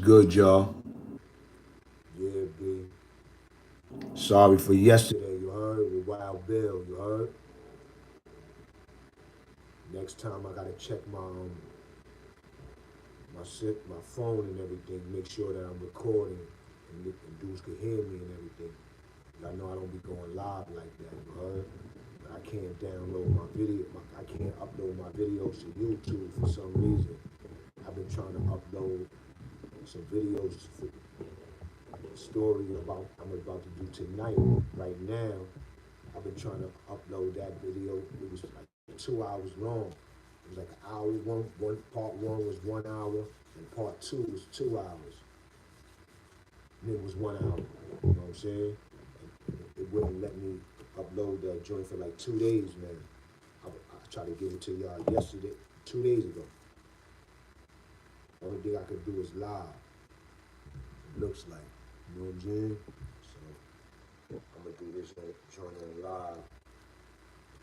good, y'all? Yeah, B. Sorry for yesterday, you heard? With Wild Bill, you heard? Next time I gotta check my phone and everything, make sure that I'm recording and dudes can hear me and everything. Y'all know I don't be going live like that, you heard? But I can't download my video, I can't upload my videos to YouTube for some reason. I've been trying to upload some videos for the story about I'm about to do tonight, right now. I've been trying to upload that video. It was like 2 hours long. It was like an hour. One part one was 1 hour, and part two was 2 hours. And it was 1 hour. You know what I'm saying? It wouldn't let me upload the joint for like 2 days, man. I tried to give it to y'all yesterday, 2 days ago. Only thing I could do is live. It looks like. You know what I'm saying? So I'm gonna do this joint on live.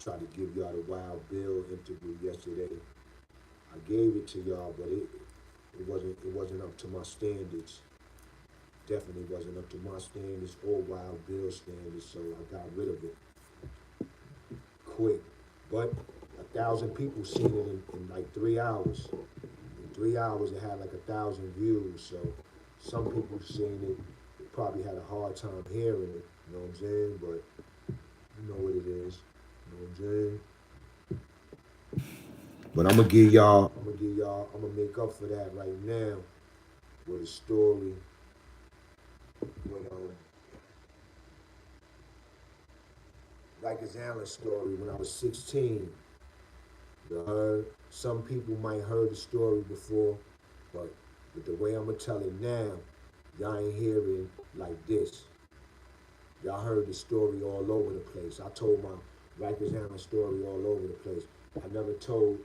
Tried to give y'all the Wild Bill interview yesterday. I gave it to y'all, but it wasn't up to my standards. Definitely wasn't up to my standards or Wild Bill standards, so I got rid of it quick. But 1,000 people seen it in like 3 hours. In 3 hours, it had like 1,000 views. So some people seen it. They probably had a hard time hearing it. You know what I'm saying? But you know what it is. You know what I'm saying? But I'm gonna make up for that right now with a story with Rikers Allen story when I was 16. You heard? Some people might heard the story before, but with the way I'm gonna tell it now, y'all ain't hearing like this. Y'all heard the story all over the place. I told my Rikers Allen story all over the place. I never told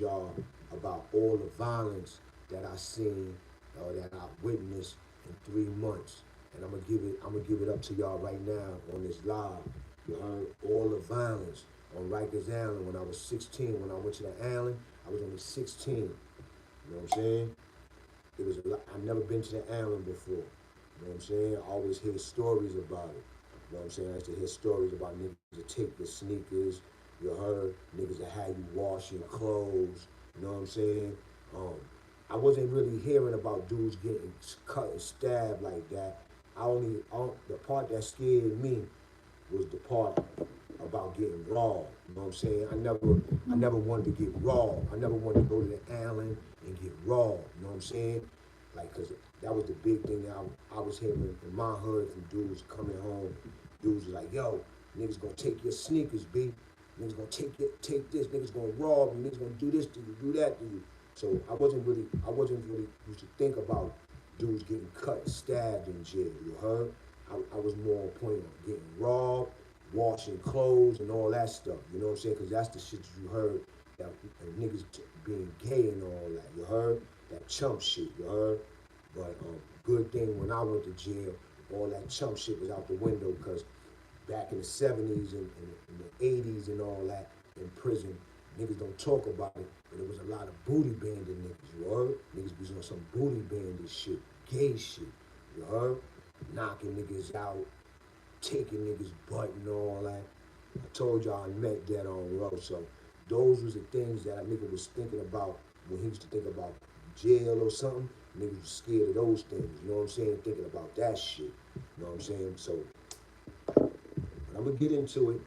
y'all about all the violence that I seen or that I witnessed in 3 months. And I'm gonna give it up to y'all right now on this live. You heard all the violence on Rikers Island when I was 16. When I went to the island, I was only 16. You know what I'm saying? It was a lot. I've never been to the island before. You know what I'm saying? I always hear stories about it. You know what I'm saying? I used to hear stories about niggas that take your sneakers. You heard niggas that had you washing clothes. You know what I'm saying? I wasn't really hearing about dudes getting cut and stabbed like that. The part that scared me was the part about getting robbed. You know what I'm saying? I never wanted to get robbed. I never wanted to go to the island and get robbed. You know what I'm saying? Like, cause that was the big thing that I was hearing in my hood from dudes coming home. Dudes was like, yo, niggas gonna take your sneakers, B. Niggas gonna take this. Niggas gonna rob you. Niggas gonna do this to you, do that to you. So I wasn't really used to think about dudes getting cut, stabbed in jail. You heard? I was more on point of getting robbed, washing clothes, and all that stuff. You know what I'm saying? Because that's the shit you heard that niggas being gay and all that. You heard? That chump shit. You heard? But good thing when I went to jail, all that chump shit was out the window because back in the 70s and the 80s and all that in prison, niggas don't talk about it, but there was a lot of booty bandit niggas, you heard? Niggas was on some booty bandit shit, gay shit, you heard? Knocking niggas out, taking niggas butt and all that. I told y'all I met that on road, so those was the things that a nigga was thinking about when he used to think about jail or something. Niggas was scared of those things, you know what I'm saying? Thinking about that shit, you know what I'm saying? So, but I'm gonna get into it.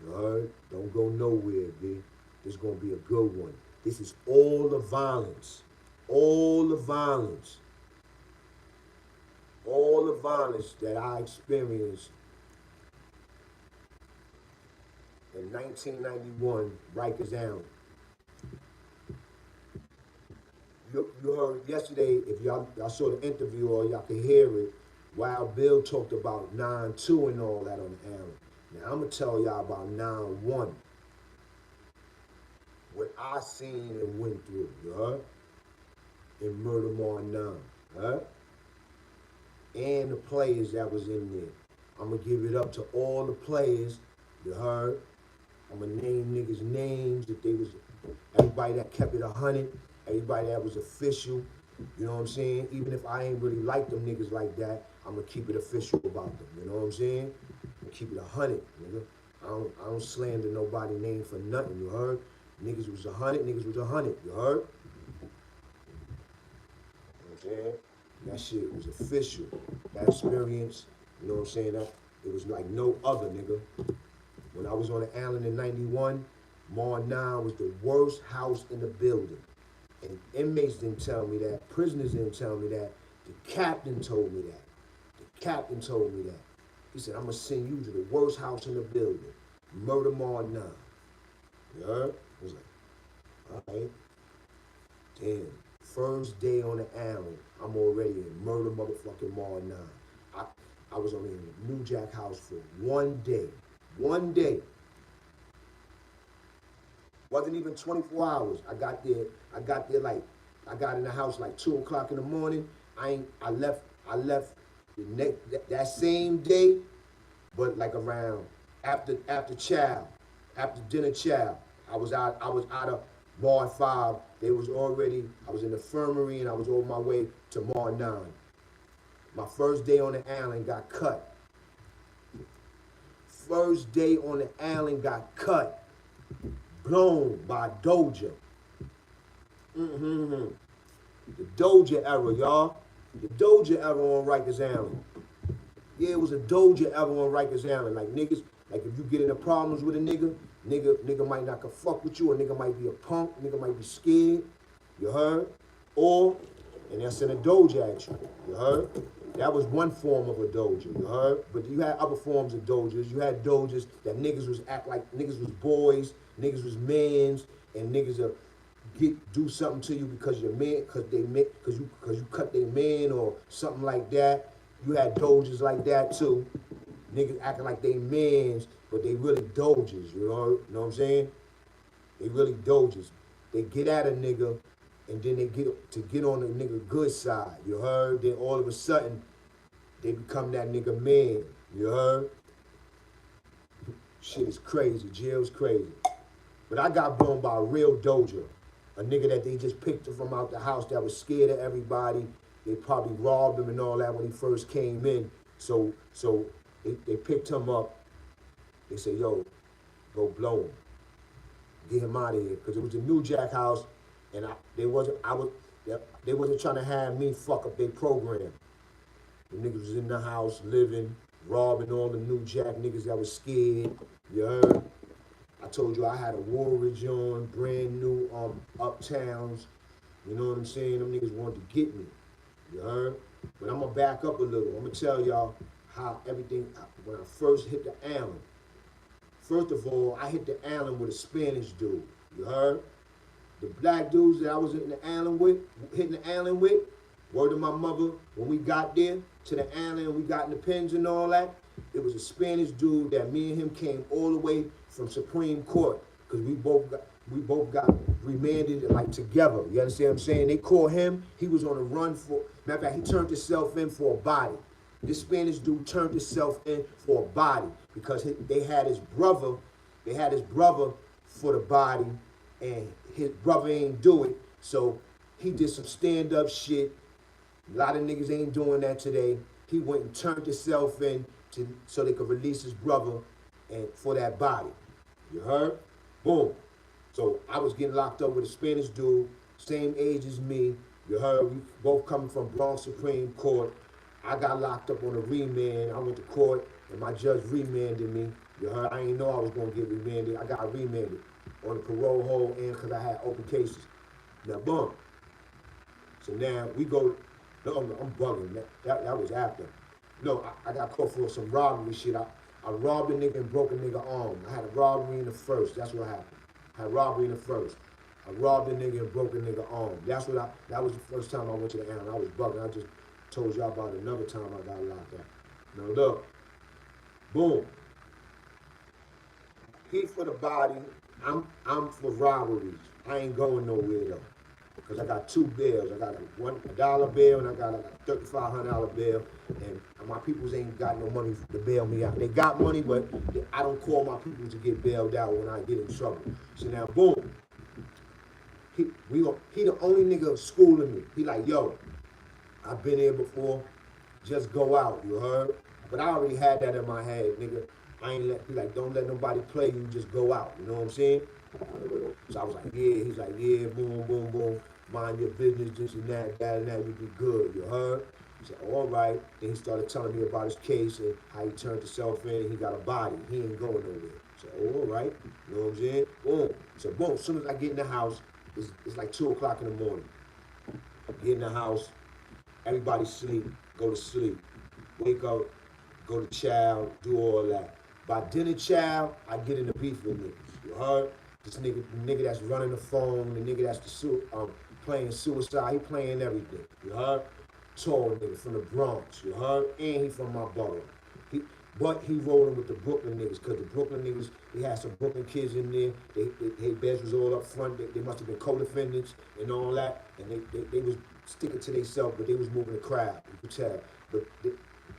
You heard? Don't go nowhere, B. This is gonna be a good one. This is all the violence. All the violence. All the violence that I experienced in 1991, Rikers Island. You heard yesterday, if y'all saw the interview or y'all can hear it, Wild Bill talked about 9-2 and all that on the island. Now I'm gonna tell y'all about 9-1. What I seen and went through, you heard? In Murder Mar 9, huh? And the players that was in there. I'm gonna give it up to all the players, you heard? I'm gonna name niggas' names if they was everybody that kept it 100. Everybody that was official, you know what I'm saying? Even if I ain't really like them niggas like that, I'm gonna keep it official about them, you know what I'm saying? I'm keep it 100, nigga. I don't slander nobody name for nothing, you heard? Niggas was 100, niggas was 100, you heard? You know what I'm saying? That shit was official. That experience, you know what I'm saying? That it was like no other, nigga. When I was on the island in 91, Mar 9 was the worst house in the building. And inmates didn't tell me that. Prisoners didn't tell me that. The captain told me that. The captain told me that. He said, I'm going to send you to the worst house in the building. Murder Mar 9. You heard? I was like, all right. Damn. First day on the island, I'm already in murder motherfucking Mar 9. I was only in the New Jack house for 1 day. 1 day. Wasn't even 24 hours. I got there like, I got in the house like 2 o'clock in the morning. I left that same day, but like around after dinner chow. I was out of Mar 5. I was in the infirmary and I was on my way to Mar 9. My first day on the island got cut. First day on the island got cut. Blown by Doja. The Doja era, y'all. The Doja era on Rikers Island. Yeah, it was a Doja era on Rikers Island. Like niggas, like if you get into problems with a nigga might not can fuck with you, a nigga might be a punk, a nigga might be scared, you heard? Or, and they'll send a Doja at you heard? That was one form of a Doja, you heard? But you had other forms of Dojas. You had Dojas that niggas was act like niggas was boys, niggas was mans, and niggas do something to you because you're man, because you cut their man or something like that. You had Dojas like that too. Niggas acting like they mans, but they really Dojas, you know what I'm saying? They really Dojas. They get at a nigga, and then they get on the nigga good side, you heard? Then all of a sudden, they become that nigga man, you heard? Shit is crazy, jail's crazy. But I got blown by a real Doja, a nigga that they just picked up from out the house that was scared of everybody. They probably robbed him and all that when he first came in. So they picked him up. They said, yo, go blow him. Get him out of here. Because it was a New Jack house, and they wasn't trying to have me fuck up their program. The niggas was in the house living, robbing all the New Jack niggas that was scared. You heard? I told you I had a Woolridge on, brand new Uptowns. You know what I'm saying? Them niggas wanted to get me. You heard? But I'm going to back up a little. I'm going to tell y'all how everything, when I first hit the island. First of all, I hit the island with a Spanish dude. You heard? The black dudes that I was hitting the island with, word to my mother, when we got there to the island, we got in the pens and all that, it was a Spanish dude that me and him came all the way from Supreme Court, because we both got remanded like together. You understand what I'm saying? They called him, he was on a run for, matter of fact, he turned himself in for a body. This Spanish dude turned himself in for a body because they had his brother for the body, and his brother ain't do it, so he did some stand-up shit. A lot of niggas ain't doing that today. He went and turned himself in so they could release his brother and for that body. You heard? Boom. So I was getting locked up with a Spanish dude, same age as me. You heard? We both coming from Bronx Supreme Court. I got locked up on a remand. I went to court and my judge remanded me. You heard? I didn't know I was going to get remanded. I got remanded on the parole hold and because I had open cases. Now, boom. So now we go, no, I'm bugging. That was after. No, I got caught for some robbery shit. I robbed a nigga and broke a nigga arm. I had a robbery in the first. That's what happened. I had robbery in the first. I robbed a nigga and broke a nigga arm. That was the first time I went to the island. I was bugging. I just told y'all about another time I got locked up. Now look, boom. He for the body, I'm for robberies. I ain't going nowhere though. Because I got two bails. I got a $1 bail and I got a $3,500 bail. And my peoples ain't got no money to bail me out. They got money, but I don't call my people to get bailed out when I get in trouble. So now, boom. He the only nigga schooling me. He like, yo, I've been here before. Just go out, you heard? But I already had that in my head, nigga. I ain't let, he like, don't let nobody play you, just go out. You know what I'm saying? So I was like, yeah. He's like, yeah, boom, boom, boom. Mind your business, this and that and that, you be good, you heard? He said, all right. Then he started telling me about his case and how he turned himself in and he got a body. He ain't going nowhere. So, all right. You know what I'm saying? Boom. So, boom, as soon as I get in the house, it's like 2 o'clock in the morning. Get in the house, everybody sleep, go to sleep. Wake up, go to chow, do all that. By dinner chow, I get in the beef with niggas. You heard? This nigga, the nigga that's running the phone, the nigga that's playing suicide, he playing everything. You heard? Tall nigga from the Bronx. You heard? And he from my borough. But he rolling with the Brooklyn niggas, because the Brooklyn niggas, he had some Brooklyn kids in there. They beds was all up front. They must have been co-defendants and all that. And they was sticking to themselves, but they was moving the crowd. You could tell. But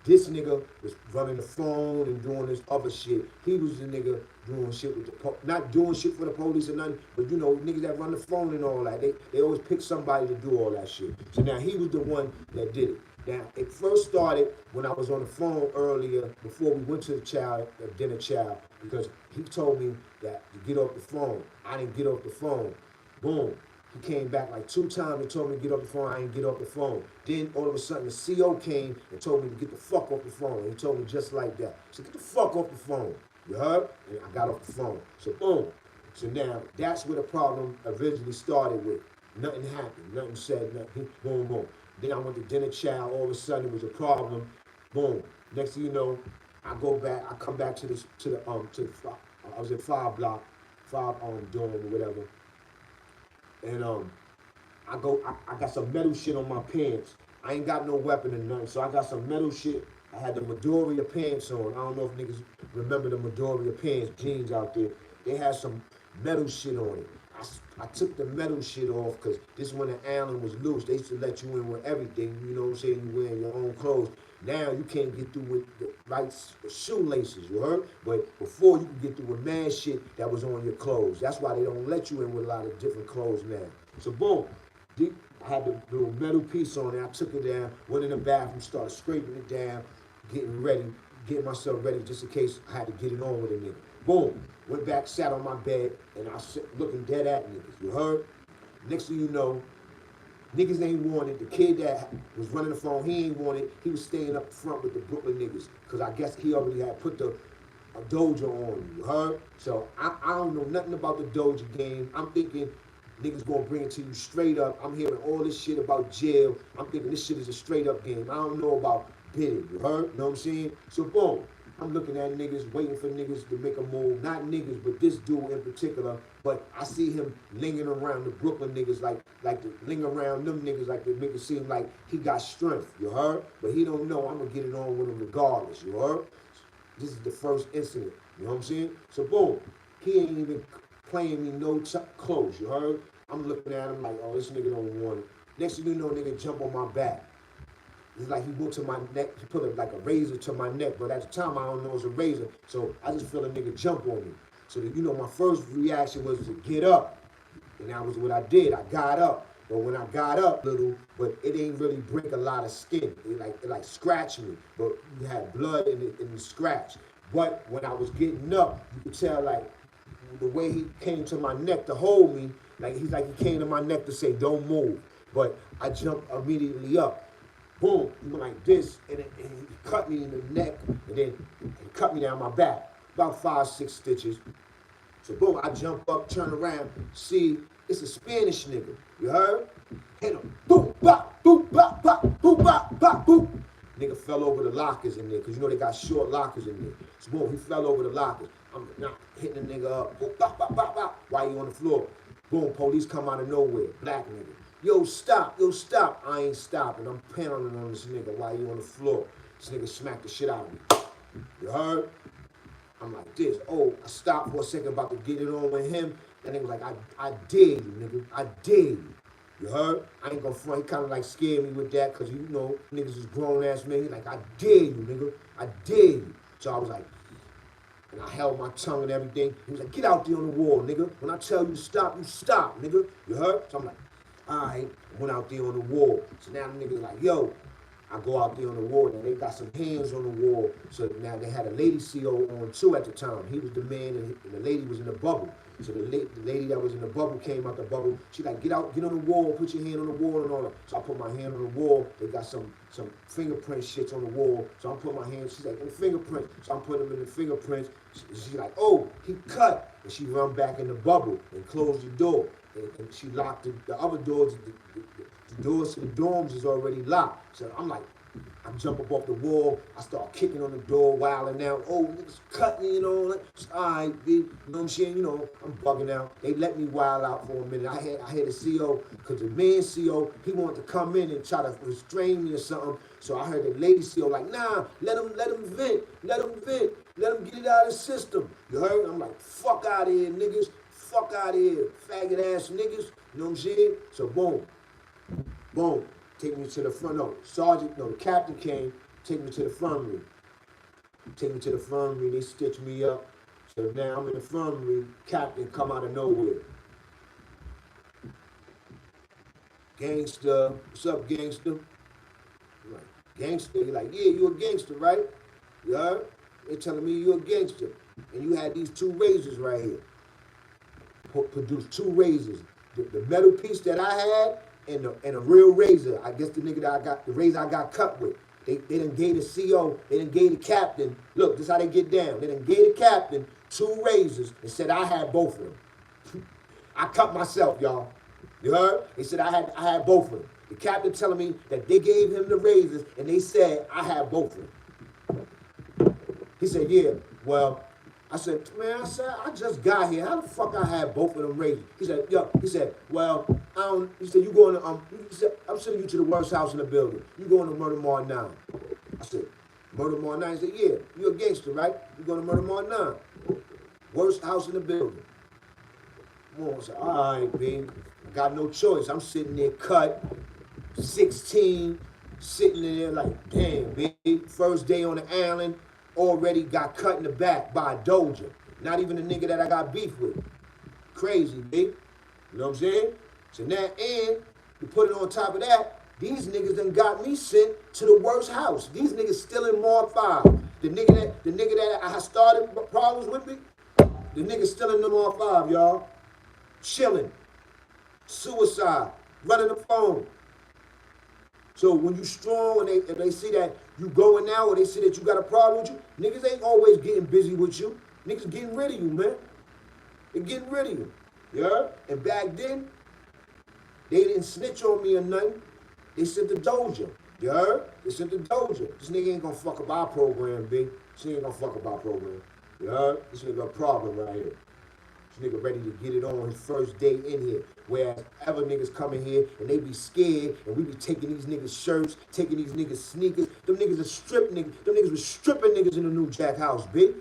this nigga was running the phone and doing this other shit. He was the nigga doing shit with not doing shit for the police or nothing, but you know, niggas that run the phone and all that. They always pick somebody to do all that shit. So now he was the one that did it. Now, it first started when I was on the phone earlier, before we went to the dinner chow, because he told me that to get off the phone. I didn't get off the phone. Boom. He came back like 2 times and told me to get off the phone. I didn't get off the phone. Then all of a sudden the CO came and told me to get the fuck off the phone. And he told me just like that. So get the fuck off the phone. You heard? And I got off the phone. So boom. So now that's where the problem originally started with. Nothing happened. Nothing said. Nothing. Boom, boom. Then I went to dinner chow. All of a sudden it was a problem. Boom. Next thing you know, I go back. I come back to the I was at 5 block, 5 dorm or whatever. And I got some metal shit on my pants. I ain't got no weapon or nothing, so I got some metal shit. I had the Midoriya pants on. I don't know if niggas remember the Midoriya pants, jeans out there. They had some metal shit on it. I took the metal shit off because this when the island was loose. They used to let you in with everything, you know what I'm saying? You wearing your own clothes. Now you can't get through with the right shoelaces, you heard? But before you could get through with mad shit that was on your clothes. That's why they don't let you in with a lot of different clothes now. So boom, I had the little metal piece on there. I took it down, went in the bathroom, started scraping it down, getting myself ready just in case I had to get it on with a nigga. Boom, went back, sat on my bed, and I was looking dead at niggas, you heard? Next thing you know, niggas ain't wanted. The kid that was running the phone, he ain't wanted. He was staying up front with the Brooklyn niggas, because I guess he already had put a doja on you heard? So I don't know nothing about the doja game. I'm thinking niggas gonna bring it to you straight up. I'm hearing all this shit about jail. I'm thinking this shit is a straight up game. I don't know about bidding, you heard? You know what I'm saying? So boom, I'm looking at niggas, waiting for niggas to make a move. Not niggas, but this dude in particular. But I see him lingering around the Brooklyn niggas like to linger around them niggas like to make it seem like he got strength, you heard? But he don't know I'm gonna get it on with him regardless, you heard? This is the first incident, you know what I'm saying? So boom, he ain't even playing me no close, you heard? I'm looking at him like, oh, this nigga don't want it. Next thing you know, nigga jump on my back. It's like he went to my neck, he put a razor to my neck, but at the time I don't know it's a razor, so I just feel a nigga jump on me. So that, you know, my first reaction was to get up, and that was what I did. I got up, but when I got up, but it ain't really break a lot of skin. It like scratched me, but you had blood in the scratch. But when I was getting up, you could tell like the way he came to my neck to hold me, like he came to my neck to say, don't move. But I jumped immediately up. Boom, he went like this, and he cut me in the neck, and then he cut me down my back, about 5-6 stitches. So boom, I jump up, turn around, see, it's a Spanish nigga, you heard? Hit him, boom, bop, boom, bop, bop, boom, bop, bop, boom. Nigga fell over the lockers in there, because you know they got short lockers in there. So boom, he fell over the lockers. I'm not hitting the nigga up, boom, bop, bop, bop, bop, while he on the floor. Boom, police come out of nowhere, black nigga. Yo, stop. I ain't stopping. I'm pounding on this nigga while you on the floor. This nigga smacked the shit out of me. You heard? I'm like this. Oh, I stopped for a second about to get it on with him. That nigga was like, I dare you, nigga. I dare you. You heard? I ain't gonna front. He kind of like scared me with that because, you know, niggas is grown-ass men. He like, I dare you, nigga. I dare you. So I was like, And I held my tongue and everything. He was like, get out there on the wall, nigga. When I tell you to stop, you stop, nigga. You heard? So I'm like, all right. I went out there on the wall. So now the nigga's like, yo. I go out there on the wall, and they got some hands on the wall. So now they had a lady CO on too at the time. He was the man, and the lady was in the bubble. So the lady that was in the bubble came out the bubble. She like, get out, get on the wall, put your hand on the wall and all that. So I put my hand on the wall. They got some fingerprint shits on the wall. So I put my hand, she's like, in the fingerprints. So I'm putting them in the fingerprints. She's like, oh, he cut. And she run back in the bubble and closed the door. And she locked the other doors. The doors to the dorms is already locked. So I'm like, I jump up off the wall. I start kicking on the door, wilding out. Oh, niggas cut me, you know. Like, all right, big, you know what I'm saying? You know, I'm bugging out. They let me wild out for a minute. I had a CO, because the man CO, he wanted to come in and try to restrain me or something. So I heard the lady CO like, nah, let him vent. Let him vent. Let him get it out of the system. You heard? I'm like, fuck out of here, niggas. Fuck out of here, faggot ass niggas. You know what I'm saying? So boom. Boom, take me to the front. The captain came, take me to the infirmary. Take me to the infirmary, they stitched me up. So now I'm in the infirmary, captain come out of nowhere. Gangster, what's up, gangster? I'm like, gangster? He's like, yeah, you a gangster, right? You heard? They're telling me you a gangster. And you had these two razors right here. Produced two razors. The metal piece that I had, and a real razor. I guess the nigga that I got, the razor I got cut with. They done gave the CO, they done gave the captain, look, this is how they get down. They done gave the captain two razors and said I had both of them. I cut myself, y'all. You heard? They said I had both of them. The captain telling me that they gave him the razors and they said I had both of them. He said, yeah, well, I said, man, I just got here. How the fuck I had both of them razors? He said, well, I don't, he said, you going to, he said, I'm sending you to the worst house in the building. You going to Murder Mall 9. I said, Murder Mall 9? He said, yeah, you a gangster, right? You going to Murder Mall 9. Worst house in the building. I said, all right, B. I got no choice. I'm sitting there cut, 16, sitting there like, damn, B. First day on the island. Already got cut in the back by a doja. Not even the nigga that I got beef with. Crazy, B. You know what I'm saying? So now, and to put it on top of that, these niggas done got me sent to the worst house. These niggas still in Mark 5. The nigga that I started problems with me, the nigga still in the Mark 5, y'all. Chilling. Suicide. Running the phone. So when you strong and they see that you going now or they see that you got a problem with you, niggas ain't always getting busy with you. Niggas getting rid of you, man. They getting rid of you. Yeah? And back then, they didn't snitch on me or nothing. They sent the doja. You heard? They sent the doja. This nigga ain't gonna fuck up our program, B. This ain't gonna fuck up our program. You heard? This nigga a problem right here. This nigga ready to get it on his first day in here. Whereas other niggas come in here and they be scared and we be taking these niggas shirts, taking these niggas sneakers. Them niggas are strip niggas. Them niggas was stripping niggas in the New Jack House, B.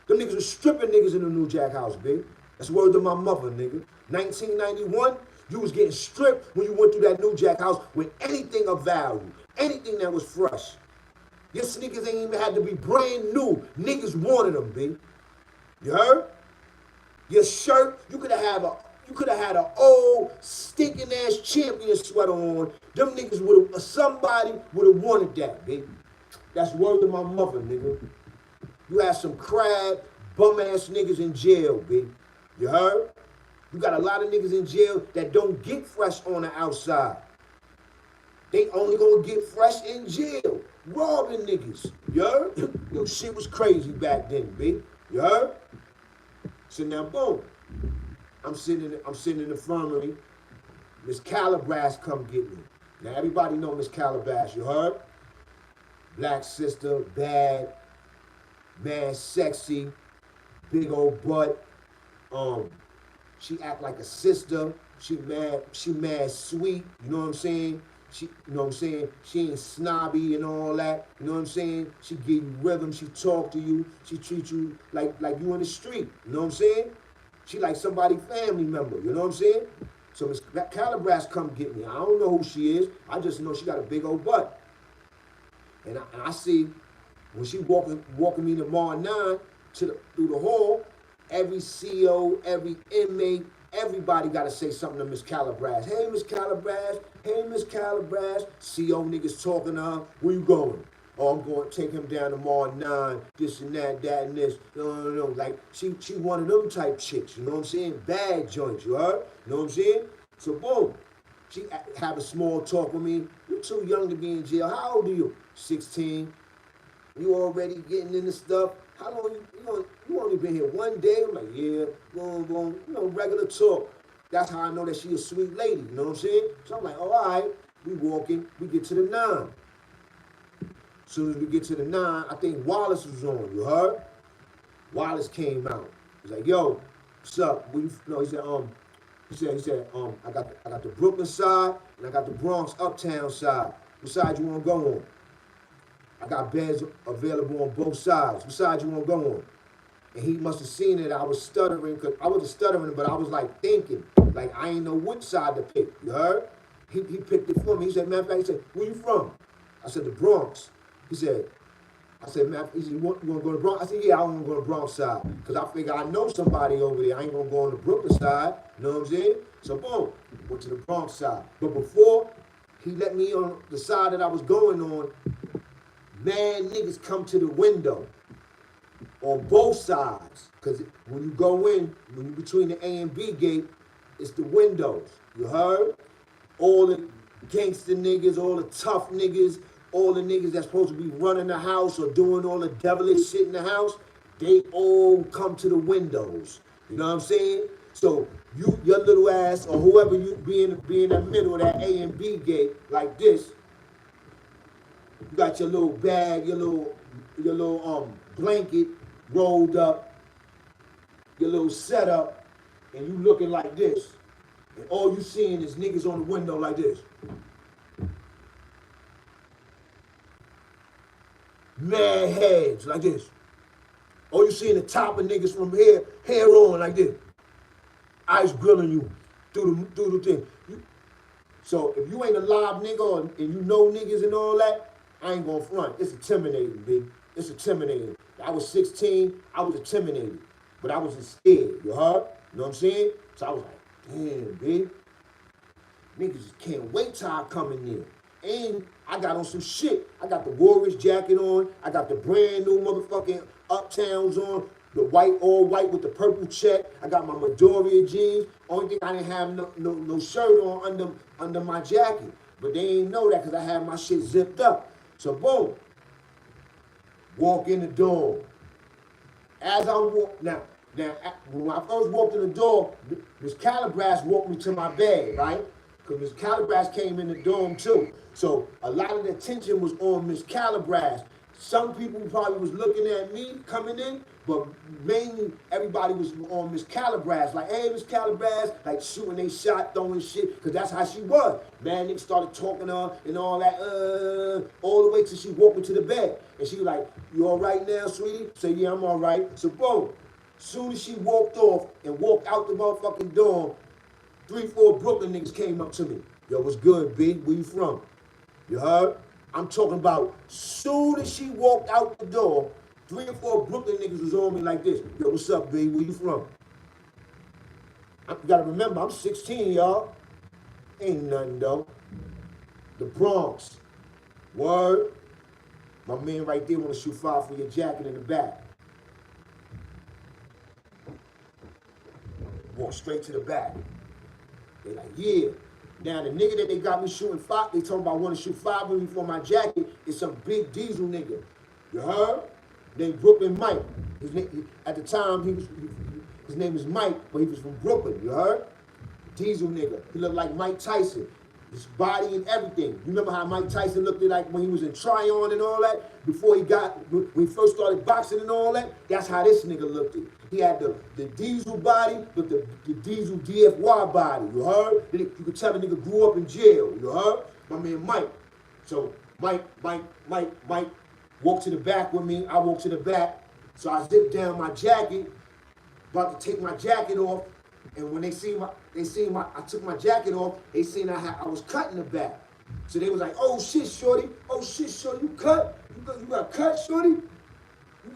Them niggas was stripping niggas in the New Jack House, B. That's word to my mother, nigga. 1991, you was getting stripped when you went through that New Jack House with anything of value, anything that was fresh. Your sneakers ain't even had to be brand new. Niggas wanted them, B. You heard? Your shirt, you could have had an old stinking ass champion sweater on. Them niggas would have, somebody would have wanted that, baby. That's word to my mother, nigga. You had some crab, bum ass niggas in jail, baby. You heard? You got a lot of niggas in jail that don't get fresh on the outside. They only gonna get fresh in jail. Robbing niggas. You heard? Yo, shit was crazy back then, baby. You heard? So now, boom, I'm sitting in the infirmary. Miss Calabash come get me. Now everybody know Miss Calabash, you heard? Black sister, bad, mad sexy, big old butt. She act like a sister. She mad sweet. You know what I'm saying? You know what I'm saying? She ain't snobby and all that. You know what I'm saying? She give you rhythm. She talk to you. She treat you like you in the street. You know what I'm saying? She like somebody family member. You know what I'm saying? So Miss Calabash come get me. I don't know who she is. I just know she got a big old butt. And I see when she walking me to Mall 9 through the hall, every CO, every inmate, everybody got to say something to Miss Calabras. Hey, Miss Calabras. Hey, Miss Calabras. CO niggas talking to her. Where you going? Oh, I'm going to take him down tomorrow at 9, this and that, that and this. No. Like, she one of them type chicks, you know what I'm saying? Bad joints, you heard? You know what I'm saying? So, boom. She have a small talk with me. You're too young to be in jail. How old are you? 16. You already getting into stuff. How long you only been here 1 day? I'm like, yeah, boom, regular talk. That's how I know that she a sweet lady, you know what I'm saying? So I'm like, oh, all right, we walking, we get to the 9. As soon as we get to the 9, I think Wallace was on, you heard? Wallace came out. He's like, yo, what's up? He said, I got the Brooklyn side and I got the Bronx uptown side. What side you wanna go on? I got beds available on both sides. What side you want to go on? And he must have seen that I was stuttering, because I wasn't stuttering, but I was like thinking. Like I ain't know which side to pick. You heard? He picked it for me. He said, matter of fact, he said, where you from? I said, the Bronx. I said, man, you want to go to the Bronx? I said, yeah, I want to go to the Bronx side. Because I figure I know somebody over there. I ain't going to go on the Brooklyn side. You know what I'm saying? So boom, went to the Bronx side. But before he let me on the side that I was going on, man, niggas come to the window on both sides. Because when you go in, when you're between the A and B gate, it's the windows. You heard? All the gangster niggas, all the tough niggas, all the niggas that's supposed to be running the house or doing all the devilish shit in the house, they all come to the windows. You know what I'm saying? So your little ass, or whoever you be in the middle of that A and B gate like this, you got your little bag, your little blanket rolled up, your little setup, and you looking like this. And all you seeing is niggas on the window like this. Mad heads like this. All you seeing the top of niggas from hair on like this. Ice grilling you through the thing. So if you ain't a live nigga and you know niggas and all that, I ain't gonna front. It's intimidating, big. It's intimidating. I was 16, I was intimidated. But I wasn't scared, you heard? You know what I'm saying? So I was like, damn, big. Niggas just can't wait till I come in there. And I got on some shit. I got the Warriors jacket on. I got the brand new motherfucking Uptowns on. The white, all white with the purple check. I got my Midoriya jeans. Only thing I didn't have no shirt on under my jacket. But they ain't know that because I had my shit zipped up. So boom. Walk in the door. As I walk, now, when I first walked in the door, Miss Calabras walked me to my bed, right? Because Miss Calabras came in the dorm too. So a lot of the attention was on Miss Calabras. Some people probably was looking at me coming in, but mainly everybody was on Miss Calabras. Like, hey, Miss Calabras, like shooting they shot, throwing shit, because that's how she was. Man, niggas started talking to her and all that, all the way till she walked into the bed. And she was like, you all right now, sweetie? Say, yeah, I'm all right. So boom, soon as she walked off and walked out the motherfucking dorm, 3-4 Brooklyn niggas came up to me. Yo, what's good, B? Where you from? You heard? I'm talking about soon as she walked out the door, 3 or 4 Brooklyn niggas was on me like this. Yo, what's up, B? Where you from? You gotta remember, I'm 16, y'all. Ain't nothing, though. The Bronx. Word. My man right there wanna shoot fire for your jacket in the back. Walk straight to the back. They like, yeah. Now the nigga that they got me shooting five, they talking about want to shoot 5 with me for my jacket is some big diesel nigga. You heard? Named Brooklyn Mike. At the time his name is Mike, but he was from Brooklyn. You heard? Diesel nigga. He looked like Mike Tyson. His body and everything. You remember how Mike Tyson looked like when he was in Tryon and all that? Before when he first started boxing and all that? That's how this nigga looked at. He had the diesel body with the diesel DFY body. You heard? You could tell the nigga grew up in jail. You heard? My man Mike. So Mike walked to the back with me. I walked to the back. So I zipped down my jacket, about to take my jacket off. And when I took my jacket off, they seen I was cut in the back. So they was like, oh shit, shorty, you cut? You got cut, shorty?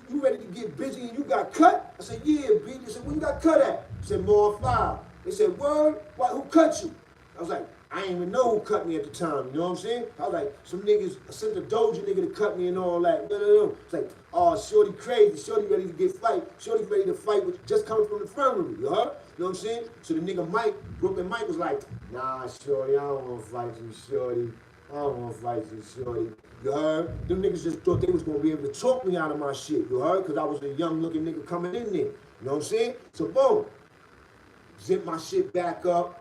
you ready to get busy and you got cut? I said, yeah, B. They said, where you got cut at? I said, more 5. They said, word? Why, who cut you? I was like, I didn't even know who cut me at the time, you know what I'm saying? I was like, some niggas, I sent the Doja nigga to cut me and all that. No. It's like, oh, shorty crazy, shorty ready to get fight, shorty ready to fight with just coming from the infirmary, you heard? You know what I'm saying? So the nigga Mike, Brooklyn Mike was like, nah, shorty, I don't want to fight you, shorty. I don't want to fight you, shorty. You heard? Them niggas just thought they was going to be able to talk me out of my shit, you heard? Because I was a young looking nigga coming in there, you know what I'm saying? So boom, zip my shit back up.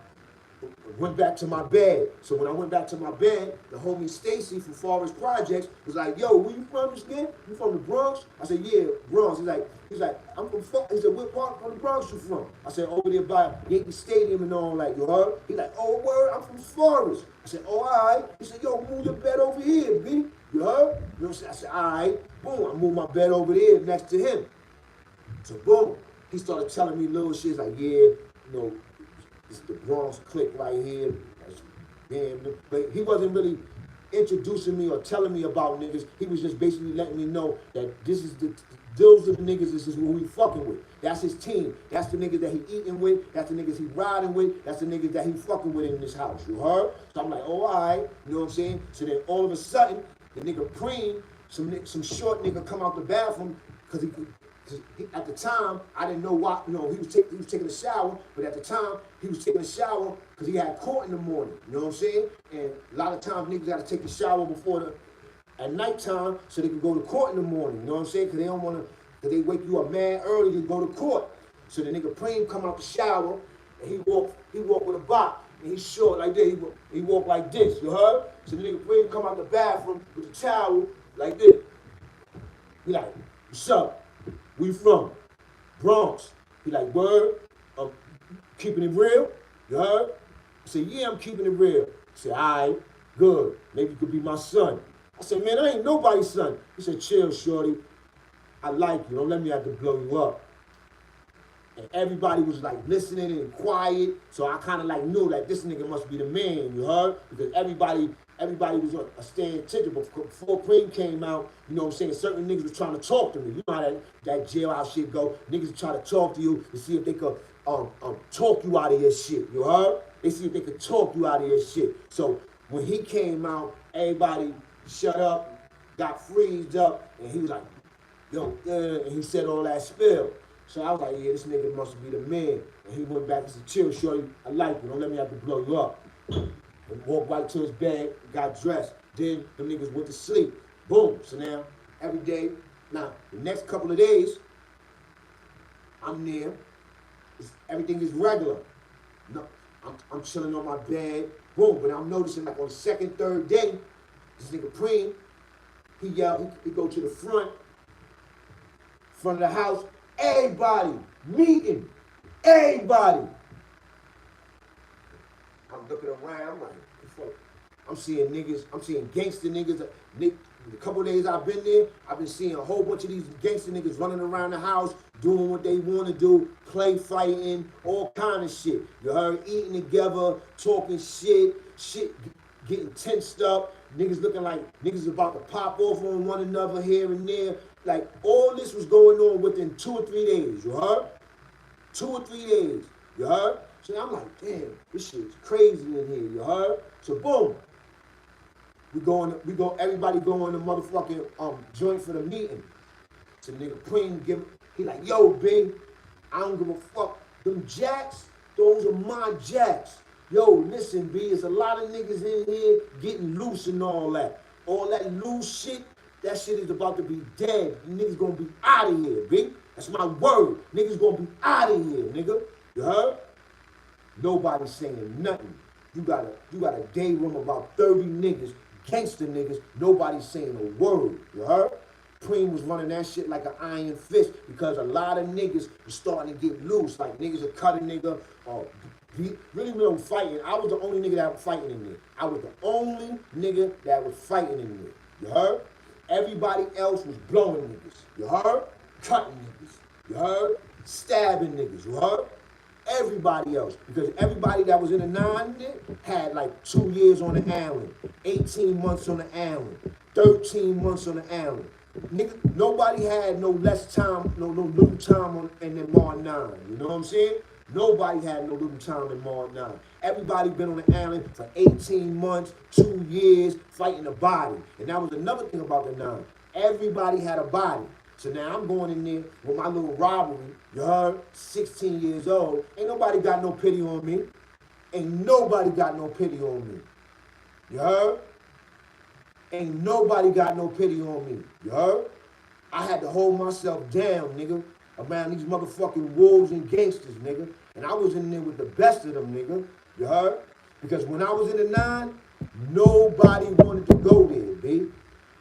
Went back to my bed. So when I went back to my bed, the homie Stacy from Forest Projects was like, yo, where you from again? You from the Bronx? I said, yeah, Bronx. He's like, I'm from, he said, what part of the Bronx you from? I said, over there by Yankee Stadium and all that, you heard? He's like, oh, word, I'm from Forest. I said, oh, all right. He said, yo, move your bed over here, B. You heard? You know what I'm saying? I said, all right. Boom, I moved my bed over there next to him. So boom, he started telling me little shit like, yeah, you know, it's the Bronx clique right here. Damn, but he wasn't really introducing me or telling me about niggas. He was just basically letting me know that those are the niggas, this is who we fucking with. That's his team. That's the niggas that he eating with. That's the niggas he riding with. That's the niggas that he fucking with in this house. You heard? So I'm like, oh, all right. You know what I'm saying? So then all of a sudden, the nigga Preem, some short nigga come out the bathroom because at the time, I didn't know why, you know, he was taking a shower, but at the time, he was taking a shower because he had court in the morning, you know what I'm saying? And a lot of times, niggas got to take a shower at nighttime so they can go to court in the morning, you know what I'm saying? Because they don't want to, because they wake you up mad early to go to court. So the nigga Preem come out the shower, and he walk with a bop, and he's short like this, he walk like this, you heard? So the nigga Preem come out the bathroom with the towel like this. He like, what's up? Where you from? Bronx. He like, word? I'm keeping it real? You heard? I said, yeah, I'm keeping it real. He said, all right, good. Maybe you could be my son. I said, man, I ain't nobody's son. He said, chill, shorty. I like you. Don't let me have to blow you up. And everybody was like listening and quiet. So I kind of like knew that this nigga must be the man, you heard? Because everybody was on staying attention. But before Preem came out, you know what I'm saying, certain niggas was trying to talk to me. You know how that jailhouse shit go. Niggas try to talk to you to see if they could talk you out of your shit. You heard? They see if they could talk you out of your shit. So when he came out, everybody shut up, got freezed up, and he was like, yo, and he said all that spill. So I was like, yeah, this nigga must be the man. And he went back and said, chill, shorty, I like you. Don't let me have to blow you up. And walked right to his bed, got dressed. Then the niggas went to sleep. Boom. So now, every day, now, the next couple of days, I'm there. Everything is regular. No, I'm chilling on my bed. Boom. But I'm noticing, like, on the second, third day, this nigga Preem, he go to the front of the house. Everybody meeting. Everybody. I'm looking around, I'm like, I'm seeing niggas, I'm seeing gangster niggas. The couple days I've been there, I've been seeing a whole bunch of these gangster niggas running around the house, doing what they want to do, play fighting, all kind of shit. You heard? Eating together, talking shit, getting tensed up. Niggas looking like niggas about to pop off on one another here and there. Like, all this was going on within 2 or 3 days, you heard? 2 or 3 days, you heard? So I'm like, damn, this shit's crazy in here, you heard? So boom, everybody going to motherfucking joint for the meeting. So nigga Preem he like, yo, B, I don't give a fuck. Them jacks, those are my jacks. Yo, listen, B, there's a lot of niggas in here getting loose and all that. All that loose shit, that shit is about to be dead. You niggas gonna be out of here, B. That's my word. Niggas gonna be out of here, nigga. You heard? Nobody saying nothing. You got a day room about 30 niggas, gangster niggas. Nobody saying a word. You heard? Preem was running that shit like an iron fist because a lot of niggas were starting to get loose. Like niggas would cut a nigga or really fighting. I was the only nigga that was fighting in there. I was the only nigga that was fighting in there. You heard? Everybody else was blowing niggas. You heard? Cutting niggas. You heard? Stabbing niggas. You heard? Everybody else. Because everybody that was in the 9 had like 2 years on the island, 18 months on the island, 13 months on the island. Nigga, nobody had no less time, no little time in the Mar 9. You know what I'm saying? Nobody had no little time in Mar 9. Everybody been on the island for 18 months, 2 years, fighting a body. And that was another thing about the 9. Everybody had a body. So now I'm going in there with my little robbery. You heard? 16 years old. Ain't nobody got no pity on me. Ain't nobody got no pity on me. You heard? Ain't nobody got no pity on me. You heard? I had to hold myself down, nigga, around these motherfucking wolves and gangsters, nigga. And I was in there with the best of them, nigga. You heard? Because when I was in the 9, nobody wanted to go there, B.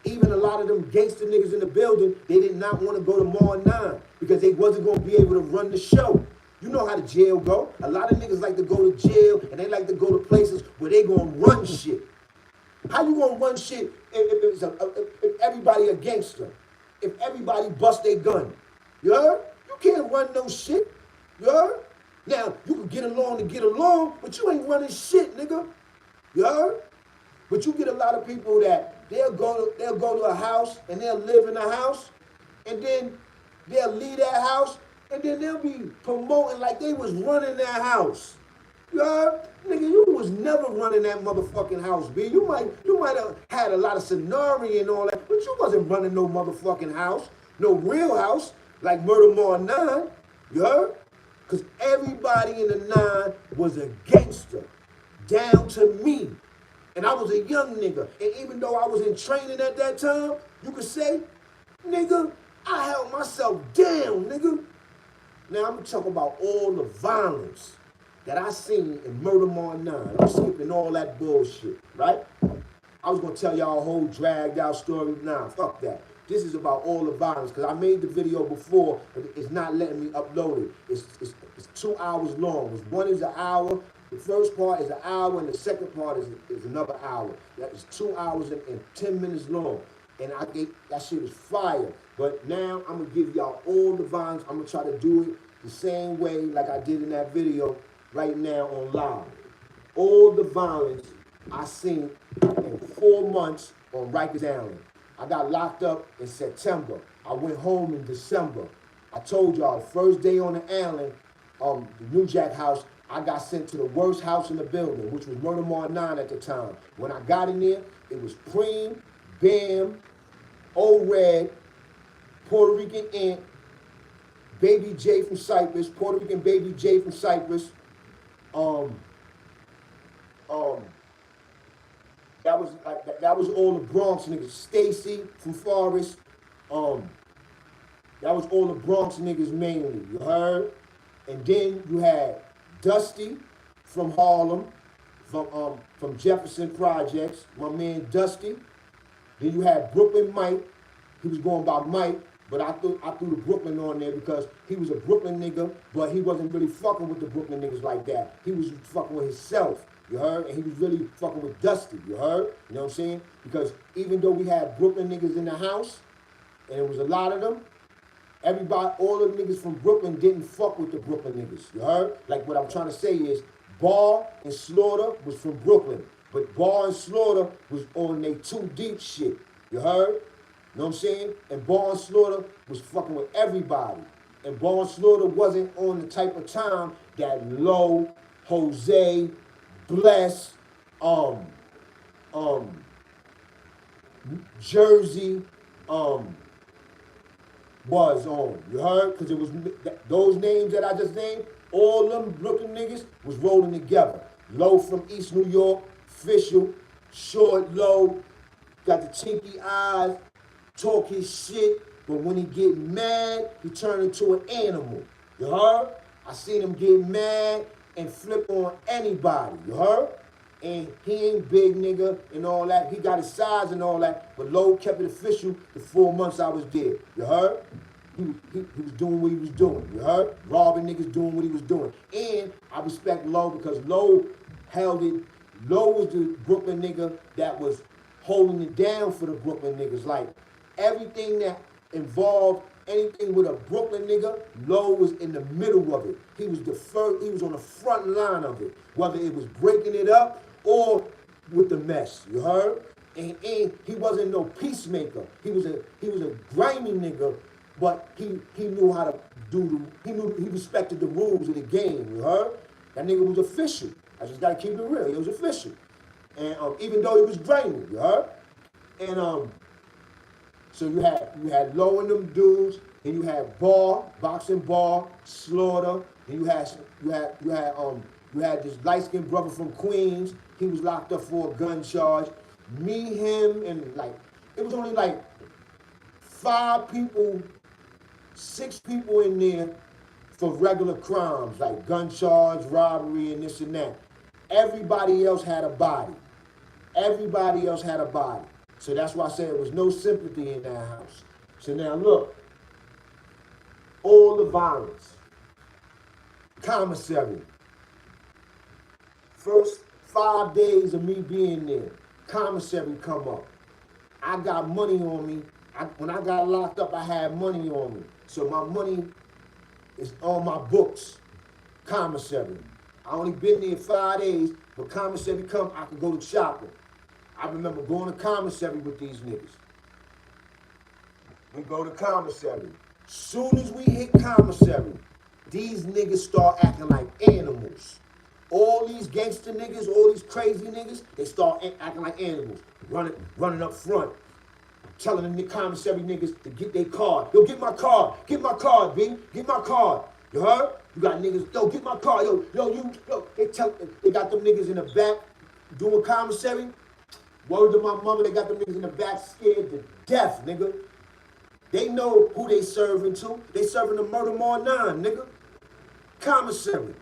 Even a lot of them gangster niggas in the building, they did not want to go to Mar 9 because they wasn't going to be able to run the show. You know how the jail go. A lot of niggas like to go to jail and they like to go to places where they going to run shit. How you gonna run shit if everybody a gangster? If everybody bust their gun? You heard? You can't run no shit. You heard? Now, you can get along to get along, but you ain't running shit, nigga. You heard? But you get a lot of people that they'll go to a house and they'll live in a house, and then they'll leave that house, and then they'll be promoting like they was running that house. You heard? Nigga, you was never running that motherfucking house, B. You might have had a lot of scenario and all that, but you wasn't running no motherfucking house. No real house, like Murder Mar 9. You heard? Because everybody in the 9 was a gangster, down to me. And I was a young nigga. And even though I was in training at that time, you could say, nigga, I held myself down, nigga. Now, I'm going to talk about all the violence that I seen in Murder Mar 9. I'm skipping all that bullshit, right? I was going to tell y'all a whole dragged out story. Nah, fuck that. This is about all the violence, because I made the video before, but it's not letting me upload it. It's 2 hours long. One is an hour. The first part is an hour, and the second part is another hour. That is 2 hours and 10 minutes long. And that shit is fire. But now I'm going to give y'all all the violence. I'm going to try to do it the same way like I did in that video right now on live. All the violence I seen in 4 months on Rikers Island. I got locked up in September. I went home in December. I told y'all, the first day on the island, the New Jack house, I got sent to the worst house in the building, which was Murder Mar 9 at the time. When I got in there, it was Preem, Bam, Old Red, Puerto Rican Ant, Baby J from Cyprus, Puerto Rican Baby J from Cyprus. That was all the Bronx niggas. Stacy from Forest. That was all the Bronx niggas mainly. You heard? And then you had Dusty from Harlem, from Jefferson Projects. My man Dusty. Then you had Brooklyn Mike. He was going by Mike, but I threw the Brooklyn on there because he was a Brooklyn nigga, but he wasn't really fucking with the Brooklyn niggas like that. He was fucking with himself, you heard? And he was really fucking with Dusty, you heard? You know what I'm saying? Because even though we had Brooklyn niggas in the house, and it was a lot of them, all the niggas from Brooklyn didn't fuck with the Brooklyn niggas, you heard? Like what I'm trying to say is, Bar and Slaughter was from Brooklyn, but Bar and Slaughter was on they Too Deep shit, you heard? You know what I'm saying? And Bar and Slaughter was fucking with everybody. And Bar and Slaughter wasn't on the type of time that Low, Jose, Bless, Jersey, was on. You heard? Because it was those names that I just named, all them Brooklyn niggas was rolling together. Low from East New York, Official, Short Low, got the chinky eyes, talk his shit, but when he get mad, he turn into an animal. You heard? I seen him get mad and flip on anybody. You heard? And he ain't big nigga and all that. He got his size and all that, but Low kept it official the 4 months I was there. You heard? He was doing what he was doing. You heard? Robbing niggas, doing what he was doing. And I respect Low because Low held it. Low was the Brooklyn nigga that was holding it down for the Brooklyn niggas. Like, everything that involved anything with a Brooklyn nigga, Low was in the middle of it. He was he was on the front line of it, whether it was breaking it up or with the mess, you heard? And he wasn't no peacemaker. He was a grimy nigga, but he knew how to he respected the rules of the game, you heard? That nigga was official. I just gotta keep it real. He was official. And even though he was grimy, you heard? And so you had Low and them dudes, and you had boxing Ball, Slaughter, and you had this light-skinned brother from Queens. He was locked up for a gun charge. Me, him, and it was only 5 people, 6 people in there for regular crimes, like gun charge, robbery, and this and that. Everybody else had a body. Everybody else had a body. So that's why I said there was no sympathy in that house. So now look, all the violence, commissary, first 5 days of me being there, commissary come up. I got money on me. When I got locked up, I had money on me. So my money is on my books, commissary. I only been there 5 days, but commissary come, I could go to shopping. I remember going to commissary with these niggas. We go to commissary. Soon as we hit commissary, these niggas start acting like animals. All these gangster niggas, all these crazy niggas, they start acting like animals. Running up front. Telling the commissary niggas to get their card. Yo, get my card, B. Get my card. You heard? You got niggas, yo, get my card. Yo. They got them niggas in the back doing commissary. Word to my mama, they got them niggas in the back scared to death, nigga. They know who they serving to. They serving the Murder More 9, nigga. Commissary.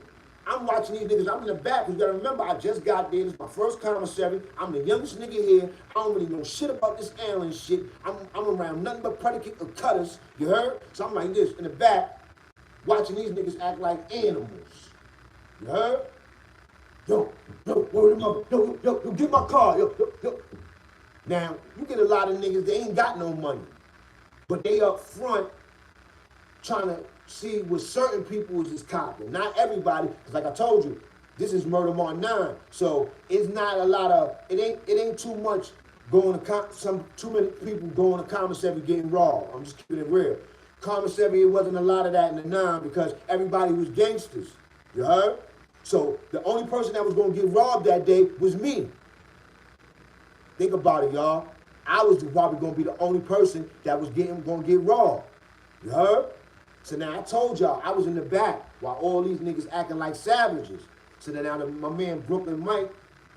I'm watching these niggas. I'm in the back. You gotta remember, I just got there. This is my first commissary. I'm the youngest nigga here. I don't really know shit about this alien shit. I'm around nothing but predicate or cutters. You heard? So I'm like this in the back, watching these niggas act like animals. You heard? Yo, word them up. Yo, get my car. Yo. Now, you get a lot of niggas, they ain't got no money. But they up front trying to see what certain people is just copping. Not everybody, because like I told you, this is Murder Mark 9. So it's not a lot of, it ain't too much going to, too many people going to commissary getting robbed. I'm just keeping it real. Commissary, it wasn't a lot of that in the 9 because everybody was gangsters. You heard? So the only person that was going to get robbed that day was me. Think about it, y'all. I was probably going to be the only person that was going to get robbed. You heard? So now I told y'all, I was in the back while all these niggas acting like savages. So then now my man Brooklyn Mike,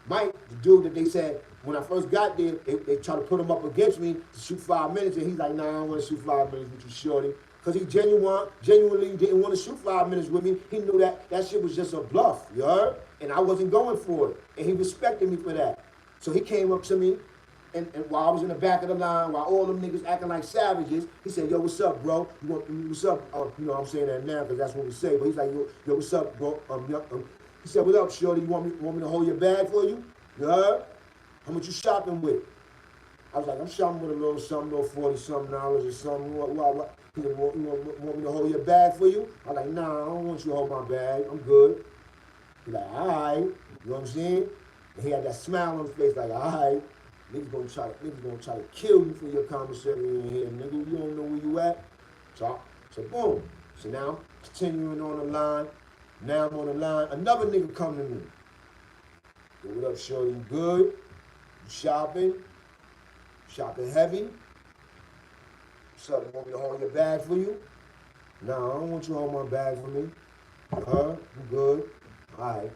the dude that they said, when I first got there, they tried to put him up against me to shoot 5 minutes, and he's like, nah, I don't want to shoot 5 minutes with you, shorty. Because he genuinely didn't want to shoot 5 minutes with me. He knew that shit was just a bluff, you heard? And I wasn't going for it. And he respected me for that. So he came up to me, and while I was in the back of the line, while all them niggas acting like savages, he said, yo, what's up, bro? What's up? You know, I'm saying that now because that's what we say. But he's like, yo, what's up, bro? He said, what up, shorty? You want me to hold your bag for you? You heard? How much you shopping with? I was like, I'm shopping with a little something, little $40-something or something. What? He said, want me to hold your bag for you? I was like, nah, I don't want you to hold my bag. I'm good. He's like, all right. You know what I'm saying? And he had that smile on his face like, all right. Niggas gonna try to kill you for your commissary in here, nigga. You don't know where you at. So boom. So now, continuing on the line. Now I'm on the line. Another nigga come to me. Yo, what up, shorty? You good? You shopping? Shopping heavy? What's up? You want me to hold your bag for you? No, I don't want you to hold my bag for me. You good? All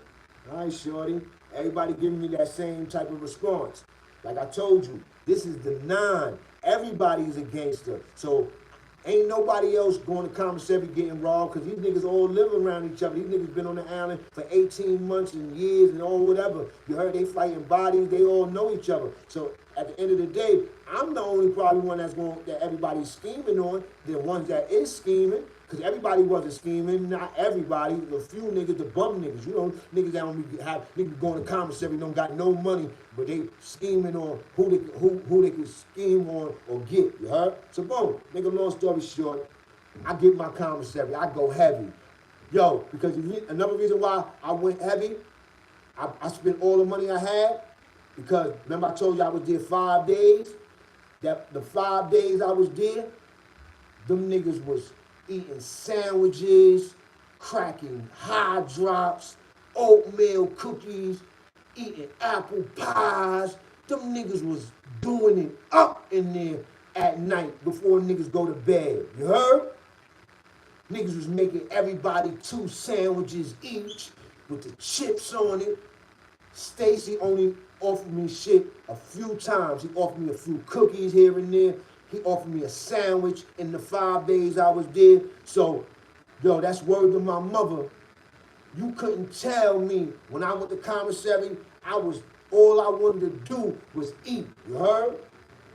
right, shorty. Everybody giving me that same type of response. Like I told you, this is the 9. Everybody's a gangster. So ain't nobody else going to commissary getting robbed because these niggas all live around each other. These niggas been on the island for 18 months and years and all whatever. You heard they fighting bodies. They all know each other. So at the end of the day, I'm the only probably one that everybody's scheming on. The ones that is scheming. Because everybody wasn't scheming, not everybody. A few niggas, the bum niggas, you know, niggas that don't have niggas going to commissary, don't got no money, but they scheming on who they can scheme on or get. You heard? So boom, nigga. Long story short, I get my commissary. I go heavy, yo. Because another reason why I went heavy, I spent all the money I had. Because remember I told you I was there 5 days? That the 5 days I was there, them niggas was eating sandwiches, cracking high drops, oatmeal cookies, eating apple pies. Them niggas was doing it up in there at night before niggas go to bed. You heard? Niggas was making everybody 2 sandwiches each with the chips on it. Stacy only offered me shit a few times. He offered me a few cookies here and there. He offered me a sandwich in the 5 days I was there. So, yo, that's word to my mother. You couldn't tell me when I went to commissary, all I wanted to do was eat. You heard?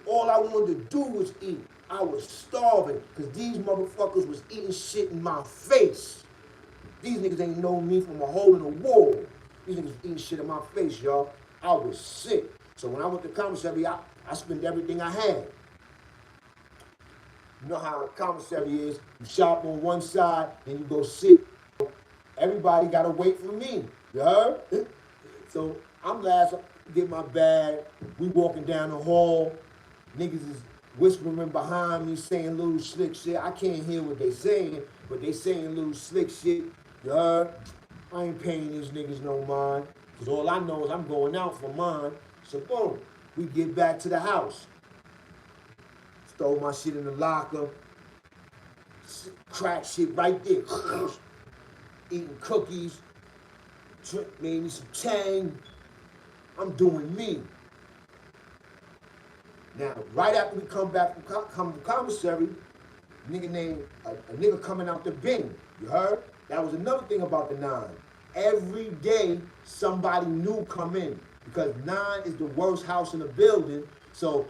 All I wanted to do was eat. I was starving because these motherfuckers was eating shit in my face. These niggas ain't know me from a hole in the wall. These niggas was eating shit in my face, y'all. I was sick. So when I went to commissary, I spent everything I had. You know how a commissary is. You shop on one side, then you go sit. Everybody got to wait for me. You heard? So I'm last to get my bag. We walking down the hall. Niggas is whispering behind me, saying little slick shit. I can't hear what they saying, but they saying little slick shit. You heard? I ain't paying these niggas no mind. Because all I know is I'm going out for mine. So boom, we get back to the house. Stole my shit in the locker. Crack shit right there. Eating cookies. Made me some tang. I'm doing me. Now, right after we come back from commissary, a nigga coming out the bin. You heard? That was another thing about the 9. Every day, somebody new come in. Because 9 is the worst house in the building. So,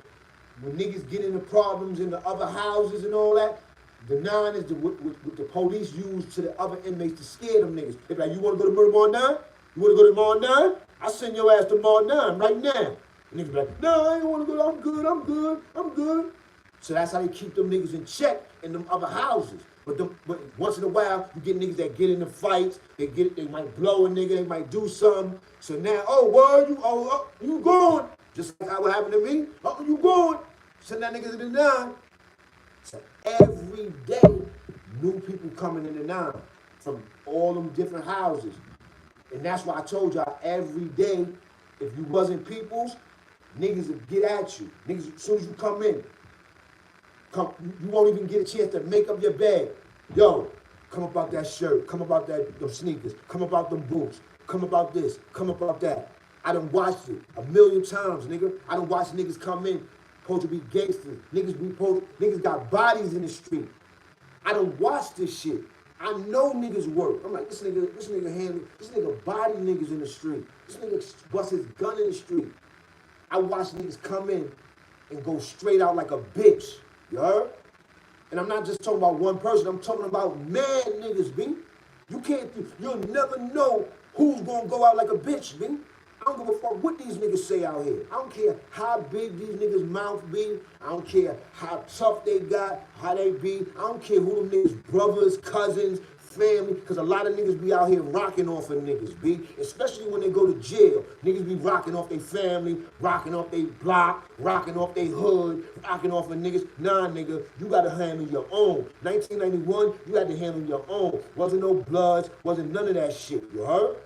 when niggas get into problems in the other houses and all that, the 9 is what the police use to the other inmates to scare them niggas. They be like, you want to go to Murder Mall 9? You want to go to Mall 9? I send your ass to Mall 9 right now. And niggas be like, no, I ain't want to go. I'm good. So that's how they keep them niggas in check in them other houses. But once in a while, you get niggas that get into fights. They might blow a nigga. They might do something. So now, you going? Just like how it happened to me. Oh, you going? Send that niggas in the 9. So every day, new people coming in the 9 from all them different houses. And that's why I told y'all every day, if you wasn't people's, niggas would get at you. Niggas, as soon as you come in, you won't even get a chance to make up your bed. Yo, come about that shirt. Come about them sneakers. Come about them boots. Come about this. Come about that. I done watched it 1,000,000 times, nigga. I done watched niggas come in, supposed to be gangsters. Niggas got bodies in the street. I done watched this shit. I know niggas work. I'm like, this nigga body niggas in the street. This nigga bust his gun in the street. I watch niggas come in and go straight out like a bitch. You heard? And I'm not just talking about one person. I'm talking about mad niggas, B. You'll never know who's gonna go out like a bitch, B. I don't give a fuck what these niggas say out here. I don't care how big these niggas' mouth be. I don't care how tough they got, how they be. I don't care who them niggas' brothers, cousins, family, because a lot of niggas be out here rocking off of niggas, B. Especially when they go to jail. Niggas be rocking off their family, rocking off their block, rocking off their hood, rocking off of niggas. Nah, nigga, you gotta handle your own. 1991, you had to handle your own. Wasn't no Bloods, wasn't none of that shit, you heard?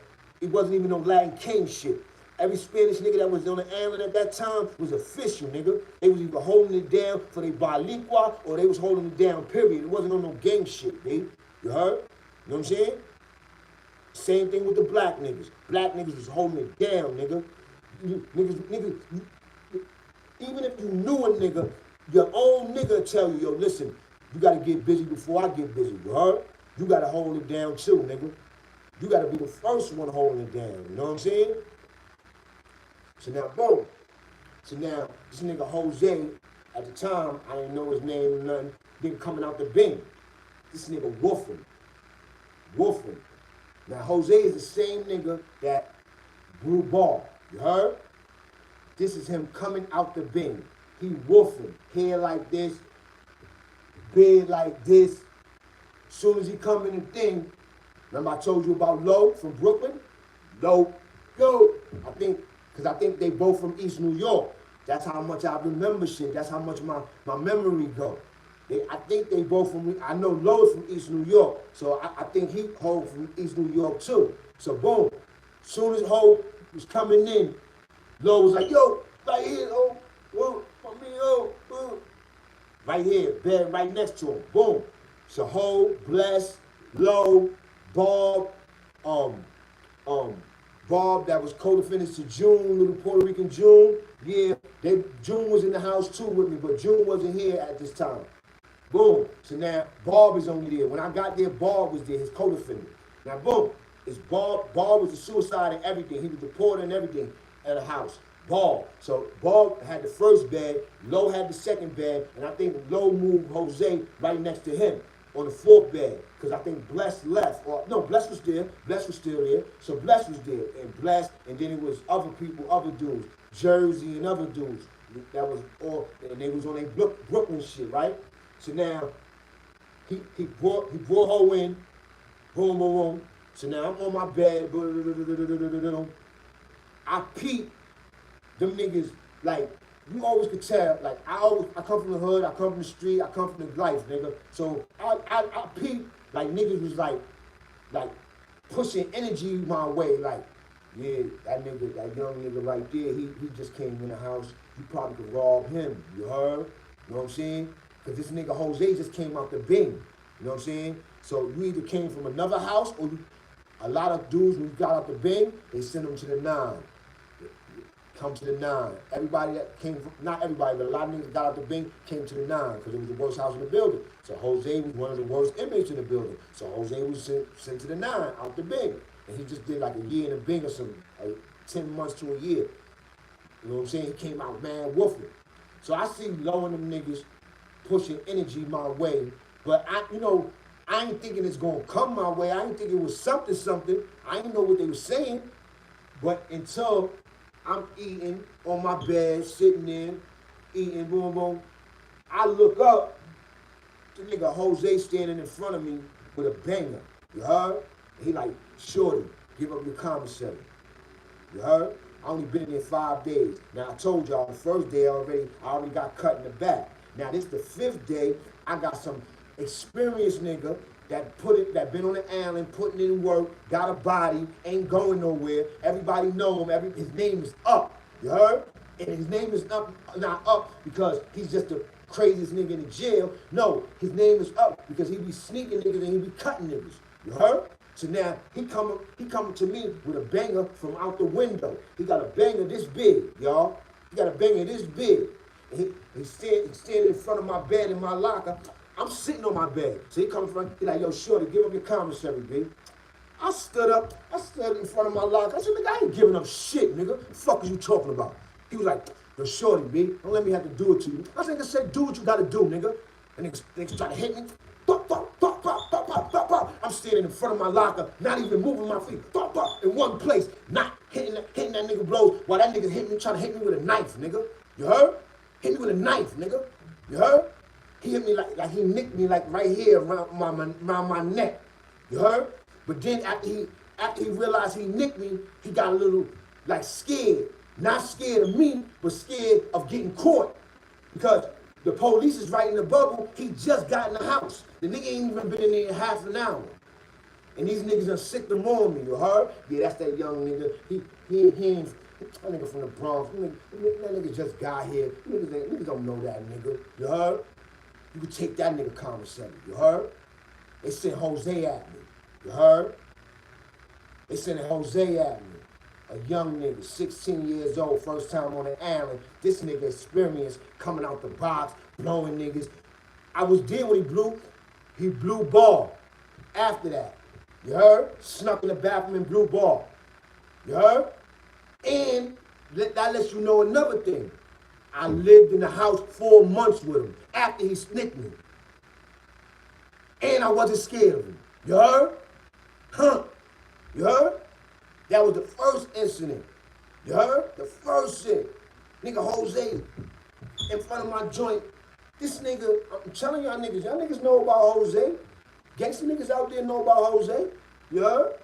It wasn't even no Latin King shit. Every Spanish nigga that was on the island at that time was official, nigga. They was either holding it down for their Balikwa or they was holding it down, period. It wasn't on no gang shit, B. You heard? You know what I'm saying? Same thing with the black niggas. Black niggas was holding it down, nigga. Niggas, even if you knew a nigga, your own nigga tell you, yo, listen, you gotta get busy before I get busy, you heard? You gotta hold it down too, nigga. You gotta be the first one holding it down, you know what I'm saying? So now, boom. So now, this nigga Jose, at the time, I didn't know his name or nothing, nigga coming out the bin. This nigga woofing. Now, Jose is the same nigga that grew ball. You heard? This is him coming out the bin. He woofing. Hair like this. Beard like this. As soon as he come in the thing, remember I told you about Low from Brooklyn? Low, yo, I think Because I think they both from East New York. That's how much I remember shit. That's how much my memory go. I think they both from, I know Lowe's from East New York. So I think he Ho from East New York too. So boom. Soon as Ho was coming in, Lowe was like, yo, right here, Ho. Whoa, my man, Ho. Right here, bed right next to him. Boom. So Ho, Bless, Lowe, Bob, Bob that was co-defendant to June, little Puerto Rican June. Yeah, June was in the house too with me, but June wasn't here at this time. Boom. So now Bob is only there. When I got there, Bob was there, his co-defendant. Now boom, it's Bob. Bob was a suicide and everything. He was deported and everything at the house. Bob. So Bob had the first bed, Lowe had the second bed, and I think Lowe moved Jose right next to him on the fourth bed. Because I think Bless left. Or no, Bless was there. Bless was still there. So Bless was there. And Bless, and then it was other people, other dudes. Jersey and other dudes. That was all, and they was on a Brooklyn shit, right? So now he brought her in, boom, boom, boom. So now I'm on my bed, I peep them niggas, like, you always could tell, like, I come from the hood, I come from the street, I come from the life, nigga. So I peep, like, niggas was like pushing energy my way, like, yeah, that nigga, that young nigga right there, he just came in the house, you probably could rob him, you heard? You know what I'm saying? Because this nigga Jose just came out the Bing, you know what I'm saying? So you either came from another house, or a lot of dudes, when you got out the Bing, they send them to the 9. Come to the 9. Everybody that came from, not everybody, but a lot of niggas got out the Bing came to the 9 because it was the worst house in the building. So Jose was one of the worst inmates in the building. So Jose was sent to the 9 out the Bing. And he just did like a year in the Bing or something, like 10 months to a year. You know what I'm saying? He came out man woofing. So I see Lowe and them niggas pushing energy my way, but I ain't thinking it's gonna come my way. I ain't think it was something. I didn't know what they were saying, but until I'm eating on my bed, sitting in, eating, boom, boom, I look up, the nigga Jose standing in front of me with a banger. You heard? He like, shorty, give up your commissary. You heard? I only been in there 5 days. Now I told y'all the first day I already got cut in the back. Now this the 5th day. I got some experienced nigga that been on the island, putting in work, got a body, ain't going nowhere. Everybody know him. His name is Up. You heard? And his name is not Up because he's just the craziest nigga in the jail. No, his name is Up because he be sneaking niggas and he be cutting niggas. You heard? So now he coming to me with a banger from out the window. He got a banger this big, y'all. He got a banger this big. He's standing in front of my bed in my locker. I'm sitting on my bed. So he comes from, he like, yo, shorty, give up your commissary, B. I stood in front of my locker. I said, nigga, I ain't giving up shit, nigga. What the fuck is you talking about? He was like, yo, shorty, B, don't let me have to do it to you. I said, do what you gotta do, nigga. And niggas try to hit me. Pop, pop, pop, pop, pop, pop, pop, pop. I'm standing in front of my locker, not even moving my feet. Pop, pop, in one place, not hitting that nigga blows while that nigga trying to hit me with a knife, nigga. You heard? Hit me with a knife, nigga. You heard? He hit me like he nicked me like right here around my neck. You heard? But then after he realized he nicked me, he got a little like scared. Not scared of me, but scared of getting caught. Because the police is right in the bubble. He just got in the house. The nigga ain't even been in there in half an hour. And these niggas done sicked them on me, you heard? Yeah, that's that young nigga. He ain't that nigga from the Bronx. That nigga just got here. Niggas don't know that nigga. You heard? You could take that nigga commissary. You heard? They sent Jose at me. You heard? They sent Jose at me. A young nigga, 16 years old, first time on the island. This nigga experienced coming out the box, blowing niggas. I was there when he blew ball. After that, you heard? Snuck in the bathroom and blew ball. You heard? And that lets you know another thing. I lived in the house 4 months with him after he snicked me. And I wasn't scared of him. You heard? Huh? You heard? That was the first incident. You heard? The first shit. Nigga Jose in front of my joint. This nigga, I'm telling y'all niggas know about Jose. Gangsta niggas out there know about Jose. You heard?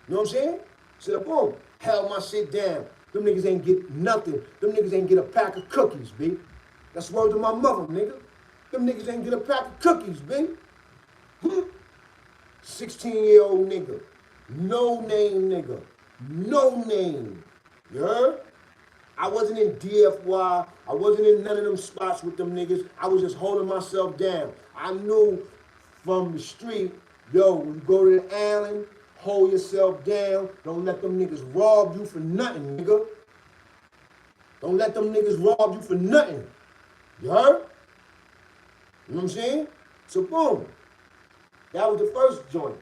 You know what I'm saying? So boom, held my shit down. Them niggas ain't get nothing. Them niggas ain't get a pack of cookies, B. That's word to my mother, nigga. Them niggas ain't get a pack of cookies, B. 16-year-old nigga. No name nigga. No name. You heard? I wasn't in DFY. I wasn't in none of them spots with them niggas. I was just holding myself down. I knew from the street, yo, when you go to the island, hold yourself down. Don't let them niggas rob you for nothing, nigga. Don't let them niggas rob you for nothing. You heard? You know what I'm saying? So boom. That was the first joint.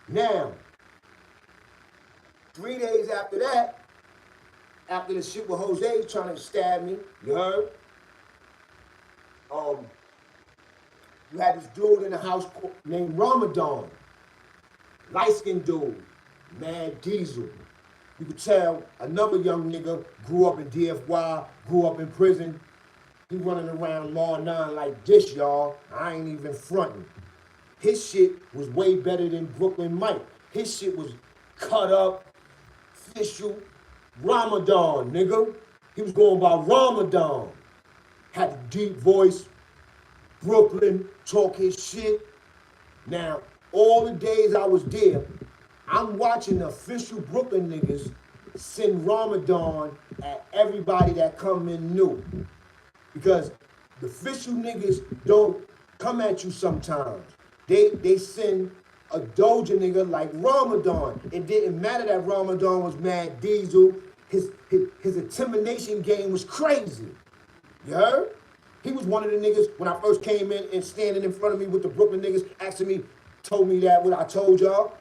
Now, 3 days after that, after the shit with Jose trying to stab me, you heard? You had this dude in the house named Ramadan. Light-skinned dude, Mad Diesel. You could tell another young nigga grew up in DFY, grew up in prison. He running around Law 9 like this, y'all. I ain't even fronting. His shit was way better than Brooklyn Mike. His shit was cut up, official, Ramadan, nigga. He was going by Ramadan. Had a deep voice, Brooklyn, talk his shit. Now, all the days I was there, I'm watching the official Brooklyn niggas send Ramadan at everybody that come in new. Because the official niggas don't come at you sometimes. They send a Doja nigga like Ramadan. It didn't matter that Ramadan was Mad Diesel. His intimidation game was crazy. You heard? He was one of the niggas when I first came in and standing in front of me with the Brooklyn niggas asking me, told me that what I told y'all.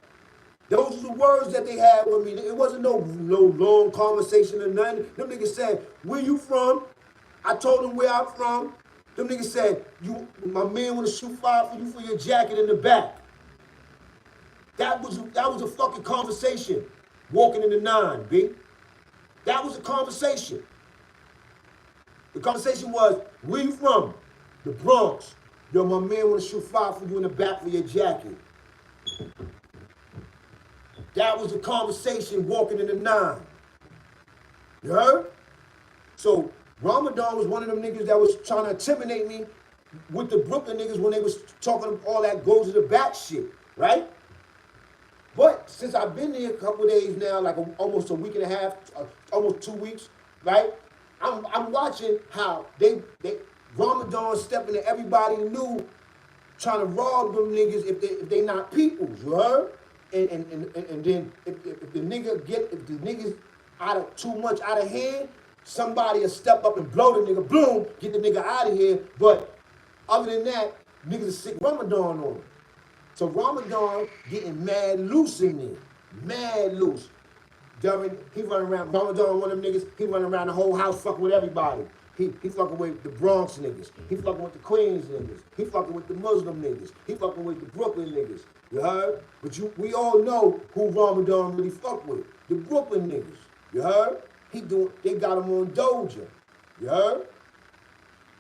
Those are the words that they had with me. It wasn't no long conversation or nothing. Them niggas said, where you from? I told them where I'm from. Them niggas said, my man want to shoot fire for you for your jacket in the back. That was a fucking conversation. Walking in the 9, B. That was a conversation. The conversation was, where you from? The Bronx. Yo, my man want to shoot fire for you in the back for your jacket. That was a conversation walking in the 9. You heard? So Ramadan was one of them niggas that was trying to intimidate me with the Brooklyn niggas when they was talking all that goes to the back shit, right? But since I've been there a couple of days now, like almost a week and a half, almost 2 weeks, right? I'm watching how they Ramadan stepping to everybody new, trying to rob them niggas if they not peoples, you heard? And then if the niggas too much out of hand, somebody will step up and blow the nigga, boom, get the nigga out of here. But other than that, niggas will sick Ramadan on him. So Ramadan getting mad loose in there, mad loose. He running around, Ramadan, one of them niggas, he running around the whole house fucking with everybody. He fucking with the Bronx niggas. He fucking with the Queens niggas. He fucking with the Muslim niggas. He fucking with the Brooklyn niggas. You heard? But we all know who Ramadan really fuck with. The Brooklyn niggas. You heard? They got him on Doja. You heard?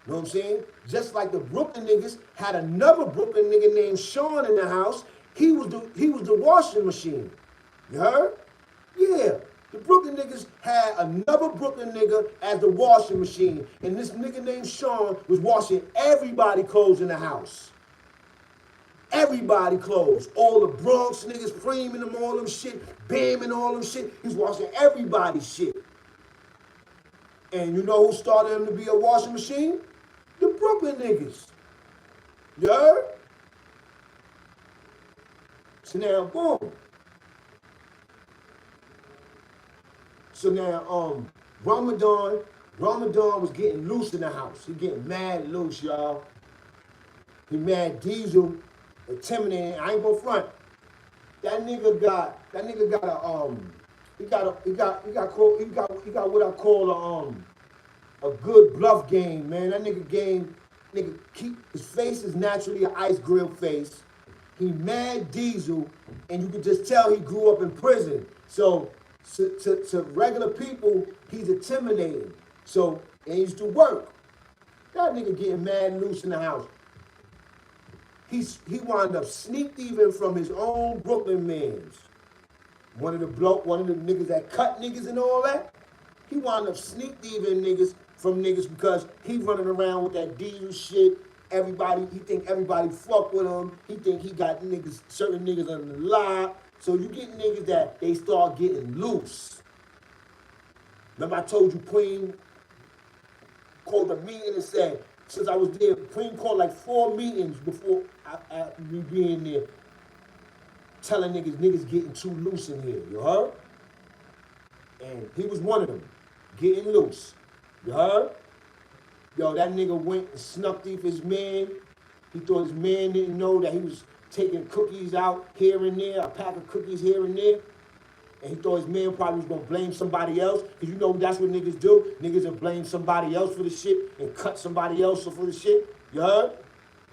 You know what I'm saying? Just like the Brooklyn niggas had another Brooklyn nigga named Sean in the house. He was the washing machine. You heard? Yeah. The Brooklyn niggas had another Brooklyn nigga as the washing machine. And this nigga named Sean was washing everybody's clothes in the house. Everybody clothes. All the Bronx niggas, Freeman them, all them shit, Bam and all them shit. He's washing everybody's shit. And you know who started him to be a washing machine? The Brooklyn niggas. You heard? So now, boom. So now, Ramadan was getting loose in the house. He getting mad loose, y'all. He Mad Diesel, intimidating. I ain't gonna front. That nigga got what I call a good bluff game, man. That nigga keep his face is naturally an ice grill face. He Mad Diesel, and you can just tell he grew up in prison. So to regular people, he's intimidating. So it used to work. That nigga getting mad loose in the house. He wound up sneak thieving from his own Brooklyn mans. One of the niggas that cut niggas and all that. He wound up sneak thieving niggas from niggas because he running around with that diesel shit. He think everybody fuck with him. He think he got niggas, certain niggas under the lie. So you get niggas that they start getting loose. Remember I told you Queen called a meeting and said, since I was there, Queen called like 4 meetings before me being there, telling niggas getting too loose in here, you heard? And he was one of them, getting loose, you heard? Yo, that nigga went and snuck thief his man. He thought his man didn't know that he was taking cookies out here and there, a pack of cookies here and there. And he thought his man probably was going to blame somebody else. Because you know that's what niggas do. Niggas will blame somebody else for the shit and cut somebody else for the shit. You heard?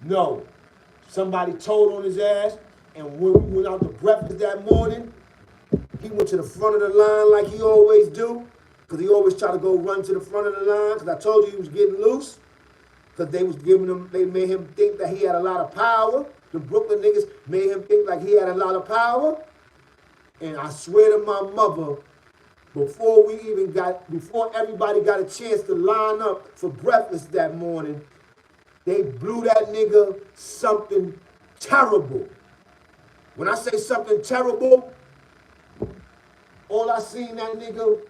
No. Somebody told on his ass. And when we went out to breakfast that morning, he went to the front of the line like he always do. Because he always try to go run to the front of the line. Because I told you he was getting loose. Because they made him think that he had a lot of power. The Brooklyn niggas made him think like he had a lot of power. And I swear to my mother, before everybody got a chance to line up for breakfast that morning, they blew that nigga something terrible. When I say something terrible, all I seen that nigga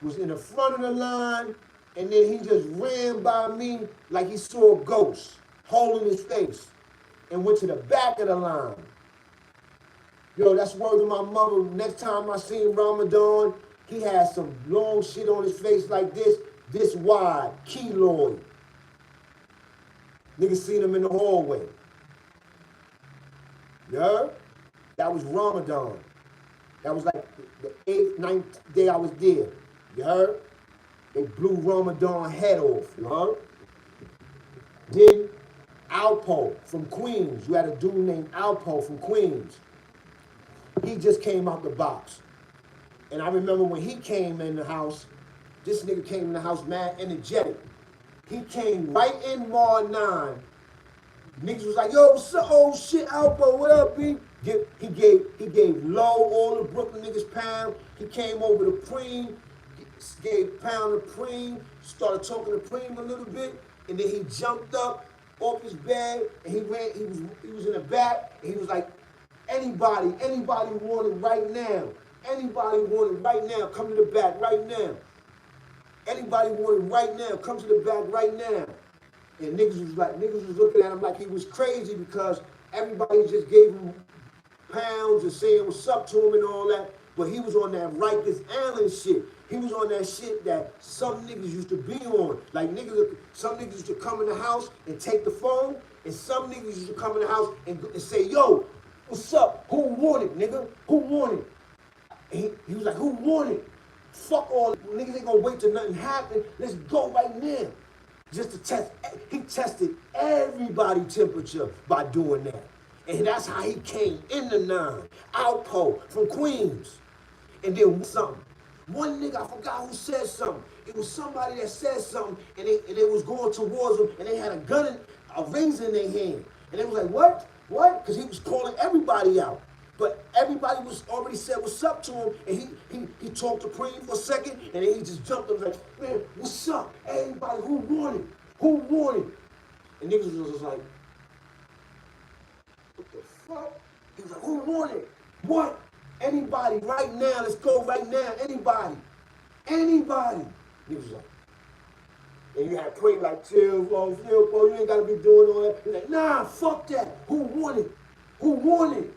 was in the front of the line, and then he just ran by me like he saw a ghost, holding his face, and went to the back of the line. Yo, that's word to my mother. Next time I seen Ramadan, he had some long shit on his face like this wide, keloid. Niggas seen him in the hallway. You heard? That was Ramadan. That was like the 8th, 9th day I was there. You heard? They blew Ramadan head off. You heard? Then Alpo from Queens. You had a dude named Alpo from Queens. He just came out the box. And I remember when he came in the house, this nigga came in the house mad energetic. He came right in Mar 9. Niggas was like, yo, what's up? Oh shit, Alpo, what up, B? He gave Low all the Brooklyn niggas pound. He came over to Preem, gave pound to Preem, started talking to Preem a little bit, and then he jumped up off his bed and he was in the back, and he was like, anybody want it right now. Anybody want it right now, come to the back right now. Anybody want it right now, come to the back right now. And niggas was looking at him like he was crazy because everybody just gave him pounds and saying what's up to him and all that. But he was on that Rikers Island shit. He was on that shit that some niggas used to be on. Like some niggas used to come in the house and take the phone, and some niggas used to come in the house and say, yo, what's up? Who want it, nigga? Who want it? And he was like, who want it? Fuck all niggas ain't gonna wait till nothing happen. Let's go right now. Just to test. He tested everybody's temperature by doing that. And that's how he came in the 9. Alpo from Queens. And then something. One nigga, I forgot who said something. It was somebody that said something, and they was going towards him, and they had a gun, a razor in their hand. And they was like, what? What? Because he was calling everybody out. But everybody was already said what's up to him, and he talked to Preem for a second, and then he just jumped up and was like, man, what's up? Everybody, who won it? Who won it? And niggas was just like, what the fuck? He was like, who won it? What? Anybody, right now, let's go right now, anybody. Anybody. He was like, and you had Preem like, chill, bro, you ain't gotta be doing all that. He's like, nah, fuck that. Who won it? Who won it?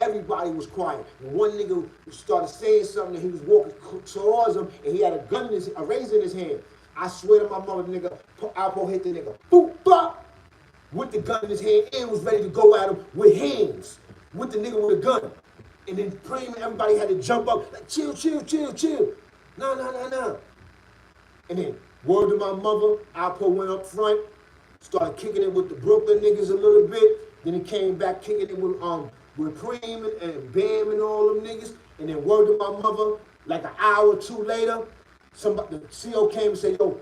Everybody was quiet. And one nigga started saying something, and he was walking towards him, and he had a razor in his hand. I swear to my mother, nigga, Alpo hit the nigga, boop, bop, with the gun in his hand, and was ready to go at him with hands, with the nigga with a gun. And then Preem and everybody had to jump up, like, chill. Nah. And then, word to my mother, Alpo went up front, started kicking it with the Brooklyn niggas a little bit, then he came back kicking it with Preem and Bam and all them niggas. And then word to my mother, like an hour or two later, the CO came and said, yo,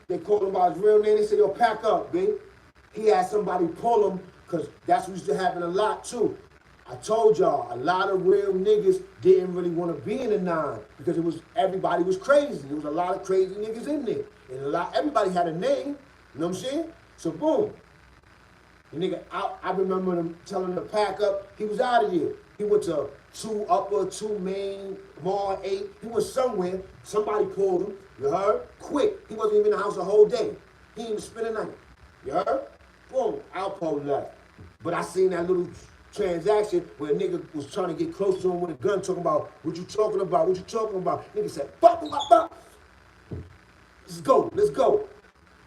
they called him by his real name. They said, yo, pack up, B. He had somebody pull him, because that's what used to happen a lot, too. I told y'all, a lot of real niggas didn't really want to be in the 9 because everybody was crazy. There was a lot of crazy niggas in there. And everybody had a name, you know what I'm saying? So boom. The nigga, I remember them telling him to pack up. He was out of here. He went to 2 Upper, 2 Main, Mall 8. He was somewhere. Somebody pulled him. You heard? Quick. He wasn't even in the house the whole day. He didn't even spend the night. You heard? Boom. Alpo left. But I seen that little transaction where a nigga was trying to get close to him with a gun, talking about, what you talking about? What you talking about? Nigga said, bop, bop, bop. Let's go. Let's go.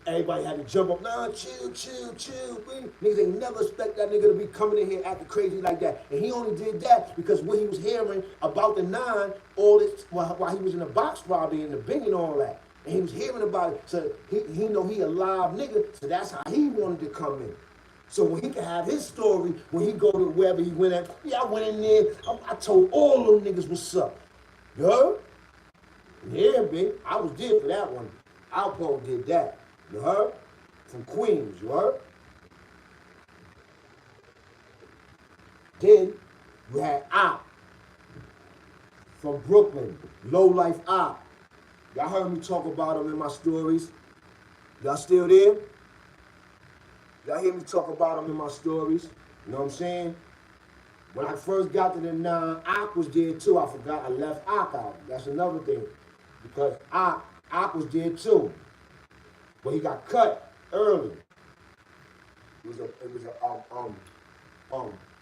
Everybody had to jump up. Nah, chill. Niggas ain't never expect that nigga to be coming in here acting crazy like that. And he only did that because when he was hearing about the 9, all this, while he was in the box robbery and the bing and all that. And he was hearing about it. So he know he a live nigga. So that's how he wanted to come in. So when he can have his story, when he go to wherever he went at, yeah, I went in there, I told all them niggas what's up. You heard? Yeah, big. I was there for that one. Alpo did that. You heard? From Queens, you heard? Then you had Op from Brooklyn, Low Life Op. Y'all heard me talk about him in my stories. Y'all still there? Y'all hear me talk about him in my stories? You know what I'm saying? When I first got to the 9, Op was there too. I forgot I left Op out. That's another thing. Because Op was there too. But he got cut early. It was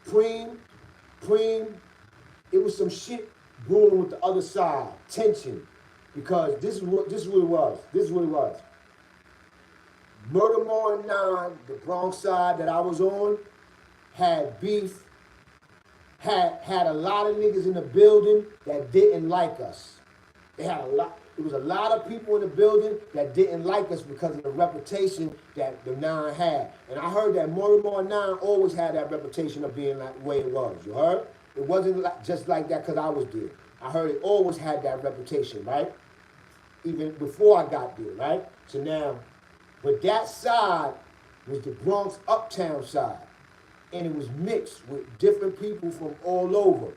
Preem. It was some shit brewing with the other side, tension, because this is what it was. Murder Mall 9, the Bronx side that I was on, had beef. Had a lot of niggas in the building that didn't like us. There was a lot of people in the building that didn't like us because of the reputation that the 9 had. And I heard that Murder Mall 9 always had that reputation of being like the way it was. You heard? It wasn't just like that because I was there. I heard it always had that reputation, right? Even before I got there, right? So now, but that side was the Bronx Uptown side. And it was mixed with different people from all over.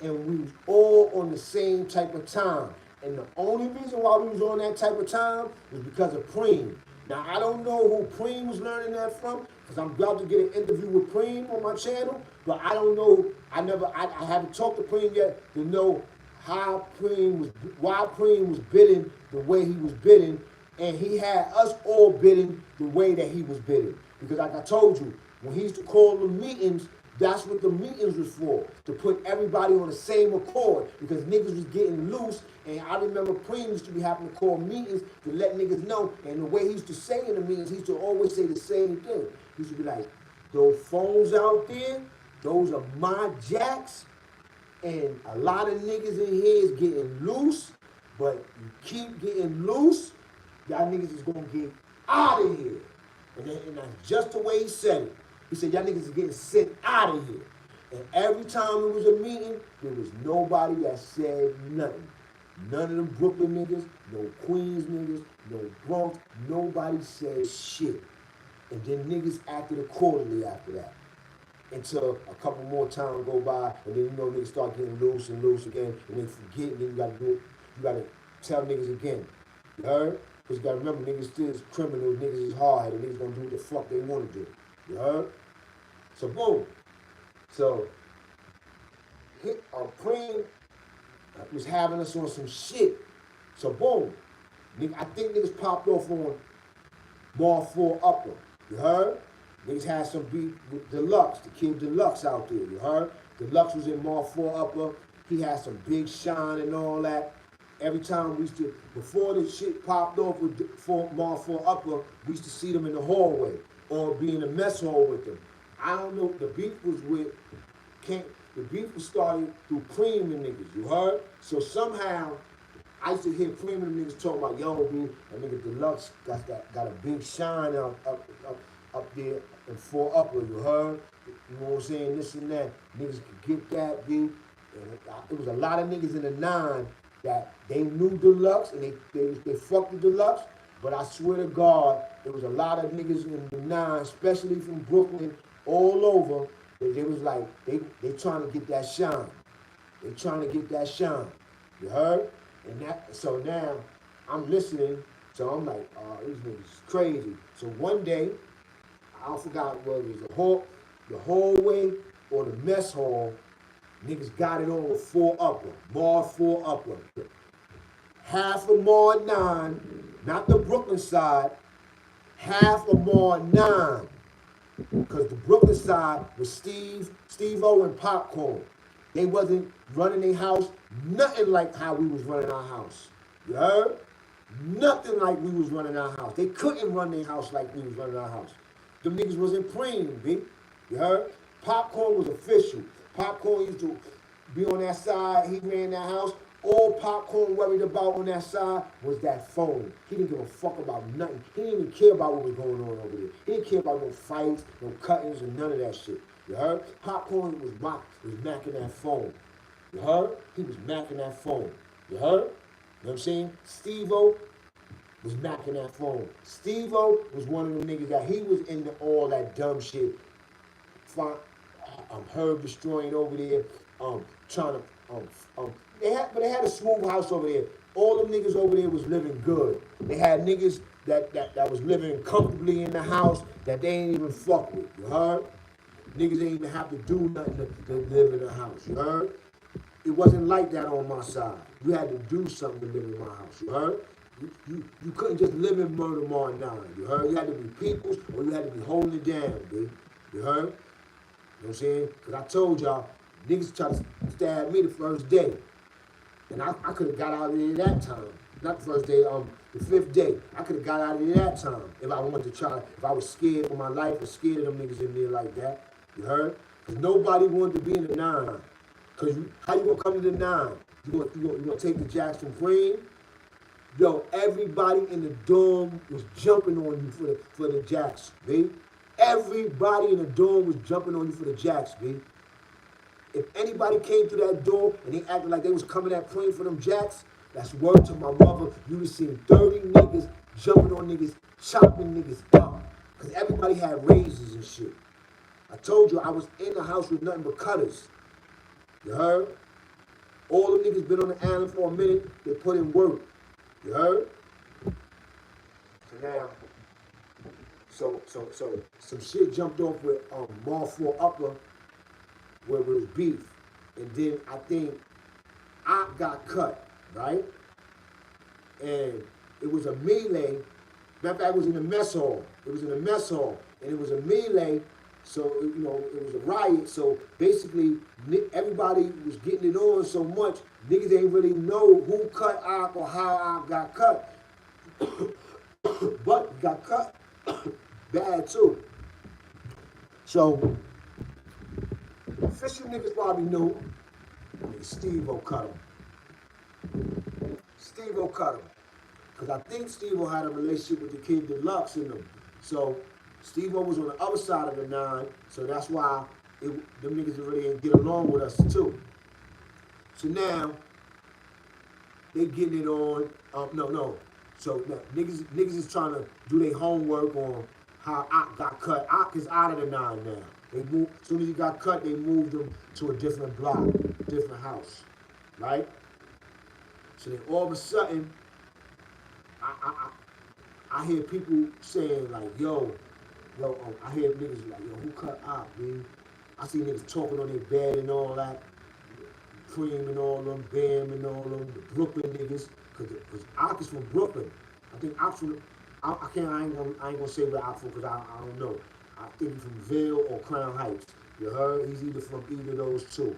And we was all on the same type of time. And the only reason why we was on that type of time was because of Preem. Now, I don't know who Preem was learning that from, because I'm about to get an interview with Preem on my channel, but I don't know, I haven't talked to Preem yet to know why Preem was bidding the way he was bidding, and he had us all bidding the way that he was bidding. Because like I told you, when he used to call the meetings, that's what the meetings was for, to put everybody on the same accord, because niggas was getting loose. And I remember Preem used to be having to call meetings to let niggas know, and the way he used to say in the meetings, he used to always say the same thing. He used to be like, those phones out there, those are my jacks, and a lot of niggas in here is getting loose, but you keep getting loose, y'all niggas is gonna get out of here. And that's just the way he said it. He said, y'all niggas is getting sent out of here. And every time it was a meeting, there was nobody that said nothing. None of them Brooklyn niggas, no Queens niggas, no Bronx, nobody said shit. And then niggas acted accordingly after that. Until a couple more times go by, and then niggas start getting loose again, and they forget, and then you gotta tell niggas again. You heard? Because you gotta remember, niggas still is criminals, niggas is hard, and niggas gonna do what the fuck they wanna do. You heard? So boom. So Preem was having us on some shit. So boom. I think niggas popped off on Mall 4 Upper. You heard? Niggas had some beef with Deluxe, the kid Deluxe out there. You heard? Deluxe was in Mall 4 Upper. He had some big shine and all that. Every time we used to, before the shit popped off with Mall 4 Upper, we used to see them in the hallway or be in the mess hall with them. I don't know, the beef was started through Preem and niggas, you heard? So somehow, I used to hear Preem and niggas talking about, yo, dude, that nigga Deluxe got a big shine up there in 4 Upper, you heard? You know what I'm saying? This and that. Niggas could get that, dude. And it was a lot of niggas in the 9 that they knew Deluxe and they fucked with Deluxe. But I swear to God, there was a lot of niggas in the 9, especially from Brooklyn, all over, They was like, they trying to get that shine. They trying to get that shine. You heard? And that, so now I'm listening. So I'm like, these niggas is crazy. So one day, I forgot whether it was the hallway or the mess hall. Niggas got it on with 4 upper, Mar 4 upper. Half of Mar 9, not the Brooklyn side, half of Mar 9. Because the Brooklyn side was Steve-O, and Popcorn. They wasn't running their house, nothing like how we was running our house. You heard? Nothing like we was running our house. They couldn't run their house like we was running our house. Them niggas wasn't praying, B. You heard? Popcorn was official. Popcorn used to be on that side. He ran that house. All Popcorn worried about on that side was that phone. He didn't give a fuck about nothing. He didn't even care about what was going on over there. He didn't care about no fights, no cuttings, and none of that shit. You heard? Popcorn was macking that phone. You heard? He was macking that phone. You heard? You know what I'm saying? Steve-O was macking that phone. Steve-O was one of them niggas that he was into all that dumb shit. Herb destroying over there, trying to, they had a smooth house over there. All them niggas over there was living good. They had niggas that was living comfortably in the house that they ain't even fuck with. You heard? Niggas ain't even have to do nothing to live in the house. You heard? It wasn't like that on my side. You had to do something to live in my house. You heard? You couldn't just live in Murder Mar 9. You heard? You had to be people's or you had to be holding it down, B. You heard? You know what I'm saying? Because I told y'all, niggas tried to stab me the first day. And I could have got out of there that time. Not the first day, the 5th day. I could have got out of there that time if I wanted to try, if I was scared for my life or scared of them niggas in there like that. You heard? Because nobody wanted to be in the 9. Because how you going to come to the 9? You gonna take the jacks from Green? Yo, everybody in the dorm was jumping on you for the jacks, B. Everybody in the dorm was jumping on you for the jacks, B. If anybody came through that door and they acted like they was coming at praying for them jacks, that's word to my mother. You would have seen 30 niggas jumping on niggas, chopping niggas up. Because everybody had razors and shit. I told you I was in the house with nothing but cutters. You heard? All them niggas been on the island for a minute. They put in work. You heard? So now, so some shit jumped off with Mar 4 Upper where it was beef. And then I think I got cut, right? And it was a melee. Matter of fact, it was in the mess hall. It was in the mess hall. And it was a melee. So, you know, it was a riot. So basically, everybody was getting it on so much, niggas ain't really know who cut Ak or how Ak got cut. But he got cut bad too. So, official niggas probably knew Steve-O cut him. Steve-O cut him. Because I think Steve-O had a relationship with the kid Deluxe in them. So, Steve-O was on the other side of the 9, so that's why them niggas really didn't get along with us too. So now, they getting it on, no. So now, niggas is trying to do their homework on how Ak got cut. Ak is out of the 9 now. They moved, as soon as he got cut, they moved him to a different block, different house, right? So then all of a sudden, I hear people saying like, yo, I hear niggas like, yo, who cut Ak, man? I see niggas talking on their bed and all that, Cream and all them, Bam and all them, the Brooklyn niggas, because Ak is from Brooklyn. I think Ak's from, I ain't gonna say where Ak from because I don't know. I think he's from Ville or Crown Heights. You heard? He's either from either of those two.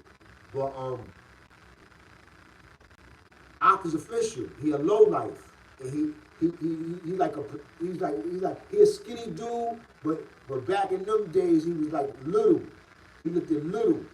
But Ak is official. He a lowlife. And he a skinny dude, but back in them days he was like little. He looked at little.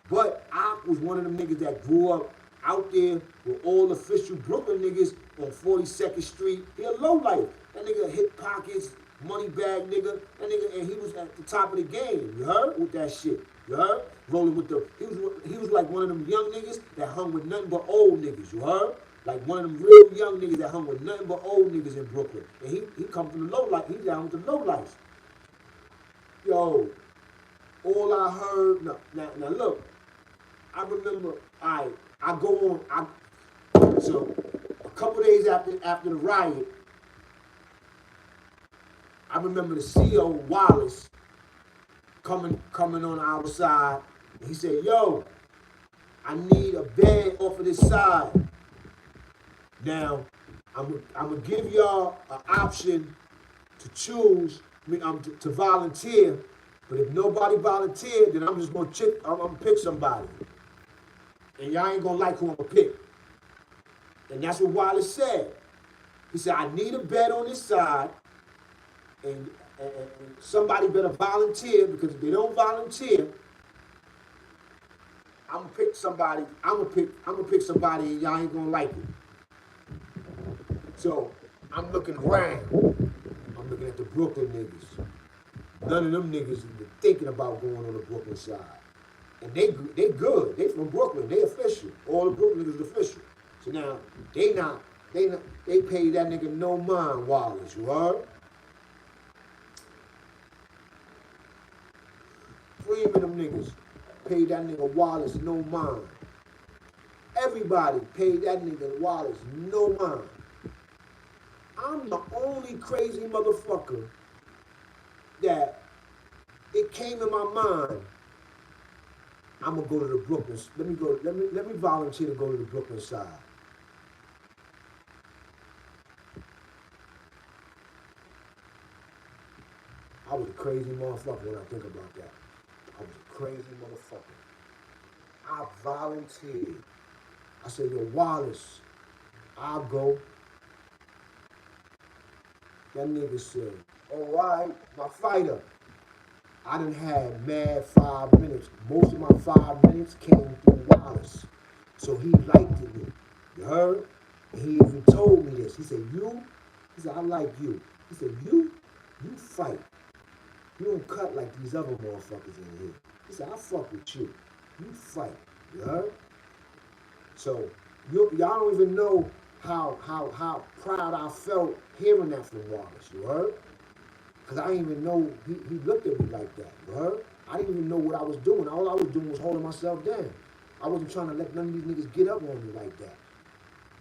But Ak was one of them niggas that grew up out there with all official Brooklyn niggas on 42nd Street. He a lowlife. That nigga hit pockets, money bag nigga. That nigga, and he was at the top of the game. You heard? With that shit. You heard? Rolling with the, he was like one of them young niggas that hung with nothing but old niggas. You heard? Like one of them real young niggas that hung with nothing but old niggas in Brooklyn. And he come from the low life. He down with the low life. Yo, all I heard, now look, I remember, I go on, so a couple days after the riot, I remember the CEO Wallace coming on our side. He said, "Yo, I need a bed off of this side. Now, I'm gonna give y'all an option to choose, to volunteer. But if nobody volunteered, then I'm just gonna pick somebody, and y'all ain't gonna like who I'm gonna pick." And that's what Wallace said. He said, "I need a bed on this side, and somebody better volunteer, because if they don't volunteer, I'm gonna pick somebody. I'm gonna pick somebody, and y'all ain't gonna like it." So I'm looking around. I'm looking at the Brooklyn niggas. None of them niggas even thinking about going on the Brooklyn side. And they good. They from Brooklyn. They official. All the Brooklyn niggas official. So now they pay that nigga no mind, Wallace. You heard? Three of them niggas paid that nigga Wallace no mind. Everybody paid that nigga Wallace no mind. I'm the only crazy motherfucker that it came in my mind, I'm gonna go to the Brooklyn. Let me volunteer to go to the Brooklyn side. I was a crazy motherfucker when I think about that. I was a crazy motherfucker. I volunteered. I said, "Yo, Wallace, I'll go." That nigga said, "All right, my fighter." I done had mad 5 minutes. Most of my 5 minutes came through Wallace. So he liked me. You heard? And he even told me this. He said, he said, "I like you." He said, you fight. You don't cut like these other motherfuckers in here." He said, "I fuck with you. You fight." You heard? So y'all don't even know how proud I felt hearing that from Wallace. You heard? Because I didn't even know he looked at me like that. You heard? I didn't even know what I was doing. All I was doing was holding myself down. I wasn't trying to let none of these niggas get up on me like that.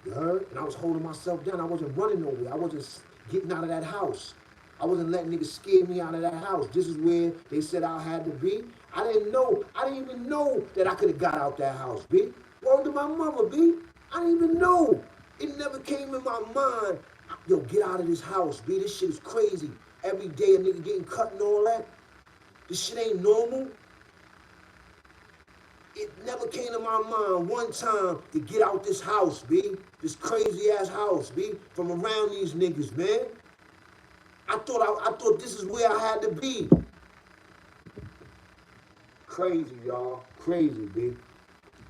You heard? And I was holding myself down. I wasn't running nowhere. I wasn't getting out of that house. I wasn't letting niggas scare me out of that house. This is where they said I had to be. I didn't know. I didn't even know that I could have got out that house, B. Word to my mother, B. I didn't even know. It never came in my mind. Yo, get out of this house, B. This shit is crazy. Every day a nigga getting cut and all that. This shit ain't normal. It never came to my mind one time to get out this house, B. This crazy ass house, B. From around these niggas, man. I thought this is where I had to be. Crazy, y'all. Crazy, B.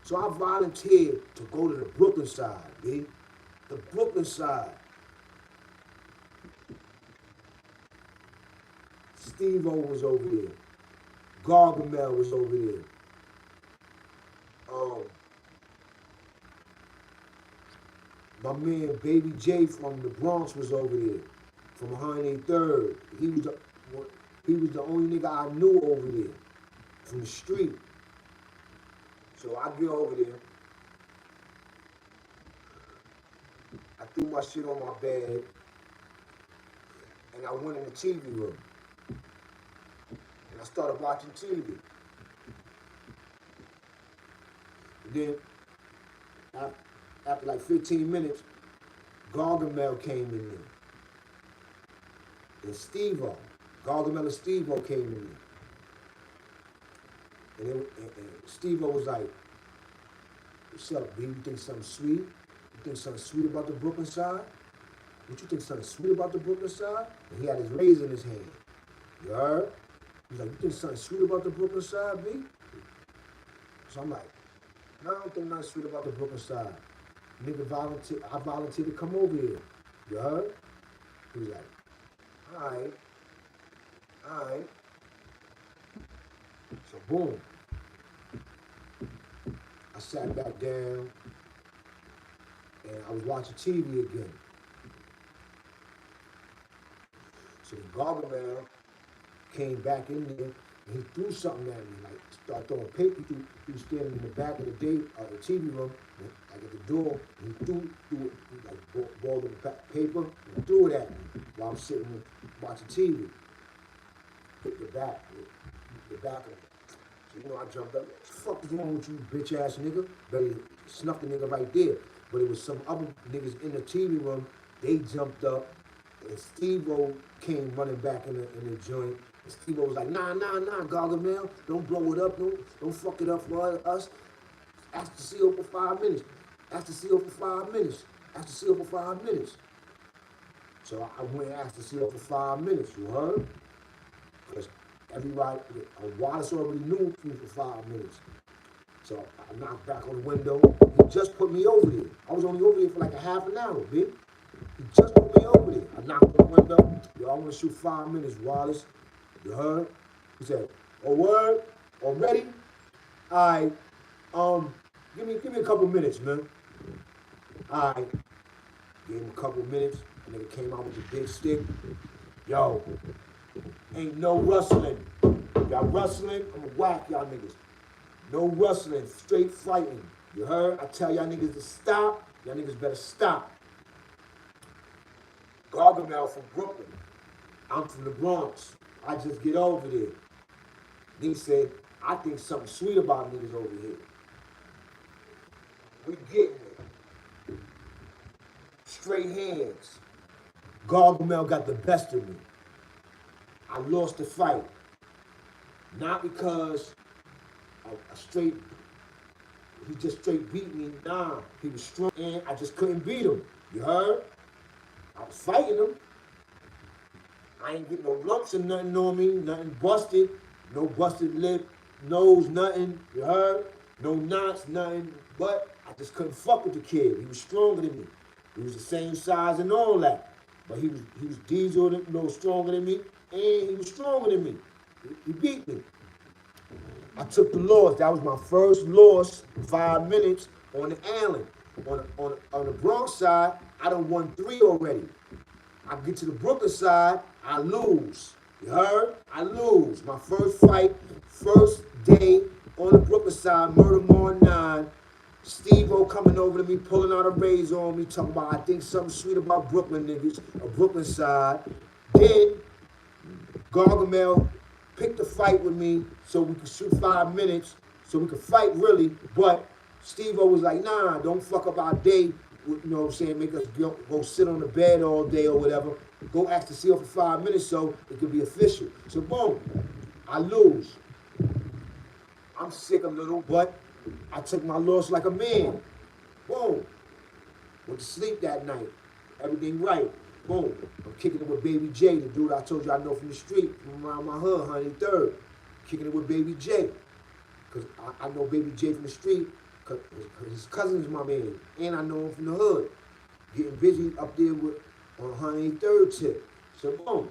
So I volunteered to go to the Brooklyn side, B. The Brooklyn side. Steve-O was over there. Gargamel was over there. My man Baby J from the Bronx was over there, from 103rd. He was the only nigga I knew over there, from the street. So I get over there. I threw my shit on my bed, and I went in the TV room. And I started watching TV. And then, after like 15 minutes, Gargamel came in there. And Steve-O, Gargamel and Steve-O came in there. And Steve-O was like, "What's up, B? You think something sweet? You think something sweet about the Brooklyn side? What you think something sweet about the Brooklyn side?" And he had his razor in his hand. You heard? He's like, "You think something sweet about the Brooklyn side, B?" So I'm like, "No, I don't think nothing sweet about the Brooklyn side. Nigga I volunteered to come over here. You heard?" He was like, all right. So boom. I sat back down and I was watching TV again. So the Gargamel came back in there. And he threw something at me, like started throwing paper. He was standing in the back of the TV room, like at the door, and he threw it, like balled up the paper and threw it at me while I'm sitting watching TV. Hit the back of it. So, I jumped up. What the fuck is wrong with you, bitch ass nigga? But he snuffed the nigga right there. But it was some other niggas in the TV room. They jumped up, and Steve-O came running back in the joint. And Steve-O was like, nah, Gargamel, don't blow it up, don't fuck it up for us. Ask the CO for 5 minutes. Ask the CO for 5 minutes. Ask the CO for 5 minutes. So I went and asked the CO for 5 minutes, you heard? Because everybody, Wallace already knew me for 5 minutes. So I knocked back on the window. He just put me over there. I was only over there for like a half an hour, bitch. He just put me over there. I knocked on the window. Yo, I want to shoot 5 minutes, Wallace. You heard? He said, oh, word? Already? All right. Give me a couple minutes, man. All right. Gave him a couple minutes. The nigga came out with the big stick. Yo, ain't no rustling. Y'all rustling, I'ma whack y'all niggas. No rustling, straight fighting. You heard? I tell y'all niggas to stop. Y'all niggas better stop. Gargamel from Brooklyn. I'm from the Bronx. I just get over there. He said, I think something sweet about niggas over here. We getting it. Straight hands. Gargamel got the best of me. I lost the fight. Not because he just straight beat me. Nah, he was strong and I just couldn't beat him. You heard? I was fighting him. I ain't getting no lumps or nothing on me, nothing busted, no busted lip, nose, nothing. You heard? No knots, nothing. But I just couldn't fuck with the kid. He was stronger than me. He was the same size and all that. But he was diesel, stronger than me, and he was stronger than me. He beat me. I took the loss. That was my first loss, 5 minutes on the island. On the Bronx side, I done won 3 already. I get to the Brooklyn side, I lose. You heard? I lose. My first fight, first day on the Brooklyn side, Murder More 9. Steve-O coming over to me, pulling out a razor on me, talking about, I think something sweet about Brooklyn niggas, a Brooklyn side. Then, Gargamel picked a fight with me so we could shoot 5 minutes, so we could fight really, but Steve-O was like, nah, don't fuck up our day, you know what I'm saying, make us go sit on the bed all day or whatever. Go ask the CO for 5 minutes so it could be official. So boom, I lose. I'm sick a little, but I took my loss like a man. Boom. Went to sleep that night. Everything right. Boom. I'm kicking it with Baby J, the dude I told you I know from the street, from around my hood, 103rd. Kicking it with Baby J. Because I know Baby J from the street, because his cousin is my man. And I know him from the hood. Getting busy up there on 103rd tip. So boom.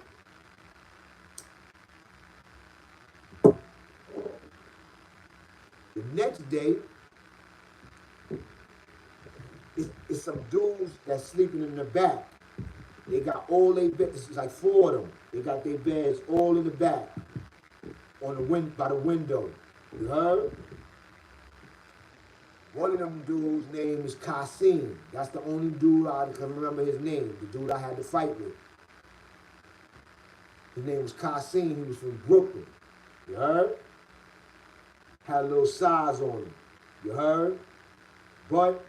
The next day, it's some dudes that's sleeping in the back. They got all their beds, it's like 4 of them. They got their beds all in the back, by the window. You heard? One of them dudes' name is Kasim. That's the only dude I can remember his name, the dude I had to fight with. His name was Kasim, he was from Brooklyn. You heard? Had a little size on him. You heard? But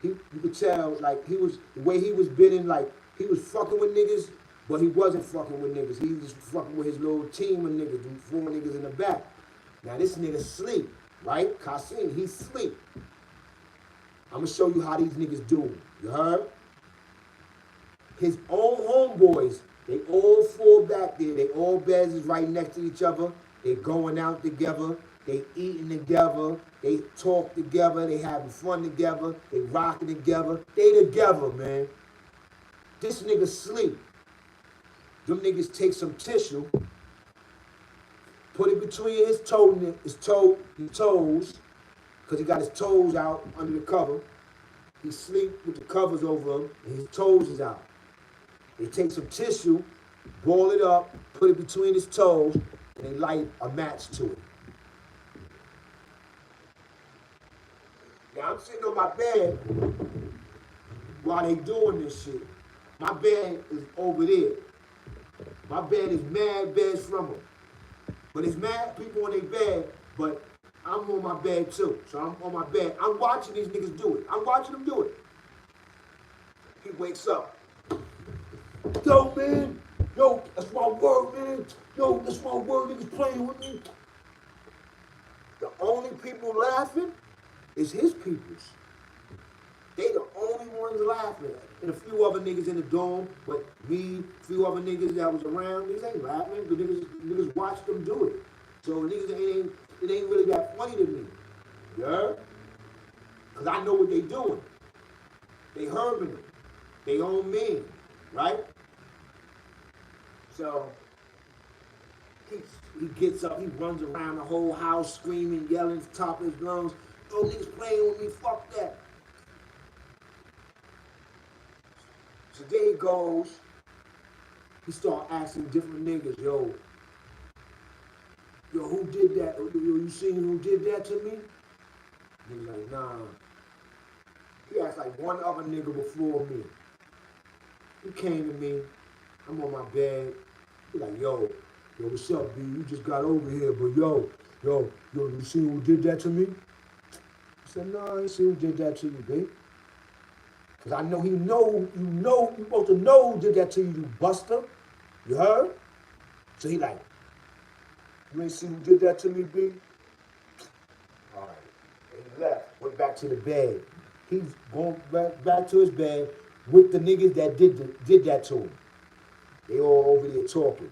you could tell, like, the way he was bidding, like, he was fucking with niggas, but he wasn't fucking with niggas. He was fucking with his little team of niggas, 4 niggas in the back. Now this nigga sleep, right? Kasim, he sleep. I'm gonna show you how these niggas do. You heard? His own homeboys, they all fall back there. They all beds is right next to each other. They going out together. They eating together. They talk together. They having fun together. They rocking together. They together, man. This nigga sleep. Them niggas take some tissue, put it between his toes, because he got his toes out under the cover. He sleep with the covers over him, and his toes is out. They take some tissue, ball it up, put it between his toes, and they light a match to it. Now I'm sitting on my bed while they doing this shit. My bed is over there. My bed is mad beds from them. But it's mad people on their bed, but I'm on my bed too. So I'm on my bed. I'm watching these niggas do it. I'm watching them do it. He wakes up. Yo, man. Yo, that's my word, man. Yo, that's my word. Niggas playing with me. The only people laughing is his peoples. They the only ones laughing. And a few other niggas in the dome, but me, a few other niggas that was around, niggas ain't laughing. The niggas watched them do it. So niggas it ain't really that funny to me. Yeah? Because I know what they doing. They herbing it. They own men, right? So he gets up, he runs around the whole house screaming, yelling, top of his lungs. Yo, niggas playing with me, fuck that. So there he goes. He start asking different niggas, yo, who did that? Yo, you seen who did that to me? Niggas like, nah. He asked like one other nigga before me. He came to me. I'm on my bed. He like, yo, what's up, B? You just got over here, but yo, you seen who did that to me? I said, no, I ain't seen who did that to you, babe. Cause I know you supposed to know who did that to you, you buster. You heard? So he like, you ain't seen who did that to me, B? All right. And he left, went back to the bed. He's going back to his bed with the niggas that did that to him. They all over there talking.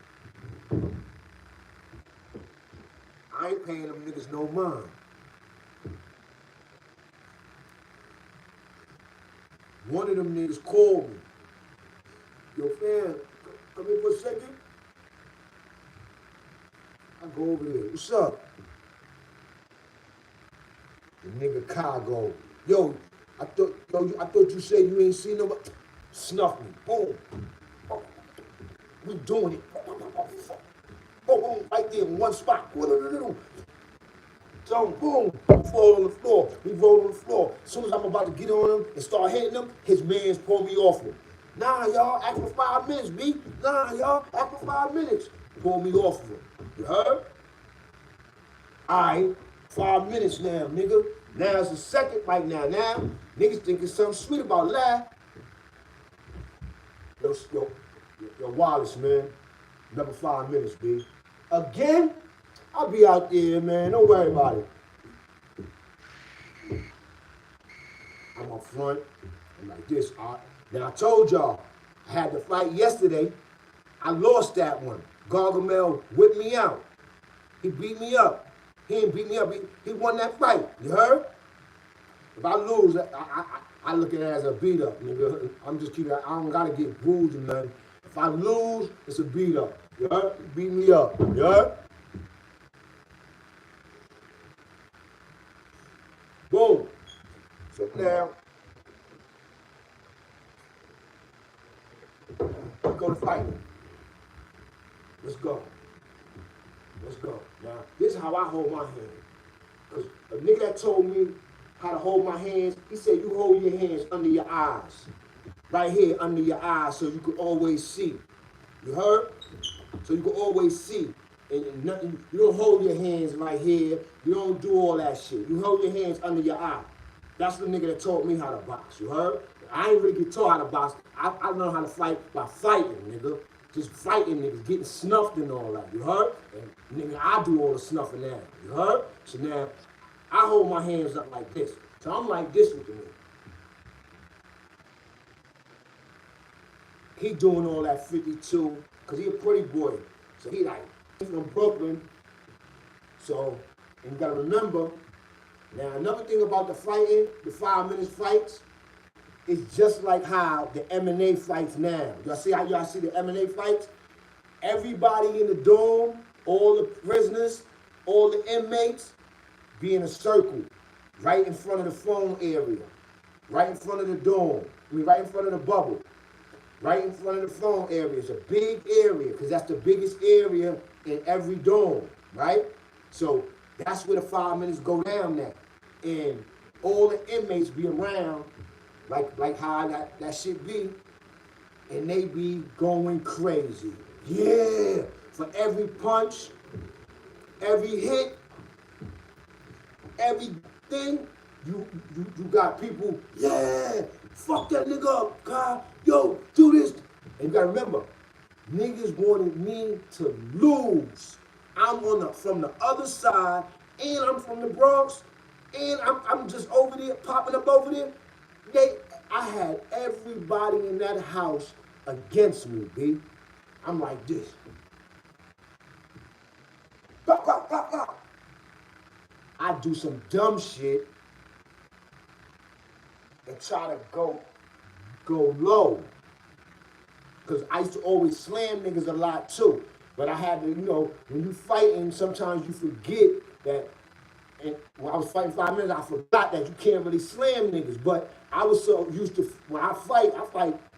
I ain't paying them niggas no mind. One of them niggas called me. Yo, fam, come here for a second. I go over there. What's up? The nigga Kai go, yo, I thought you said you ain't seen nobody. Snuff me. Boom. We doing it. Boom, right there in one spot. So boom, we fall on the floor. We roll on the floor. As soon as I'm about to get on him and start hitting him, his mans pull me off him. Nah, y'all, act for 5 minutes, B. Nah, y'all, act for 5 minutes. Pull me off of him. You heard? Alright, 5 minutes now, nigga. Now it's the second fight now. Now, niggas think it's something sweet about laugh. Yo, Wallace, man. Another 5 minutes, B. Again? I'll be out there, man. Don't worry about it. I'm up front. I'm like this. Now, I told y'all, I had the fight yesterday. I lost that one. Gargamel whipped me out. He beat me up. He didn't beat me up. He won that fight. You heard? If I lose, I look at it as a beat up, nigga. I'm just keeping. I don't gotta get bruised or nothing. If I lose, it's a beat up. You heard? Beat me up. You heard? Boom. So now, we go to fighting. Let's go. Let's go. Now, this is how I hold my hand. Because a nigga that told me how to hold my hands, he said you hold your hands under your eyes. Right here under your eyes so you can always see. You heard? So you can always see. And nothing, you don't hold your hands right here. You don't do all that shit. You hold your hands under your eye. That's the nigga that taught me how to box. You heard? I ain't really get taught how to box. I learned how to fight by fighting, nigga. Just fighting niggas, getting snuffed and all that. You heard? And nigga, I do all the snuffing now. You heard? So now, I hold my hands up like this. So I'm like this with the nigga. He doing all that 52, because he a pretty boy. So he like, he's from Brooklyn. So, and you gotta remember, now another thing about the fighting, the 5 minutes fights, it's just like how the M&A fights now. Y'all see how y'all see the M&A fights? Everybody in the dome, all the prisoners, all the inmates, be in a circle, right in front of the phone area, right in front of the dome, right in front of the bubble. right in front of the phone area. It's a big area because that's the biggest area in every dome, right? So that's where the 5 minutes go down now. And all the inmates be around, like how that shit be, and they be going crazy. Yeah, for every punch, every hit, everything, you got people, yeah, fuck that nigga up, God, yo, do this. And you gotta remember, niggas wanted me to lose. I'm from the other side, and I'm from the Bronx, and I'm just over there, popping up over there. I had everybody in that house against me, B. I'm like this. Pop, pop, pop, pop. I do some dumb shit and try to go low. Because I used to always slam niggas a lot too. But I had to, when you fighting, sometimes you forget that. And when I was fighting 5 minutes, I forgot that you can't really slam niggas. But I was so used to, when I fight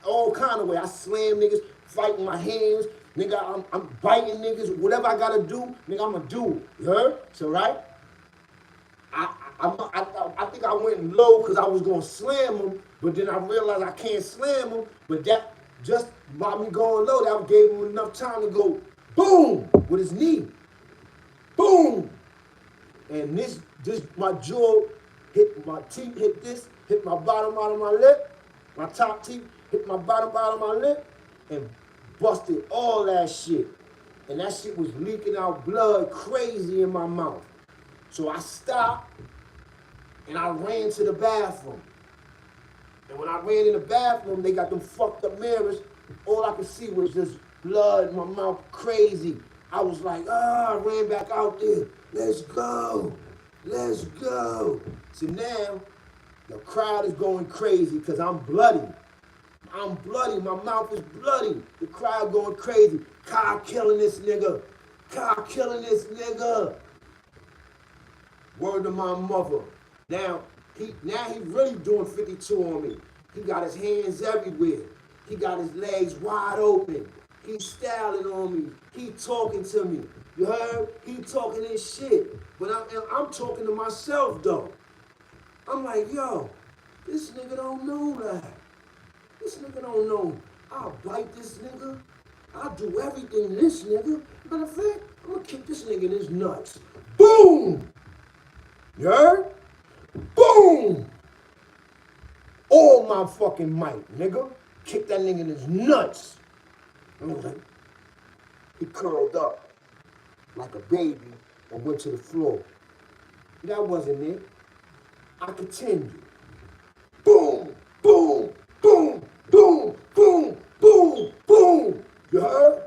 all kind of way. I slam niggas, fight with my hands. Nigga, I'm biting niggas. Whatever I gotta do, nigga, I'm gonna do. You heard? So, right? I think I went low because I was gonna slam him, but then I realized I can't slam him. But that just by me going low, that gave him enough time to go boom with his knee. Boom! And this my jaw hit my teeth, hit my bottom out of my lip, my top teeth hit my bottom out of my lip, and busted all that shit. And that shit was leaking out blood crazy in my mouth. So I stopped and I ran to the bathroom. And when I ran in the bathroom, they got them fucked up mirrors. All I could see was just blood in my mouth, crazy. I was like, I ran back out there. Let's go. Let's go. So now, the crowd is going crazy because I'm bloody. I'm bloody. My mouth is bloody. The crowd going crazy. Kyle killing this nigga. Kyle killing this nigga. Word to my mother. Now he really doing 52 on me. He got his hands everywhere. He got his legs wide open. He's styling on me. He talking to me. You heard? He talking his shit. But I'm talking to myself though. I'm like, yo, this nigga don't know that. This nigga don't know. I'll bite this nigga. I'll do everything to this nigga. Matter of fact, I'm gonna kick this nigga in his nuts. Boom! You heard? Boom! All my fucking might, nigga. Kick that nigga in his nuts. And I was like, he curled up like a baby and went to the floor. That wasn't it. I continued. Boom, boom, boom, boom, boom, boom, boom. You heard?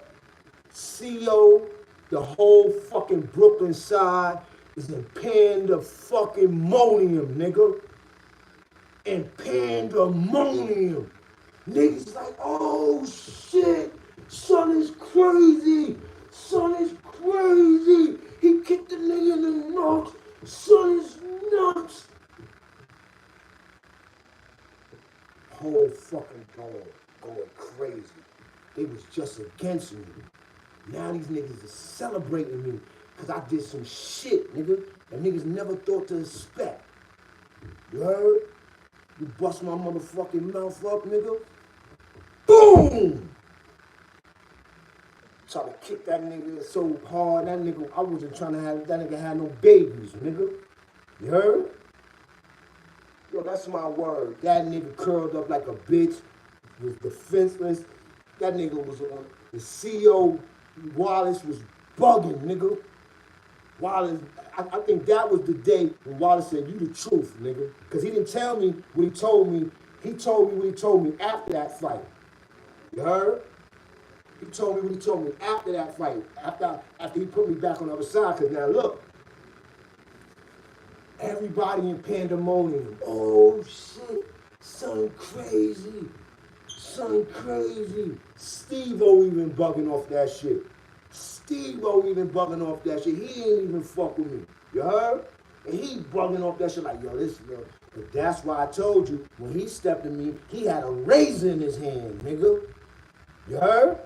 CO, the whole fucking Brooklyn side is in pandemonium, nigga. In pandemonium. Niggas like, oh shit, son is crazy. Son is crazy. He kicked the nigga in the nuts. Son is nuts. Whole fucking going crazy. They was just against me. Now these niggas is celebrating me because I did some shit, nigga, that niggas never thought to expect. You heard? You bust my motherfucking mouth up, nigga. Boom! Try to kick that nigga so hard, that nigga, I wasn't trying to have, that nigga had no babies, nigga. You heard? Yo, that's my word. That nigga curled up like a bitch, was defenseless. That nigga was on, the CO, Wallace was bugging, nigga. Wallace, I think that was the day when Wallace said, you the truth, nigga. Because he didn't tell me what he told me. He told me what he told me after that fight. You heard? He told me what he told me after that fight. After he put me back on the other side. Because now look, everybody in pandemonium. Oh shit, son crazy. Son crazy. Steve-O even bugging off that shit. Steve-O even bugging off that shit. He ain't even fuck with me. You heard? And he bugging off that shit like, yo, this, yo. But that's why I told you, when he stepped to me, he had a razor in his hand, nigga. You heard?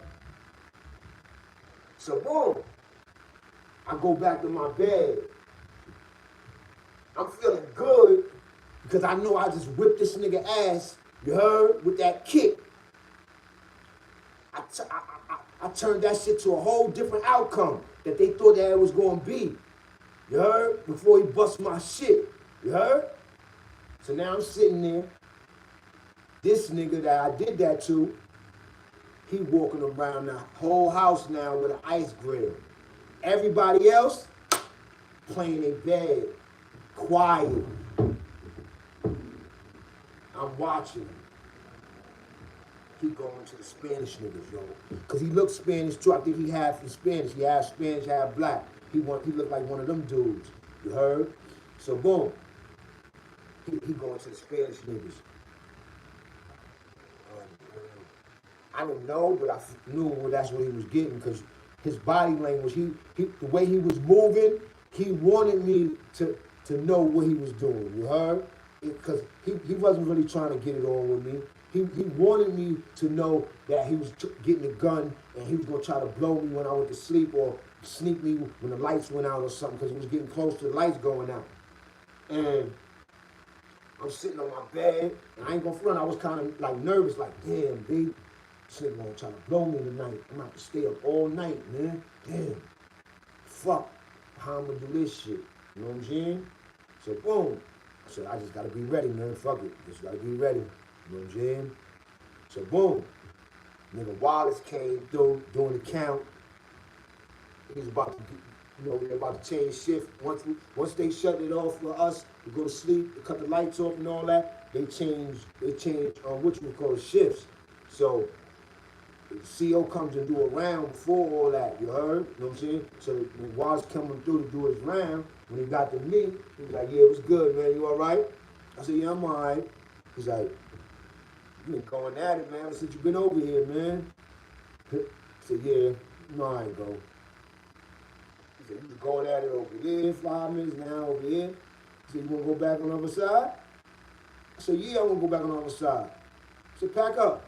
So boom, I go back to my bed. I'm feeling good because I know I just whipped this nigga ass, you heard, with that kick. I turned that shit to a whole different outcome that they thought that it was going to be. You heard? Before he bust my shit. You heard? So now I'm sitting there. This nigga that I did that to, he walking around the whole house now with an ice grill. Everybody else playing in bed, quiet. I'm watching. He going to the Spanish niggas, yo. Because he looked Spanish too. I think he half from Spanish. He half Spanish, half black. He looked like one of them dudes. You heard? So boom. He going to the Spanish niggas. I didn't know, but I knew that's what he was getting because his body language, the way he was moving, he wanted me to know what he was doing. You heard? Because he wasn't really trying to get it on with me. He wanted me to know that he was getting a gun and he was going to try to blow me when I went to sleep or sneak me when the lights went out or something because it was getting close to the lights going out. And I'm sitting on my bed and I ain't going to front. I was kind of like nervous, like, damn, B, this nigga going to try to blow me tonight. I'm going to have to stay up all night, man. Damn. Fuck. How I'm going to do this shit? You know what I'm saying? So boom. I said, I just got to be ready, man. Fuck it. Just got to be ready. You know what I'm saying? So boom, nigga Wallace came through doing the count. He was about to, they're about to change shift. Once they shut it off for us to go to sleep, to cut the lights off and all that, they change what you call shifts. So the CO comes and do a round before all that, you heard? You know what I'm saying? So when Wallace coming through to do his round, when he got to me, he was like, yeah, it was good, man. You all right? I said, yeah, I'm all right. He's like, you been going at it, man, since you been over here, man. I said, yeah, no, I ain't go. He said, you was going at it over there 5 minutes, now over here. He said, you want to go back on the other side? I said, yeah, I want to go back on the other side. I said, pack up.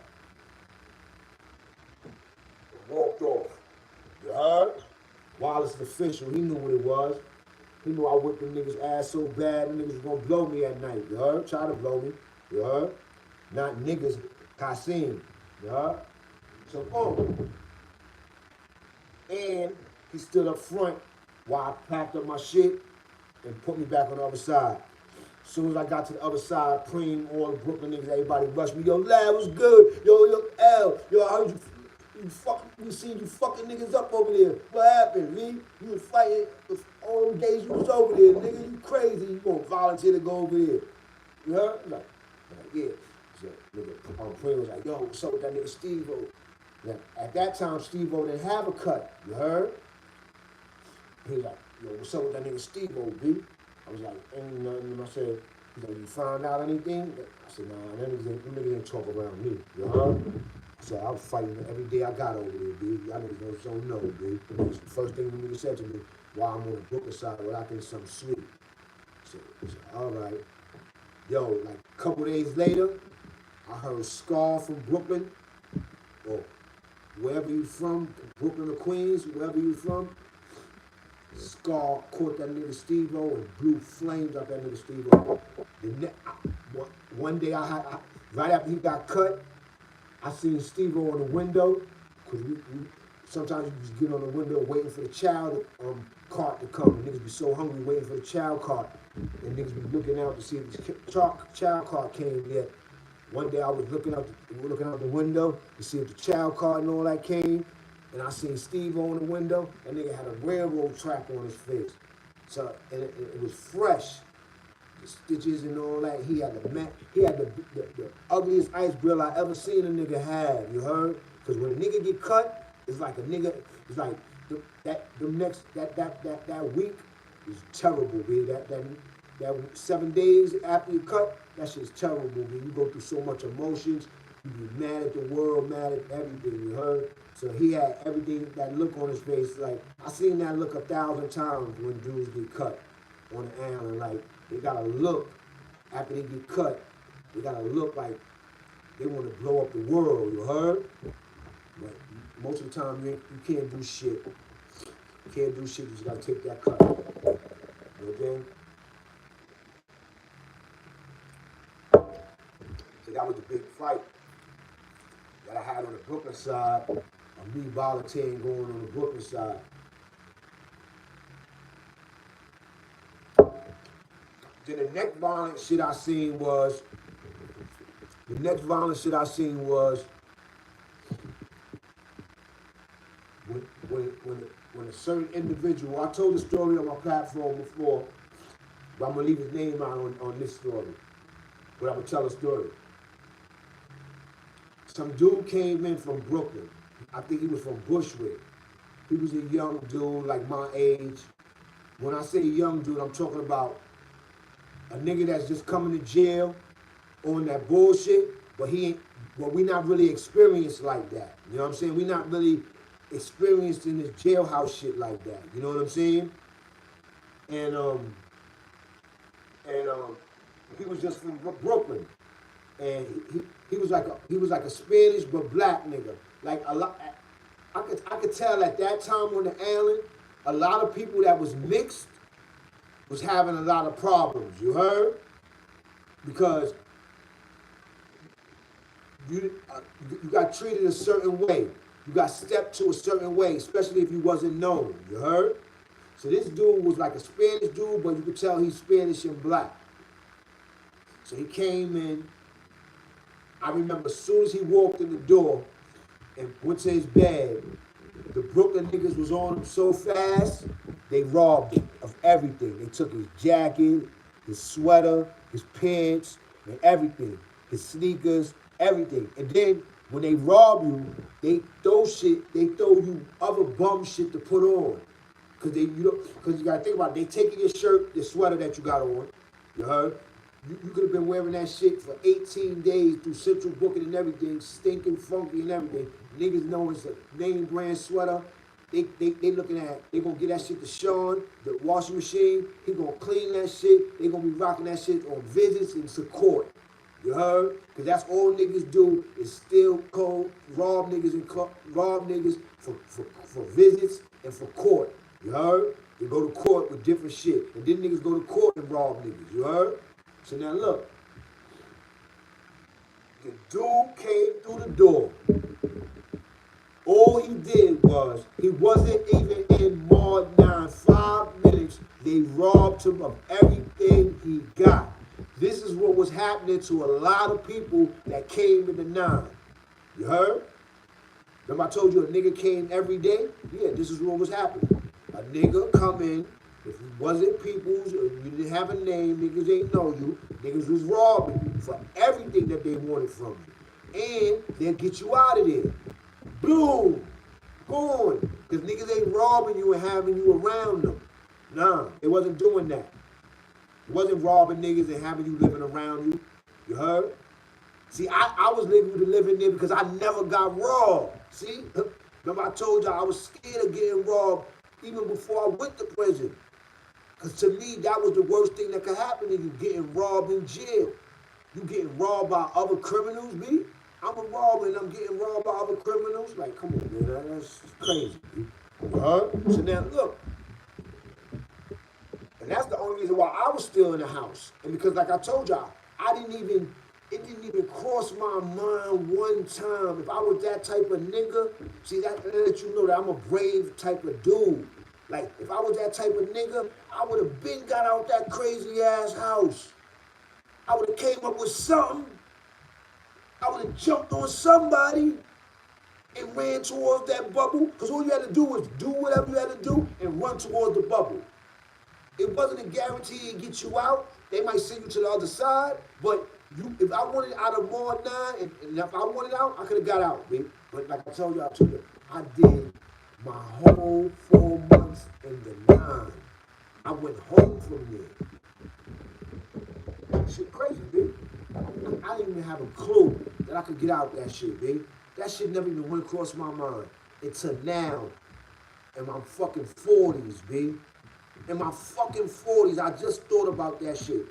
Walked off. You heard? Wallace the official, he knew what it was. He knew I whipped them niggas' ass so bad, them niggas was going to blow me at night. You heard? Try to blow me. You heard? Not niggas, Kasim, yeah? So boom. And he stood up front while I packed up my shit and put me back on the other side. As soon as I got to the other side, Preem, all the Brooklyn niggas, everybody rushed me. Yo, lad, what's good? Yo, L, yo, I heard we seen you fucking niggas up over there. What happened, Lee? You was fighting all them days you was over there, nigga. You crazy. You gonna volunteer to go over there. You heard? I'm like, yeah. So, nigga, Preem was like, yo, what's up with that nigga Steve-O? Now, at that time, Steve-O didn't have a cut. You heard? He was like, yo, what's up with that nigga Steve-O, B? I was like, ain't nothing. And I said, he's like, you found out anything? I said, nah, them niggas ain't talk around me. You heard? So I was fighting every day I got over there, B. Y'all niggas don't know, B. It was the first thing the nigga said to me while I'm on the Brooklyn side, well, I think something sweet. So I said, all right. Yo, like a couple days later, I heard Scar from Brooklyn, or wherever you from, Brooklyn or Queens, wherever you from, Scar caught that nigga Steve-O and blew flames out that nigga Steve-O. One day right after he got cut, I seen Steve-O on the window, because we sometimes you just get on the window waiting for the child cart to come. And niggas be so hungry waiting for the child cart. And niggas be looking out to see if the child cart came yet. One day I was looking out the window to see if the child cart and all that came. And I seen Steve-O in the window. That nigga had a railroad track on his face. So, and it was fresh. The stitches and all that. He had the ugliest ice grill I ever seen a nigga have. You heard? Because when a nigga get cut, it's like that week is terrible, B. That 7 days after you cut, that shit's terrible, B. You go through so much emotions. You be mad at the world, mad at everything, you heard? So he had everything, that look on his face. Like, I seen that look 1,000 times when dudes get cut on the island. Like, they gotta look, after they get cut, they gotta look like they wanna blow up the world, you heard? But most of the time, you can't do shit. You can't do shit. You just gotta take that cut. You know what I'm saying? So that was the big fight that I had on the Brooklyn side, of me volunteering going on the Brooklyn side. Then the next violent shit I seen was, when a certain individual, I told the story on my platform before, but I'm gonna leave his name out on this story. But I'm gonna tell a story. Some dude came in from Brooklyn. I think he was from Bushwick. He was a young dude, like my age. When I say young dude, I'm talking about a nigga that's just coming to jail on that bullshit, but he ain't, well, we not really experienced like that. You know what I'm saying? We not really experienced in this jailhouse shit like that. You know what I'm saying? And and he was just from Brooklyn, and he was like a Spanish but black nigga. Like a lot, I could tell at that time on the island, a lot of people that was mixed was having a lot of problems. You heard? Because you got treated a certain way. You got stepped to a certain way, especially if you wasn't known. You heard? So this dude was like a Spanish dude, but you could tell he's Spanish and black. So he came in. I remember as soon as he walked in the door and went to his bed, the Brooklyn niggas was on him so fast, they robbed him of everything. They took his jacket, his sweater, his pants, and everything. His sneakers, everything. And then when they rob you, they throw you other bum shit to put on. Cause you gotta think about it, they taking your shirt, your sweater that you got on. You heard? You could have been wearing that shit for 18 days through central booking and everything, stinking, funky and everything. Niggas know it's a name brand sweater. They looking at, they gonna get that shit to Sean, the washing machine. He gonna clean that shit. They gonna be rocking that shit on visits and to court. You heard? Cause that's all niggas do is steal cold, rob niggas for visits and for court. You heard? They go to court with different shit. And then niggas go to court and rob niggas. You heard? So now look. The dude came through the door. All he did was, he wasn't even in more than 5 minutes. They robbed him of everything he got. This is what was happening to a lot of people that came in the 9. You heard? Remember I told you a nigga came every day? Yeah, this is what was happening. A nigga come in, if you wasn't people's, or you didn't have a name, niggas ain't know you, niggas was robbing you for everything that they wanted from you. And they'll get you out of there. Boom! Gone. Because niggas ain't robbing you and having you around them. Nah, it wasn't doing that. It wasn't robbing niggas and having you living around you. You heard? See, I was living there because I never got robbed. See? Remember I told y'all I was scared of getting robbed even before I went to prison. Because to me, that was the worst thing that could happen to you, getting robbed in jail. You getting robbed by other criminals, B? I'm a robber and I'm getting robbed by other criminals. Like, come on, man, that's crazy. So now, look. And that's the only reason why I was still in the house. And because, like I told y'all, it didn't even cross my mind one time. If I was that type of nigga, see, that lets you know that I'm a brave type of dude. Like, if I was that type of nigga, I would have been got out that crazy ass house. I would have came up with something. I would have jumped on somebody and ran towards that bubble. Because all you had to do was do whatever you had to do and run towards the bubble. It wasn't a guarantee to get you out. They might send you to the other side, but if I wanted out of Mod 9, and if I wanted out, I could have got out, baby. But like I told y'all, I did my whole 4 months in the 9. I went home from there. That shit crazy, baby. I didn't even have a clue that I could get out that shit, baby. That shit never even went across my mind until now, in my fucking 40s, baby. In my fucking 40s, I just thought about that shit.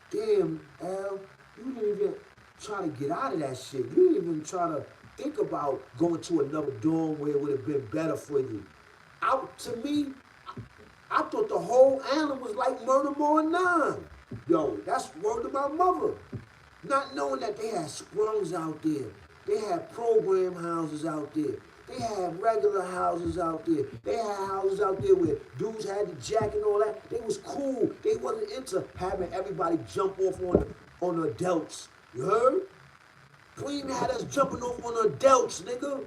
Damn, Al, you didn't even try to get out of that shit. You didn't even try to think about going to another dorm where it would have been better for you. To me, I thought the whole animal was like Murder More 9. Yo, that's word to my mother. Not knowing that they had sprungs out there. They had program houses out there. They had regular houses out there. They had houses out there where dudes had the jacket and all that. They was cool. They wasn't into having everybody jump off on the adults. You heard? Queen had us jumping off on the adults, nigga.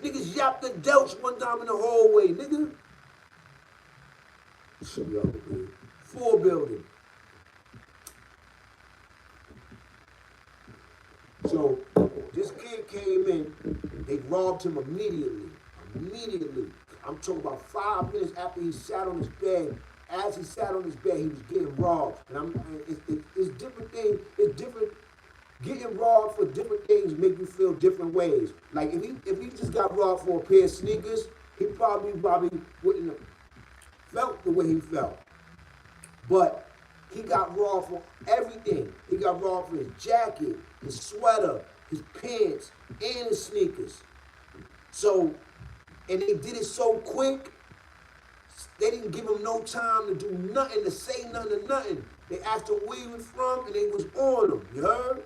Niggas yapped the adults one time in the hallway, nigga. Yo, dude. 4 building. So this kid came in, they robbed him immediately. Immediately. I'm talking about 5 minutes after he sat on his bed. As he sat on his bed, he was getting robbed. And it's different things. It's different. Getting robbed for different things make you feel different ways. Like if he just got robbed for a pair of sneakers, he probably wouldn't have felt the way he felt. But he got robbed for everything. He got robbed for his jacket, his sweater, his pants, and his sneakers. So, and they did it so quick, they didn't give him no time to do nothing, to say nothing to nothing. They asked him where he was from, and they was on him, you heard?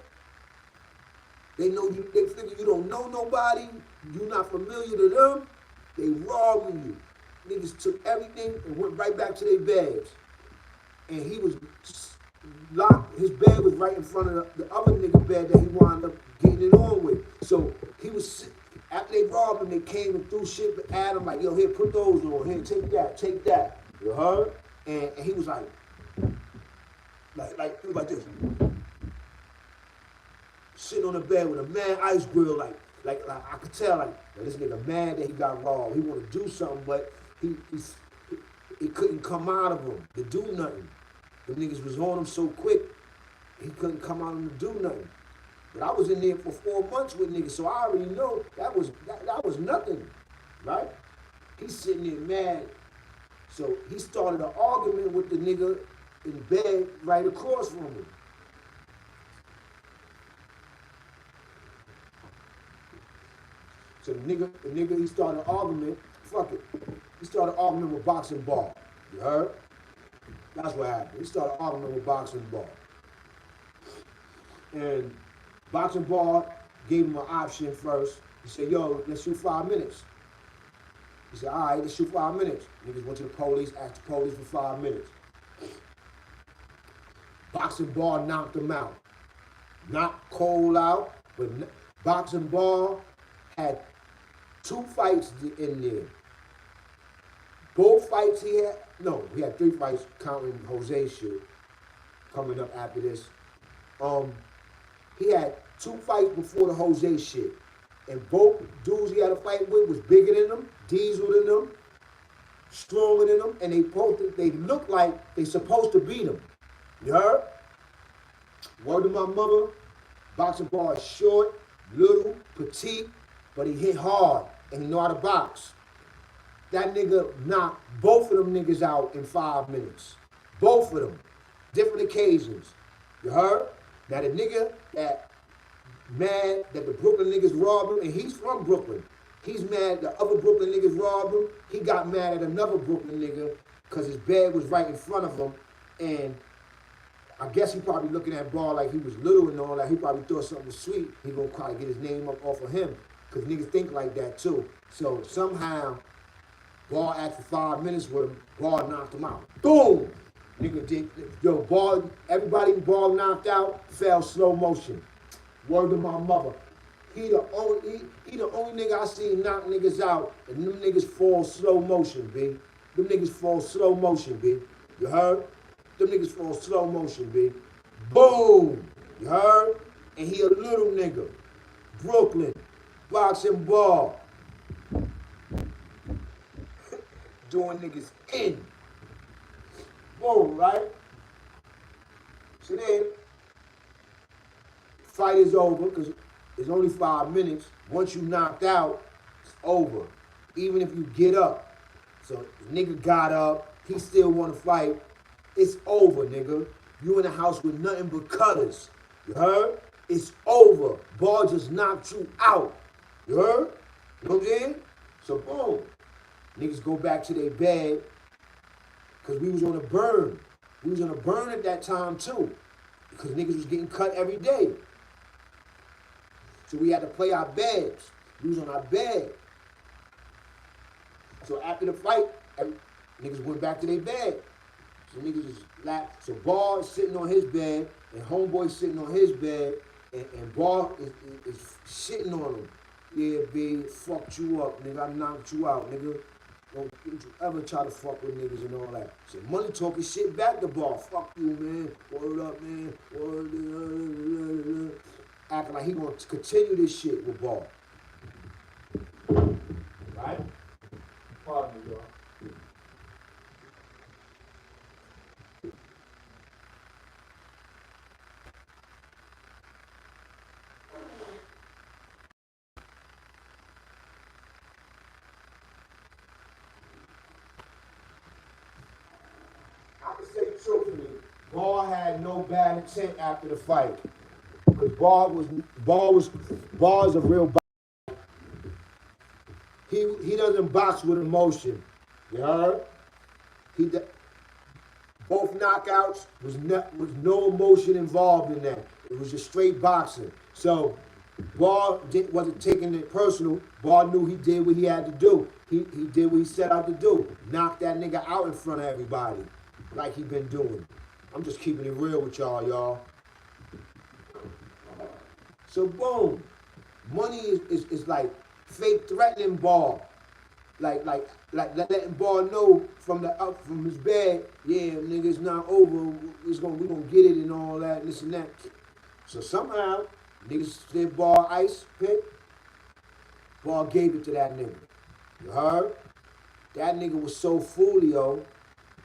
They figure you don't know nobody, you're not familiar to them, they robbing you. Niggas took everything and went right back to their bags. And he was locked, his bed was right in front of the other nigga bed that he wound up getting it on with. So he was, after they robbed him, they came and threw shit at him like, yo, here, put those on, here, take that. You heard? And he was like he was like this. Sitting on the bed with a mad ice grill, like I could tell, like this nigga mad that he got robbed. He wanted to do something, but he couldn't come out of him to do nothing. The niggas was on him so quick, he couldn't come out of him to do nothing. But I was in there for 4 months with niggas, so I already know that was nothing, right? He's sitting there mad. So he started an argument with the nigga in bed right across from him. So the nigga, he started an argument. Fuck it. He started an argument with Boxing Ball. You heard? That's what happened. He started an argument with Boxing Ball. And Boxing Ball gave him an option first. He said, yo, let's shoot 5 minutes. He said, all right, let's shoot 5 minutes. Niggas went to the police, asked the police for 5 minutes. Boxing Ball knocked him out. Knocked Cole out, but Boxing Ball had 2 fights in there. Both fights he had 3 fights counting Jose shit coming up after this. He had 2 fights before the Jose shit. And both dudes he had a fight with was bigger than him, diesel than him, stronger than him, and they look like they supposed to beat him. You heard? Word to my mother, Boxing Ball is short, little, petite, but he hit hard, and he know how to box. That nigga knocked both of them niggas out in 5 minutes. Both of them. Different occasions. You heard? Now the nigga that mad that the Brooklyn niggas robbed him, and he's from Brooklyn. He's mad the other Brooklyn niggas robbed him. He got mad at another Brooklyn nigga because his bed was right in front of him. And I guess he probably looking at Ball like he was little and all that. He probably thought something was sweet. He gonna try to get his name up off of him. Because niggas think like that too. So somehow, Ball asked for 5 minutes with him. Ball knocked him out. Boom! Nigga did, Ball, everybody Ball knocked out, fell slow motion. Word to my mother. He the only nigga I seen knock niggas out, and them niggas fall slow motion, B. Them niggas fall slow motion, B. You heard? Them niggas fall slow motion, B. Boom! You heard? And he a little nigga. Brooklyn. Boxing Ball. Doing niggas in. Boom, right? So then, fight is over because it's only 5 minutes. Once you knocked out, it's over. Even if you get up. So the nigga got up, he still want to fight. It's over, nigga. You in the house with nothing but cutters. You heard? It's over. Ball just knocked you out. You heard? You know what I'm saying? So boom, niggas go back to their bed because we was on a burn. We was on a burn at that time too because niggas was getting cut every day. So we had to play our beds. We was on our bed. So after the fight, niggas went back to their bed. So niggas just laugh. So Ball is sitting on his bed, and Homeboy sitting on his bed, and Ball is shitting on him. Yeah, B, fucked you up, nigga. I knocked you out, nigga. Don't you ever try to fuck with niggas and all that. So Money talking shit back to Ball. Fuck you, man. Word up, man. Word up. Acting like he gonna continue this shit with Ball. Right? Pardon me, y'all. I can say truthfully, Ball had no bad intent after the fight. Because Ball is a real boxer. He doesn't box with emotion. You heard? Both knockouts was no emotion involved in that. It was just straight boxing. So Ball wasn't taking it personal. Ball knew he did what he had to do. He did what he set out to do. Knock that nigga out in front of everybody, like he been doing. I'm just keeping it real with y'all. So boom, Money is like fake threatening Ball. Like letting Ball know from his bed, yeah, nigga, it's not over. We gonna get it and all that, and this and that. So somehow, niggas did Ball ice pick. Ball gave it to that nigga. You heard? That nigga was so folio,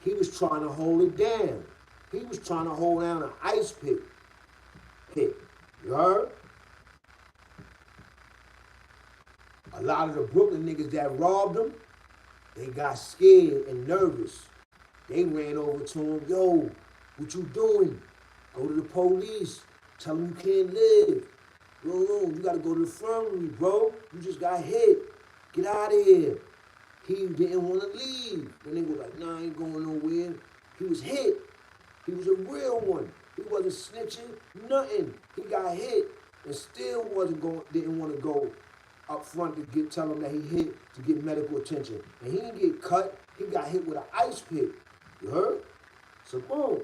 he was trying to hold it down. He was trying to hold down an ice pick. You heard? A lot of the Brooklyn niggas that robbed him, they got scared and nervous. They ran over to him, yo, what you doing? Go to the police. Tell them you can't live. No, you gotta go to the infirmary, bro. You just got hit. Get out of here. He didn't want to leave. The nigga was like, nah, I ain't going nowhere. He was hit. He was a real one. He wasn't snitching, nothing. He got hit and still didn't want to go up front to tell him that he hit to get medical attention. And he didn't get cut. He got hit with an ice pick. You heard? So boom.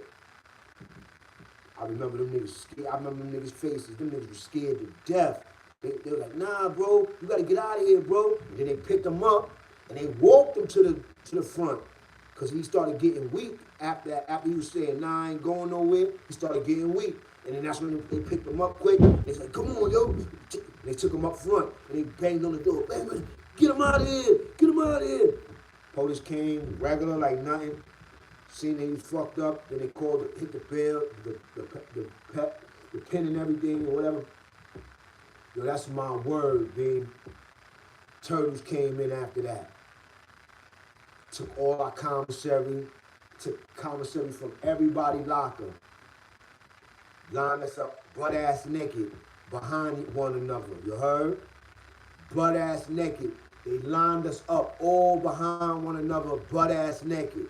I remember them niggas scared. I remember them niggas' faces. Them niggas were scared to death. They were like, nah, bro, you gotta get out of here, bro. And then they picked him up and they walked him to the front. Cause he started getting weak after that. After he was saying, nah, I ain't going nowhere, he started getting weak. And then that's when they picked him up quick. They said, come on, yo. They took him up front and they banged on the door. Bang, get him out of here. Get him out of here. Police came, regular like nothing. Seen that he fucked up. Then they called, hit the bell, the pin and everything or whatever. Yo, that's my word, B. Turtles came in after that. Took all our commissary, took commissary from everybody locker. Lined us up butt-ass naked behind one another. You heard? Butt-ass naked. They lined us up all behind one another, butt-ass naked.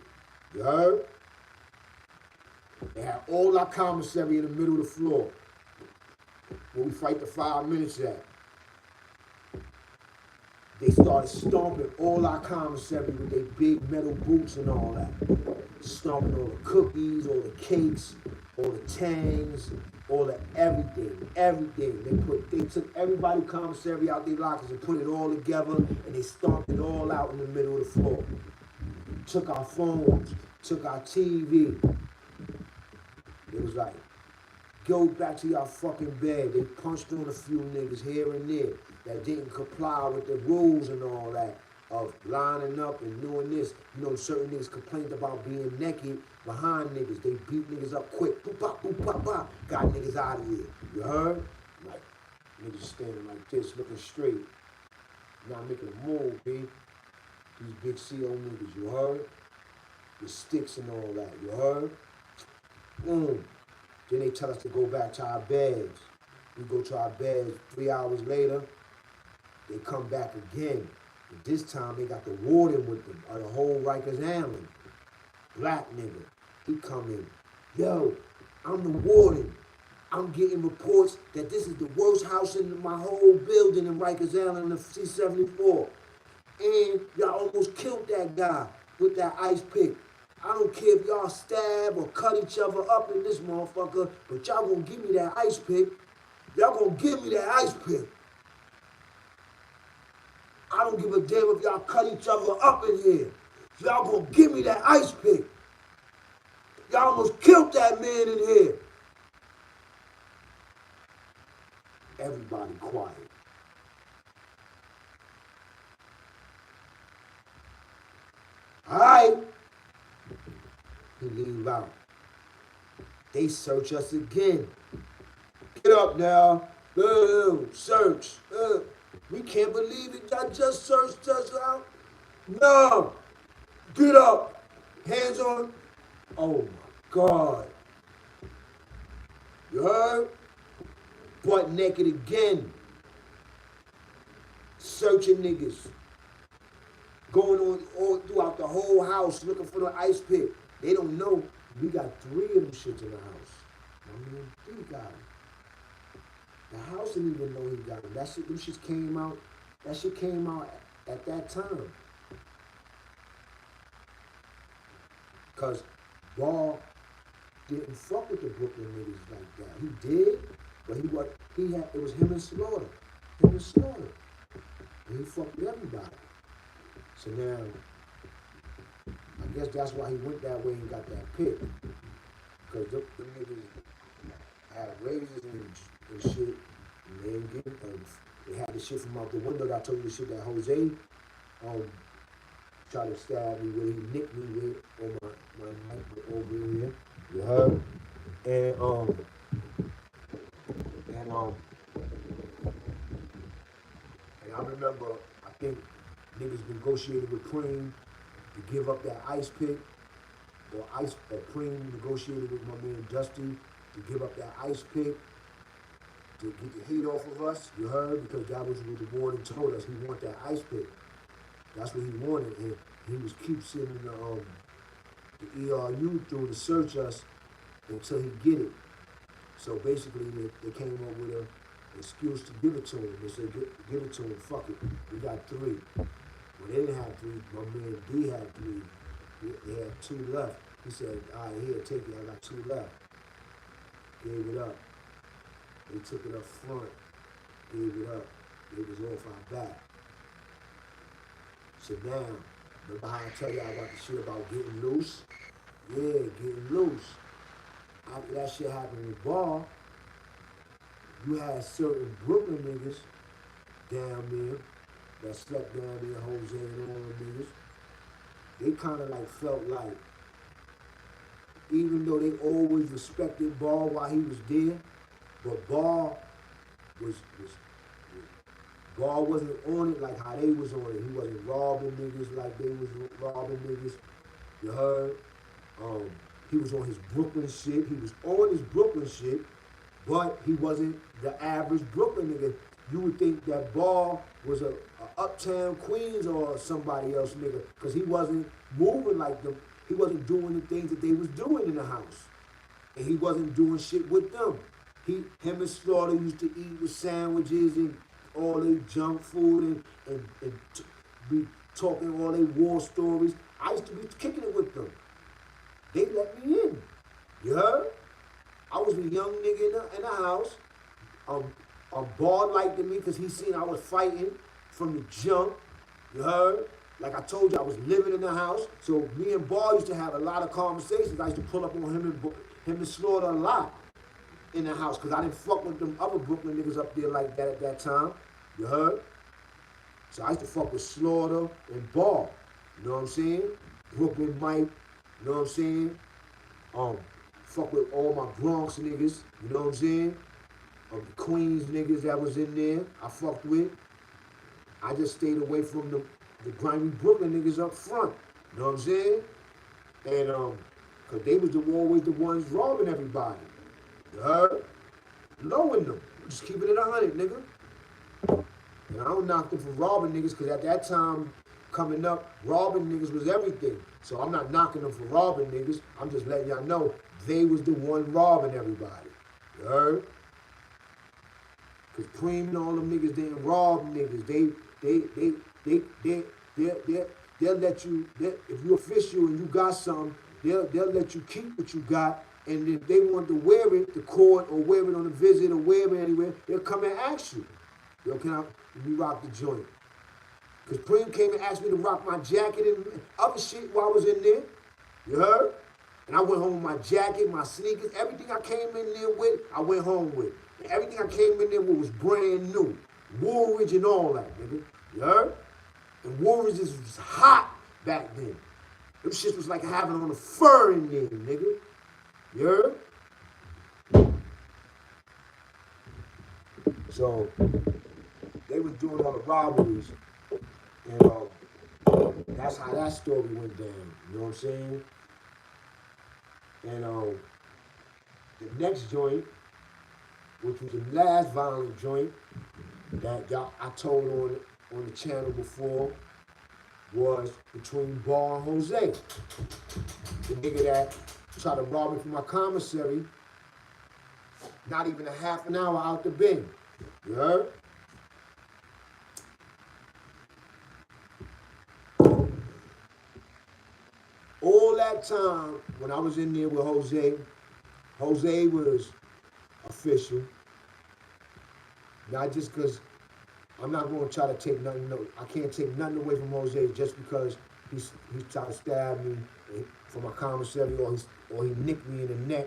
You heard? They had all our commissary in the middle of the floor where we fight the 5 minutes at. They started stomping all our commissary with their big metal boots and all that. Stomping all the cookies, all the cakes, all the tangs, all the everything. They took everybody commissary out their lockers and put it all together and they stomped it all out in the middle of the floor. Took our phones, took our TV. It was like, go back to your fucking bed. They punched on a few niggas here and there that didn't comply with the rules and all that of lining up and doing this. You know, certain niggas complained about being naked behind niggas. They beat niggas up quick. Boop, bop, boop, bop, bop. Got niggas out of here. You heard? Like, niggas standing like this, looking straight. Not making a move, B. These big CO niggas, you heard? The sticks and all that, you heard? Boom. Then they tell us to go back to our beds. We go to our beds 3 hours later. They come back again. But this time they got the warden with them, or the whole Rikers Island. Black nigga. He come in. Yo, I'm the warden. I'm getting reports that this is the worst house in my whole building in Rikers Island in the C-74. And y'all almost killed that guy with that ice pick. I don't care if y'all stab or cut each other up in this motherfucker, but y'all gonna give me that ice pick. Y'all gonna give me that ice pick. I don't give a damn if y'all cut each other up in here. Y'all gonna give me that ice pick. Y'all almost killed that man in here. Everybody quiet. All right. He leave out. They search us again. Get up now. Search. We can't believe it. Y'all just searched us out. No. Get up. Hands on. Oh my God. You heard? Butt naked again. Searching niggas. Going on all throughout the whole house looking for the ice pick. They don't know we got 3 of them shits in the house. I mean, he got them. The house didn't even know he got them. That shit, them shits came out. That shit came out at that time. Cause Ball didn't fuck with the Brooklyn niggas like that. He did, but it was him and Slaughter. Him and Slaughter. And he fucked with everybody. So now, I guess that's why he went that way and got that pick. Because them niggas had raises and shit, and they didn't get them. They had the shit from out the window that I told you the shit that Jose tried to stab me with, he nicked me with on my neck over here. You heard? And I remember, I think niggas negotiated with Cream to give up that ice pick, or Cream negotiated with my man Dusty to give up that ice pick to get the heat off of us. You heard? Because that was what the warden told us. He wanted that ice pick. That's what he wanted, and he was keep sending the ERU through to search us until he get it. So basically, they came up with an excuse to give it to him. They said, give it to him, fuck it. We got 3. When they didn't have 3, my man D had 3. They had 2 left. He said, all right, here, take it. I got 2 left. Gave it up. They took it up front. Gave it up. It was off our back. So now, remember how I tell y'all about the shit about getting loose? Yeah, getting loose. After that shit happened with Ball, you had certain Brooklyn niggas down there that slept down there, Jose and all them niggas. They kind of like felt like, even though they always respected Ball while he was there, but Ball wasn't on it like how they was on it. He wasn't robbing niggas like they was robbing niggas. You heard? He was on his Brooklyn shit. He was on his Brooklyn shit, but he wasn't the average Brooklyn nigga. You would think that Ball was a uptown Queens or somebody else nigga, because he wasn't moving like them. He wasn't doing the things that they was doing in the house. And he wasn't doing shit with them. Him and Slaughter used to eat with sandwiches and all their junk food and be talking all their war stories. I used to be kicking it with them. They let me in. You heard? I was a young nigga in the house. Ball liked me because he seen I was fighting from the jump. You heard? Like I told you, I was living in the house. So me and Ball used to have a lot of conversations. I used to pull up on him and Slaughter a lot in the house because I didn't fuck with them other Brooklyn niggas up there like that at that time. You heard? So I used to fuck with Slaughter and Ball. You know what I'm saying? Brooklyn Mike. You know what I'm saying? Fuck with all my Bronx niggas. You know what I'm saying? The Queens niggas that was in there, I fucked with. I just stayed away from the grimy Brooklyn niggas up front. You know what I'm saying? And cause they was always the ones robbing everybody. You heard? Knowing them. Just keeping it 100, nigga. And I don't knock them for robbing niggas, because at that time, coming up, robbing niggas was everything. So I'm not knocking them for robbing niggas. I'm just letting y'all know they was the one robbing everybody. You heard? Because Preem and all them niggas didn't rob niggas. They'll let you, if you're official and you got something, they'll let you keep what you got. And if they want to wear it to court or wear it on a visit or wear it anywhere, they'll come and ask you. Yo, let me rock the joint? Because Preem came and asked me to rock my jacket and other shit while I was in there. You heard? And I went home with my jacket, my sneakers, everything I came in there with, I went home with. And everything I came in there with was brand new. Woolridge and all that, nigga. You heard? And Woolridge was hot back then. Them shit was like having on a fur in there, nigga. You heard? So, they was doing all the robberies. And that's how that story went down. You know what I'm saying? And the next joint, which was the last violent joint that I told on the channel before, was between Bar and Jose. The nigga that tried to rob me from my commissary, not even a half an hour out the bin. You heard? All that time when I was in there with Jose was official. Not just because I'm not going to try to take nothing. No, I can't take nothing away from Jose just because he tried to stab me from my commissary or he nicked me in the neck.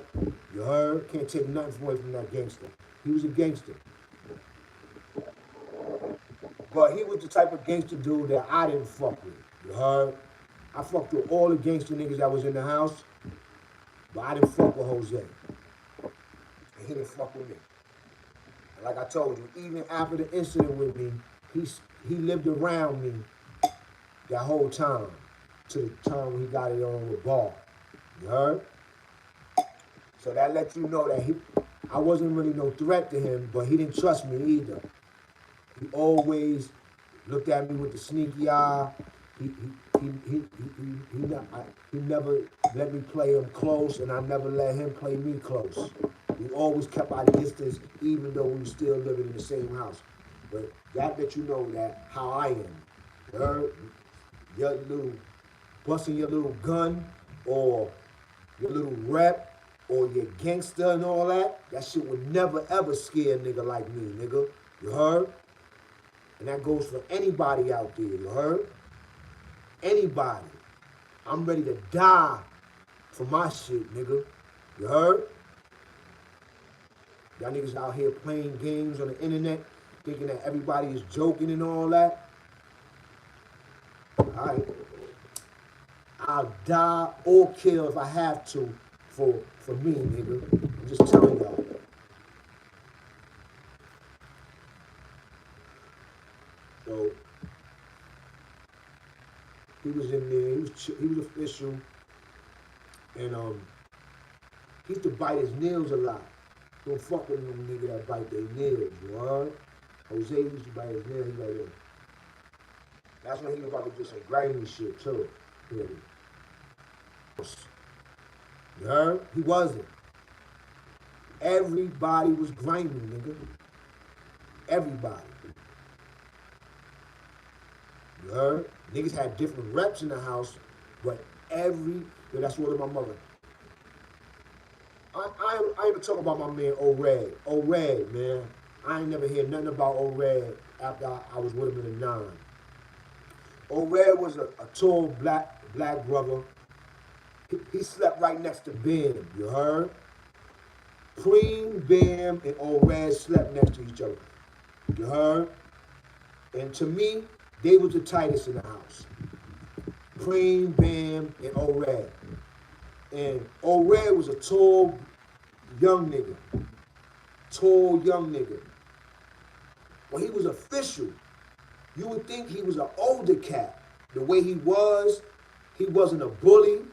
You heard? Can't take nothing away from that gangster. He was a gangster. But he was the type of gangster dude that I didn't fuck with. You heard? I fucked with all the gangster niggas that was in the house, but I didn't fuck with Jose. And he didn't fuck with me. And like I told you, even after the incident with me, he lived around me that whole time, to the time when he got it on with Ball. You heard? So that lets you know that I wasn't really no threat to him, but he didn't trust me either. He always looked at me with the sneaky eye. He never let me play him close, and I never let him play me close. We always kept our distance, even though we were still living in the same house. But that let you know that how I am. Your little busting your little gun, or your little rep, or your gangster and all that shit would never ever scare a nigga like me, nigga. You heard? And that goes for anybody out there, you heard? Anybody. I'm ready to die for my shit, nigga. You heard? Y'all niggas out here playing games on the internet, thinking that everybody is joking and all that. Alright. I'll die or kill if I have to for me, nigga. I'm just telling y'all. So, he was in there, he was official, and he used to bite his nails a lot. Don't fuck with them nigga that bite their nails, you know? Jose used to bite his nails, he like, that's when he was about to do some grimy shit too. You heard? He wasn't. Everybody was grimy, nigga. Everybody. You heard? Niggas had different reps in the house, but that's what my mother. I ain't even talking about my man O-Red. O-Red, man. I ain't never hear nothing about O-Red after I was with him in the 9. O-Red was a tall black brother. He slept right next to Bam, you heard? Preem, Bam, and O-Red slept next to each other. You heard? And to me, they was the tightest in the house. Preem, Bam, and O-Red. And O-Red was a tall, young nigga. Tall, young nigga. Well, he was official. You would think he was an older cat. The way he wasn't a bully.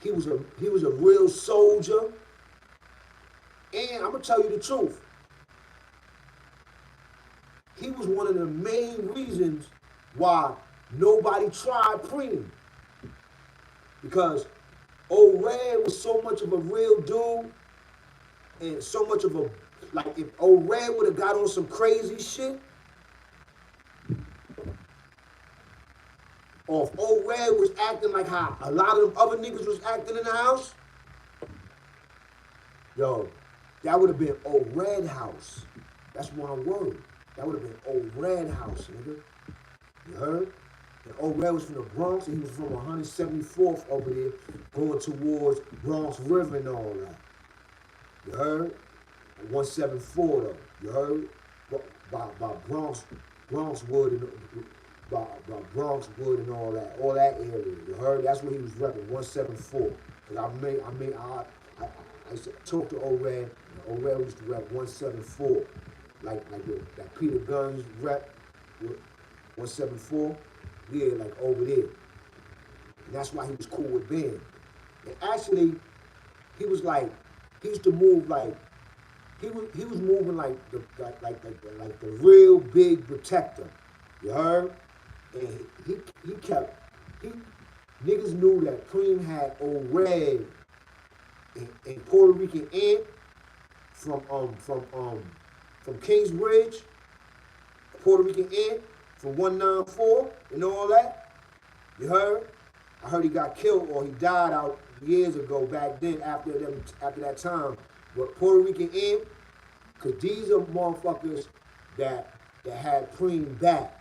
He was a real soldier. And I'm gonna tell you the truth. he was one of the main reasons why nobody tried Preem. Because old Red was so much of a real dude and so much of a, like if old Red would have got on some crazy shit, or if old Red was acting like how a lot of them other niggas was acting in the house, yo, that would have been old Red house. That's one word. That would have been old Red house, nigga. You heard? And old Red was from the Bronx, and he was from 174th over there, going towards Bronx River and all that. You heard? 174 though. You heard? By Bronxwood and by Bronxwood and all that area. You heard? That's where he was repping, 174. Cause I used to talk to old Red, and old Red used to rep 174, like Peter Guns rep 174. Yeah, like over there. And that's why he was cool with Ben. And actually, he was like, he used to move like, he was moving like the real big protector. You heard? And niggas knew that Preem had old Red and Puerto Rican Ant from Kingsbridge, Puerto Rican Ant from 194 and all that. You heard? I heard he got killed or he died out years ago back then after that time. But Puerto Rican Ant, because these are motherfuckers that had Preem back.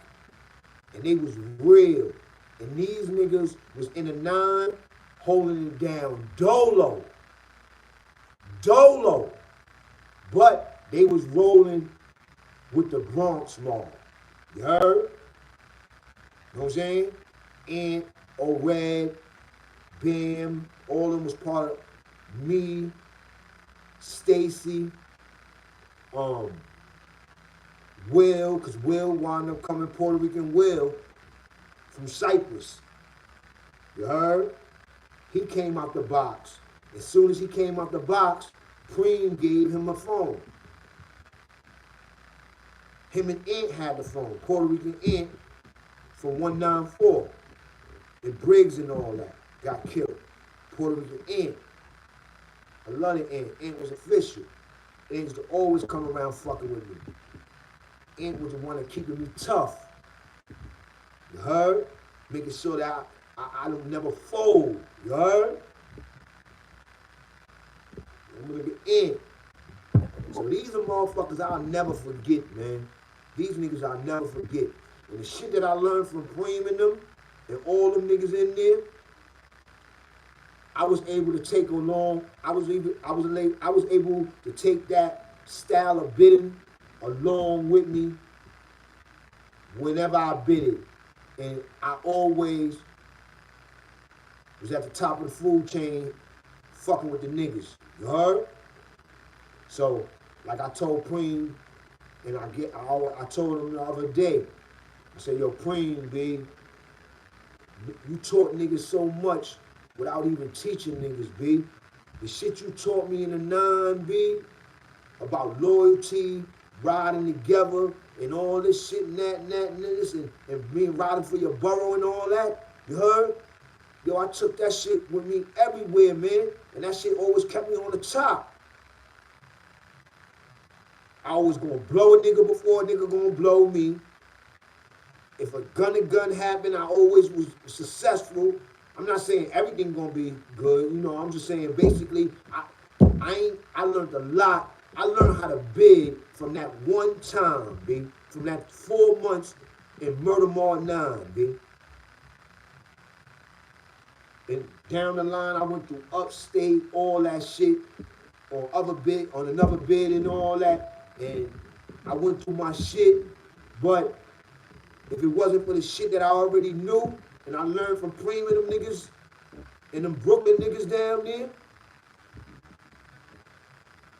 And they was real. And these niggas was in a 9 holding it down. Dolo. But they was rolling with the Bronx mob. You heard? You know what I'm saying? And Red, Bam, all of them was part of me, Stacy, Will, because Will wound up coming, Puerto Rican Will from Cyprus. You heard? He came out the box. As soon as he came out the box, Preem gave him a phone. Him and Ant had the phone, Puerto Rican Ant from 194. And Briggs and all that got killed. Puerto Rican Ant. I love the Ant. Ant was official. Ant used to always come around fucking with me. Ant was the one that keeping me tough. You heard? Making sure that I don't never fold. You heard? I'm gonna get Ant. So these are motherfuckers I'll never forget, man. These niggas I'll never forget. And the shit that I learned from Preem and them, and all them niggas in there, I was able to take along. I was able to take that style of bidding along with me whenever I bid it. And I always was at the top of the food chain fucking with the niggas. You heard? So, like I told Preem, and I told him the other day, I said, yo, Preem, B, you taught niggas so much without even teaching niggas, B. The shit you taught me in the 9, B, about loyalty, riding together, and all this shit and this, and being riding for your borough and all that, you heard? Yo, I took that shit with me everywhere, man, and that shit always kept me on the top. I always gonna blow a nigga before a nigga gonna blow me. If a gun happened, I always was successful. I'm not saying everything gonna be good, you know. I'm just saying basically, I learned a lot. I learned how to bid from that one time, B. From that 4 months in Murder Mall 9, B. And down the line, I went through upstate, all that shit, on another bid and all that. And I went through my shit, but if it wasn't for the shit that I already knew, and I learned from Preem and them niggas, and them Brooklyn niggas down there,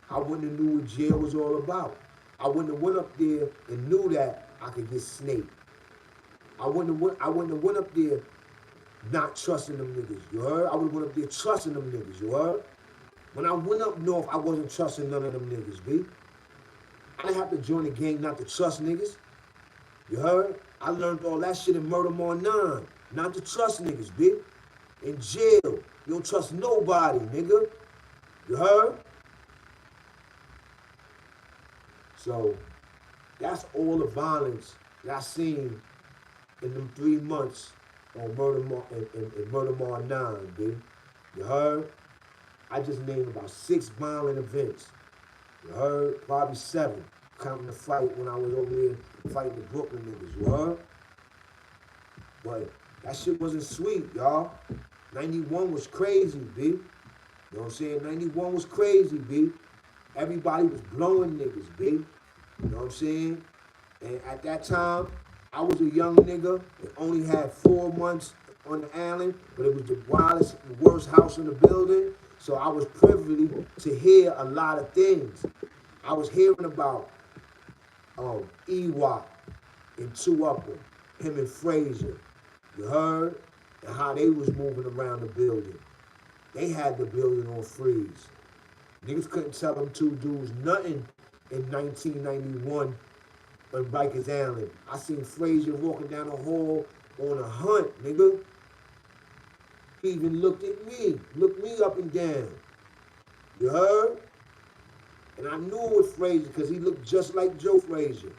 I wouldn't have knew what jail was all about. I wouldn't have went up there and knew that I could get snaked. I wouldn't have went up there not trusting them niggas, you heard? I would have went up there trusting them niggas, you heard? When I went up north, I wasn't trusting none of them niggas, B. I didn't have to join the gang not to trust niggas. You heard? I learned all that shit in Murder More 9. Not to trust niggas, bitch. In jail. You don't trust nobody, nigga. You heard? So, that's all the violence that I seen in them 3 months on Murder More 9, bitch. You heard? I just named about 6 violent events. You heard? Probably 7. Counting the fight when I was over there fighting the Brooklyn niggas. You heard? But that shit wasn't sweet, y'all. 91 was crazy, B. You know what I'm saying? 91 was crazy, B. Everybody was blowing niggas, B. You know what I'm saying? And at that time, I was a young nigga and only had 4 months on the island, but it was the wildest, worst house in the building. So I was privileged to hear a lot of things. I was hearing about Ewok and Two Upper, him and Frazier. You heard? And how they was moving around the building. They had the building on freeze. Niggas couldn't tell them two dudes nothing in 1991 on Rikers Island. I seen Frazier walking down the hall on a hunt, nigga. He even looked at me, looked me up and down. You heard? And I knew it was Frazier because he looked just like Joe Frazier.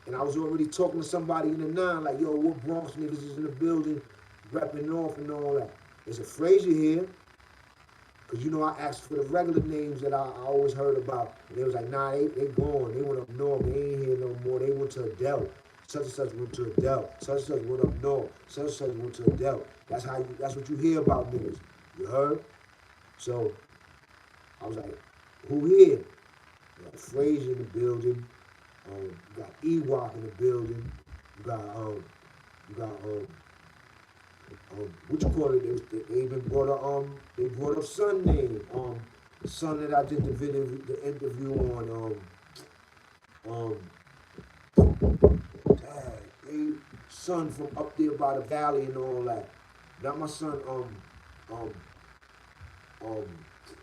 And I was already talking to somebody in the 9, like, yo, what Bronx niggas is in the building, repping off and all that. There's a Frazier here, because you know I asked for the regular names that I always heard about. And they was like, nah, they gone. They went up north. They ain't here no more. They went to Adele. Such and such went to Adele. Such and such went up north. Such and such went to Adele. That's what you hear about niggas. You heard? So I was like, who here? You got Frazier in the building. You got Ewok in the building. You got what you call it? They even brought a son name. The son that I did the interview on. Dad, son from up there by the valley and all that. Not my son.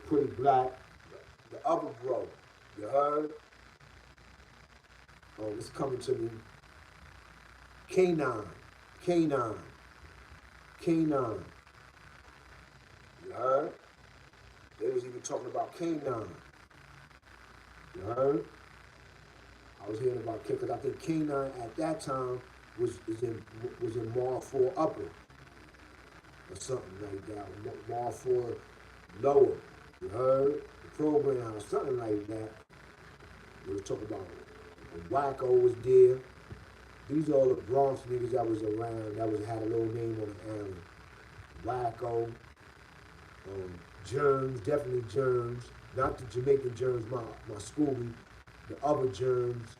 Pretty black. The other bro. You heard? It's coming to me. K9. You heard? They was even talking about K9. You heard? I was hearing about K, because I think K9 at that time was in Mar 4 Upper or something like that. Mar 4 Lower. You heard? The program house, something like that. They were talking about Wacko was there. These are all the Bronx niggas that was around, that had a little name on the island. Wacko, Germs, definitely Germs. Not the Jamaican Germs, my Scooby. The other Germs,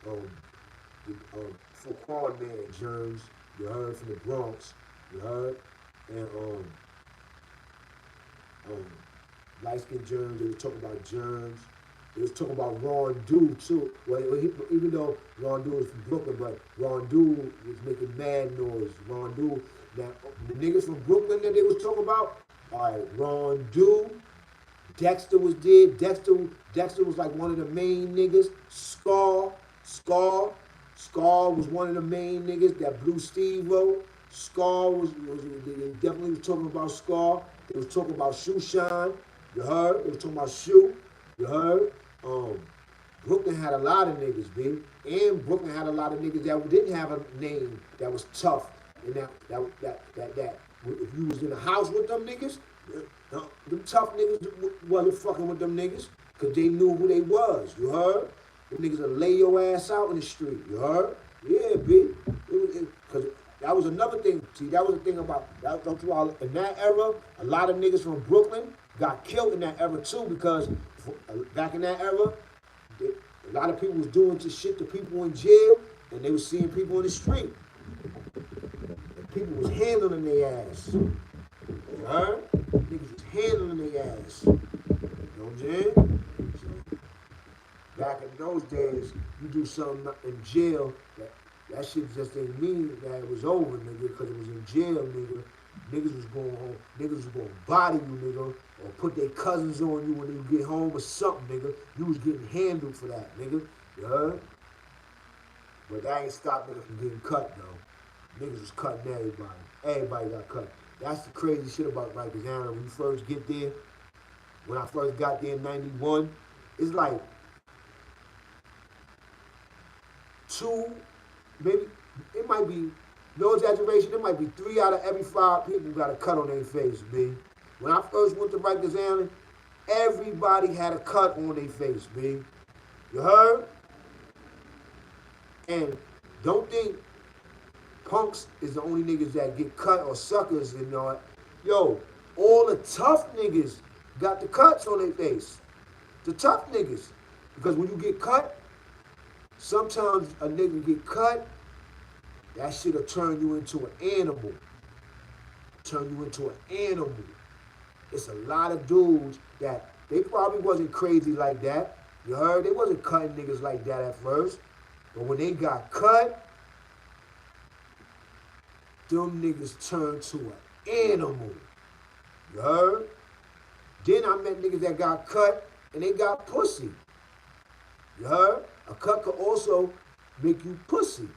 Fuquan Man Germs, you heard, from the Bronx, you heard? And light-skinned Germs, they were talking about Germs. They was talking about Ron Dew too. Well, even though Ron Dew was from Brooklyn, but Ron Dew was making mad noise. Ron Dew, now the niggas from Brooklyn that they was talking about, all right, Ron Dew, Dexter was there. Dexter was like one of the main niggas. Scar was one of the main niggas that blew Steve-O. Scar they definitely was talking about Scar. They was talking about Shoe Shine. You heard? They was talking about Shoe. You heard? Brooklyn had a lot of niggas, baby. And Brooklyn had a lot of niggas that didn't have a name that was tough. And that if you was in a house with them niggas, them tough niggas wasn't fucking with them niggas, because they knew who they was. You heard? Them niggas would lay your ass out in the street. You heard? Yeah, B. Because that was another thing. See, that was the thing about, in that era, a lot of niggas from Brooklyn got killed in that era too, because back in that era, a lot of people was doing shit to people in jail, and they was seeing people in the street. And people was handling their ass. You heard? Niggas was handling their ass. You know what I'm saying? So, back in those days, you do something in jail, that shit just didn't mean that it was over, nigga, because it was in jail, nigga. Niggas was going home. Niggas was going to body you, nigga, or put their cousins on you when you get home or something, nigga. You was getting handled for that, nigga. You heard? But that ain't stopped niggas from getting cut, though. Niggas was cutting everybody. Everybody got cut. That's the crazy shit about Rikers Island. When you first get there, when I first got there in 91, it's like two, maybe, it might be, no exaggeration, it might be 3 out of every 5 people got a cut on their face, B. When I first went to Rikers Island, everybody had a cut on their face, B. You heard? And don't think punks is the only niggas that get cut or suckers and all that. Yo, all the tough niggas got the cuts on their face. The tough niggas. Because when you get cut, sometimes a nigga get cut, that shit'll turn you into an animal. Turn you into an animal. It's a lot of dudes that they probably wasn't crazy like that. You heard? They wasn't cutting niggas like that at first. But when they got cut, them niggas turned to an animal. You heard? Then I met niggas that got cut and they got pussy. You heard? A cut could also make you pussy.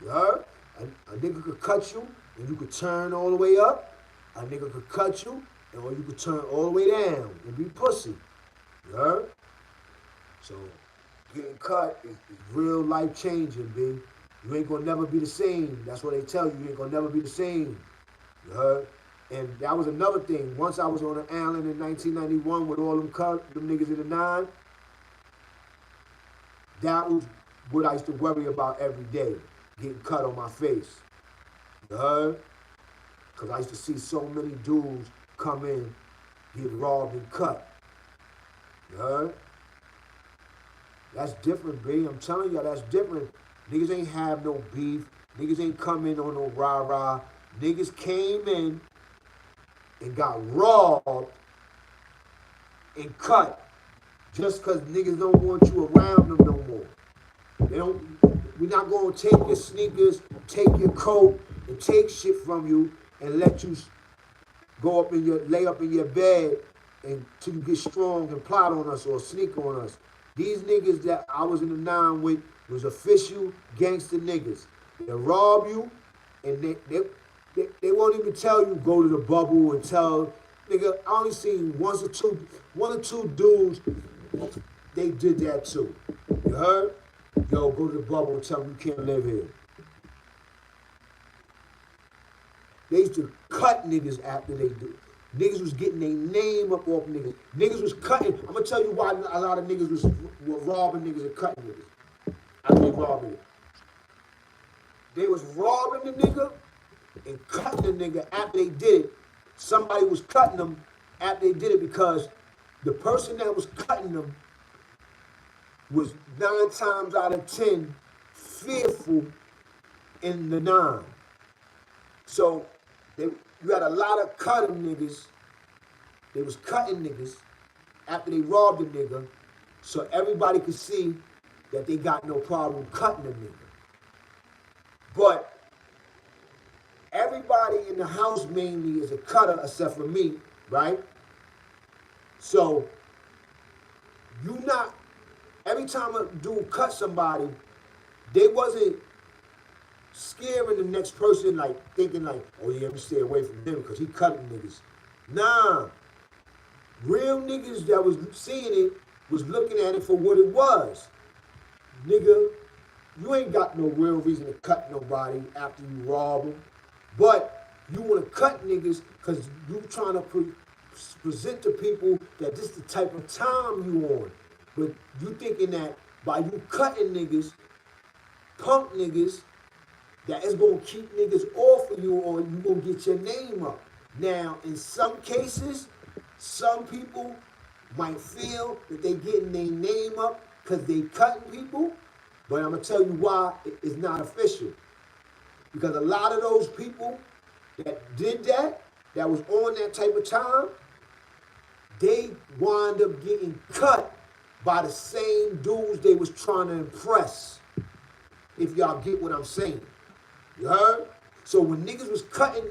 You heard? A nigga could cut you and you could turn all the way up. A nigga could cut you and or you could turn all the way down and be pussy. You heard? So getting cut is real life changing, B. You ain't gonna never be the same. That's what they tell you. You ain't gonna never be the same. You heard? And that was another thing. Once I was on an island in 1991 with all them niggas in the 9, that was what I used to worry about every day, getting cut on my face. You heard? Because I used to see so many dudes come in, get robbed and cut. You heard? That's different, B. I'm telling you, that's different. Niggas ain't have no beef. Niggas ain't come in on no rah-rah. Niggas came in and got robbed and cut just because niggas don't want you around them no more. They don't. We're not going to take your sneakers, take your coat, and take shit from you and let you go up in your, lay up in your bed until you get strong and plot on us or sneak on us. These niggas that I was in the 9 with was official gangster niggas. They rob you and they won't even tell you go to the bubble and tell, nigga, I only seen one or two dudes, they did that too. You heard? Yo, go to the bubble and tell them you can't live here. They used to cut niggas after they do. Niggas was getting their name up off niggas. Niggas was cutting. I'm gonna tell you why a lot of niggas were robbing niggas and cutting niggas. After they robbing it. They was robbing the nigga and cutting the nigga after they did it. Somebody was cutting them after they did it because the person that was cutting them was 9 times out of 10 fearful in the 9. So you had a lot of cutting niggas. They was cutting niggas after they robbed the nigga so everybody could see that they got no problem cutting the nigga. But everybody in the house mainly is a cutter except for me, right? So every time a dude cut somebody, they wasn't scaring the next person, like thinking like, oh yeah, let me stay away from him because he cutting niggas. Nah. Real niggas that was seeing it was looking at it for what it was. Nigga, you ain't got no real reason to cut nobody after you rob them. But you want to cut niggas because you trying to present to people that this is the type of time you on. But you thinking that by you cutting niggas, punk niggas, that it's going to keep niggas off of you or you going to get your name up. Now, in some cases, some people might feel that they getting their name up because they cutting people, but I'm going to tell you why it's not official. Because a lot of those people that did that was on that type of time, they wind up getting cut by the same dudes they was trying to impress. If y'all get what I'm saying. You heard? So when niggas was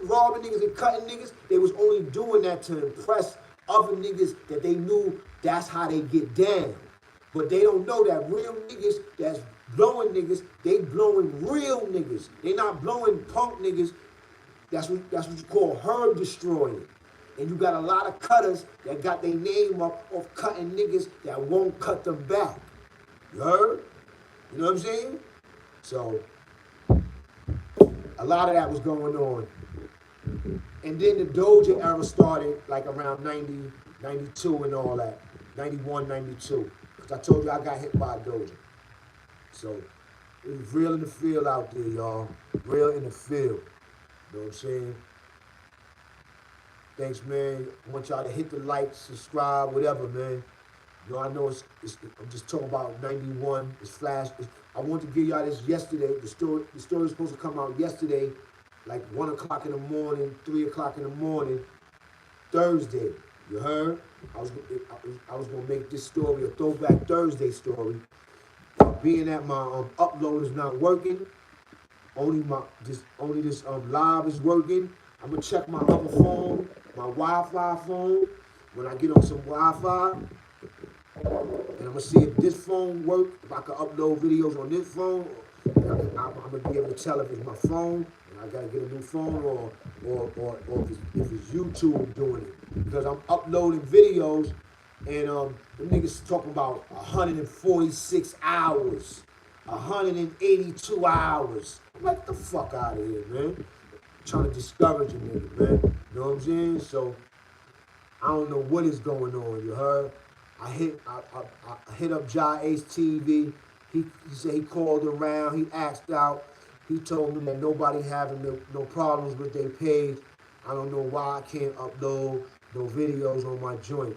robbing niggas and cutting niggas, they was only doing that to impress other niggas that they knew that's how they get down. But they don't know that real niggas that's blowing niggas, they blowing real niggas. They not blowing punk niggas. That's what you call herb destroying. And you got a lot of cutters that got their name up of cutting niggas that won't cut them back. You heard? You know what I'm saying? So, a lot of that was going on. And then the Doja era started like around 90, 92 and all that. 91, 92. Because I told you I got hit by a Doja. So, it was real in the field out there, y'all. Real in the field. You know what I'm saying? Thanks, man. I want y'all to hit the like, subscribe, whatever, man. You know, I know I'm just talking about 91. It's flash. I want to give y'all this yesterday. The story was supposed to come out yesterday, like 1 o'clock in the morning, 3 o'clock in the morning, Thursday. You heard? I was gonna make this story a Throwback Thursday story. Being that my upload is not working, only this live is working. I'm gonna check my other phone, my Wi-Fi phone. When I get on some Wi-Fi, and I'm gonna see if this phone works. If I can upload videos on this phone, I'm gonna be able to tell if it's my phone and I gotta get a new phone, or if it's YouTube doing it, because I'm uploading videos and the niggas talking about 146 hours, 182 hours. I'm like, get the fuck out of here, man. Trying to discourage a nigga, man. You know what I'm saying? So I don't know what is going on. You heard? I hit up Jai Ace TV. He said he called around. He asked out. He told me that nobody having no problems with their page. I don't know why I can't upload no videos on my joint.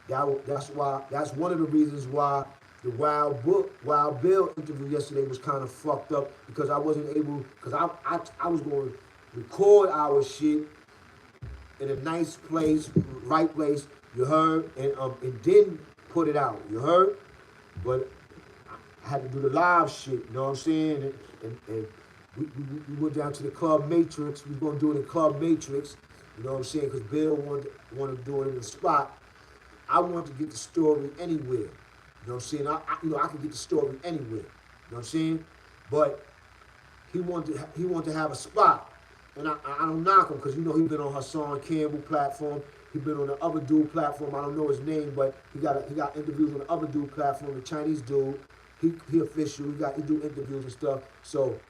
That's one of the reasons why the Wild Bill interview yesterday was kind of fucked up, because I wasn't able, because I was going to record our shit in a nice place, right place, you heard, and then put it out, you heard, but I had to do the live shit, you know what I'm saying, and we went down to the Club Matrix. We were going to do it in Club Matrix, you know what I'm saying, because Bill wanted to do it in the spot. I wanted to get the story anywhere, you know what I'm saying, I could get the story anywhere, you know what I'm saying, but he wanted to have a spot. And I don't knock him, because he been on Hassan Campbell platform. He been on the other dude platform. I don't know his name, but he got interviews on the other dude platform, the Chinese dude. He official. He do interviews and stuff. So,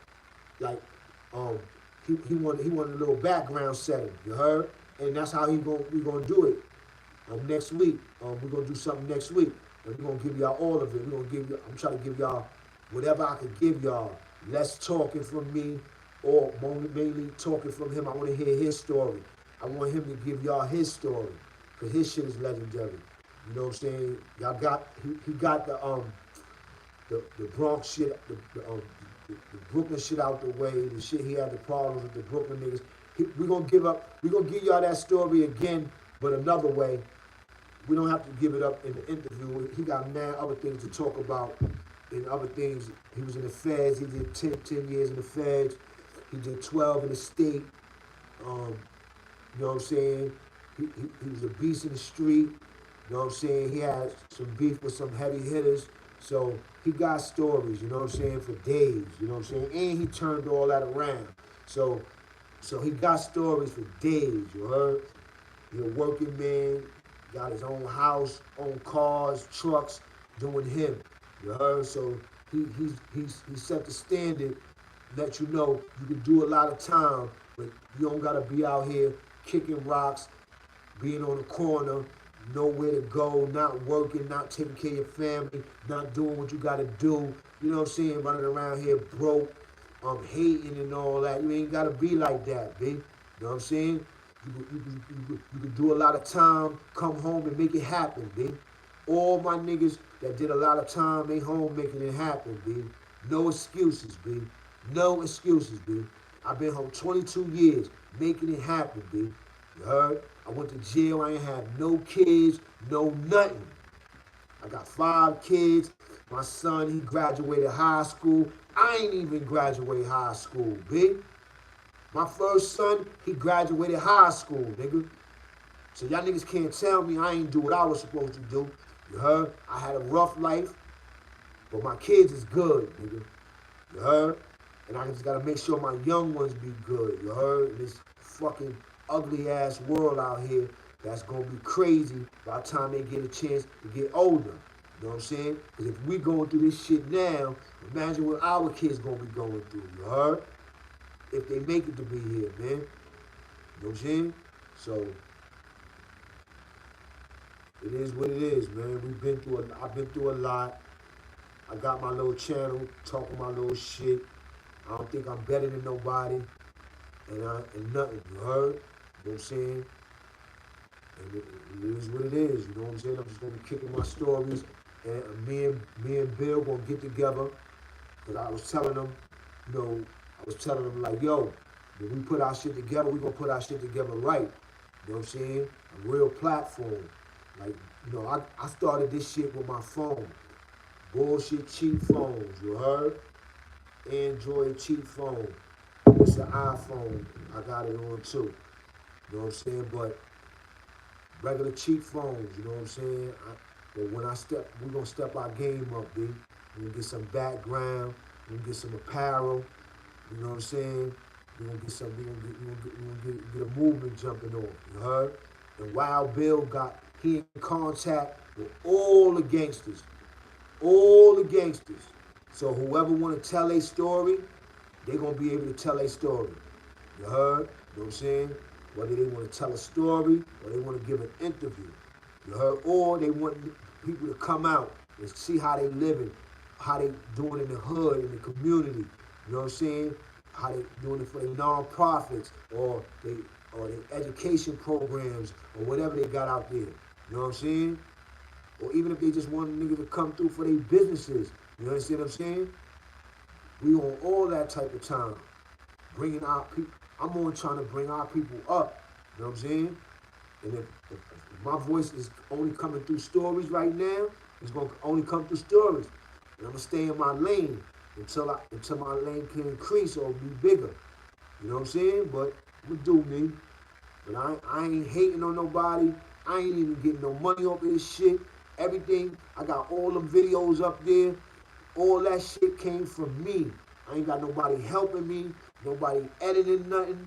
like, he wanted a little background setting. You heard? And that's how we gonna do it. Next week. We're gonna do something next week, and we're gonna give y'all all of it. I'm trying to give y'all whatever I could give y'all. Less talking from me, or mainly talking from him. I want to hear his story. I want him to give y'all his story, because his shit is legendary. You know what I'm saying? Y'all got, he got the Bronx shit, the Brooklyn shit out the way, the shit he had the problems with the Brooklyn niggas. We're gonna give y'all that story again, but another way. We don't have to give it up in the interview. He got mad other things to talk about, and other things. He was in the feds. He did 10 years in the feds. He did 12 in the state. You know what I'm saying? He was a beast in the street. You know what I'm saying? He had some beef with some heavy hitters. So he got stories, you know what I'm saying, for days. You know what I'm saying? And he turned all that around. So he got stories for days, you heard? He a working man, got his own house, own cars, trucks, doing him. You heard? So he set the standard. Let you know you can do a lot of time, but you don't gotta be out here kicking rocks, being on the corner, nowhere to go, not working, not taking care of your family, not doing what you gotta do. You know what I'm saying? Running around here broke, hating and all that. You ain't gotta be like that, B. You know what I'm saying? You can do a lot of time, come home and make it happen, B. All my niggas that did a lot of time, they home making it happen, B. No excuses, B. No excuses, B. I've been home 22 years, making it happen, B. You heard? I went to jail, I ain't had no kids, no nothing. I got 5 kids. My son, he graduated high school. I ain't even graduated high school, B. My first son, he graduated high school, nigga. So y'all niggas can't tell me I ain't do what I was supposed to do. You heard? I had a rough life. But my kids is good, nigga. You heard? And I just gotta make sure my young ones be good. You heard? In this fucking ugly ass world out here that's gonna be crazy by the time they get a chance to get older. You know what I'm saying? Because if we going through this shit now, imagine what our kids gonna be going through. You heard? If they make it to be here, man. You know what I'm saying? So it is what it is, man. I've been through a lot. I got my little channel, talking my little shit. I don't think I'm better than nobody, and nothing. You heard? You know what I'm saying? And it is what it is. You know what I'm saying? I'm just gonna be kicking my stories, and me and Bill gonna get together. Cause I was telling them, you know, like, yo, when we put our shit together, we gonna put our shit together right. You know what I'm saying? A real platform. Like, you know, I started this shit with my phone. Bullshit cheap phones, you heard? Android cheap phone. It's an iPhone. I got it on too. You know what I'm saying? But regular cheap phones, you know what I'm saying? But when we're gonna step our game up, B. We're gonna get some background, we're gonna get some apparel, you know what I'm saying? We're gonna get a movement jumping on, you heard? And Wild Bill he in contact with all the gangsters. All the gangsters. So whoever wanna tell a story, they're gonna be able to tell a story. You heard? You know what I'm saying? Whether they want to tell a story or they want to give an interview. You heard? Or they want people to come out and see how they living, how they doing in the hood, in the community. You know what I'm saying? How they doing it for their non-profits or they education programs or whatever they got out there. You know what I'm saying? Or even if they just want a nigga to come through for their businesses. You understand what I'm saying? We on all that type of time. Bringing our people, I'm on trying to bring our people up. You know what I'm saying? And if my voice is only coming through stories right now, it's going to only come through stories. And I'm going to stay in my lane until my lane can increase or be bigger. You know what I'm saying? But I'm going to do me. But I ain't hating on nobody. I ain't even getting no money off of this shit. Everything, I got all the videos up there. All that shit came from me. I ain't got nobody helping me, nobody editing nothing,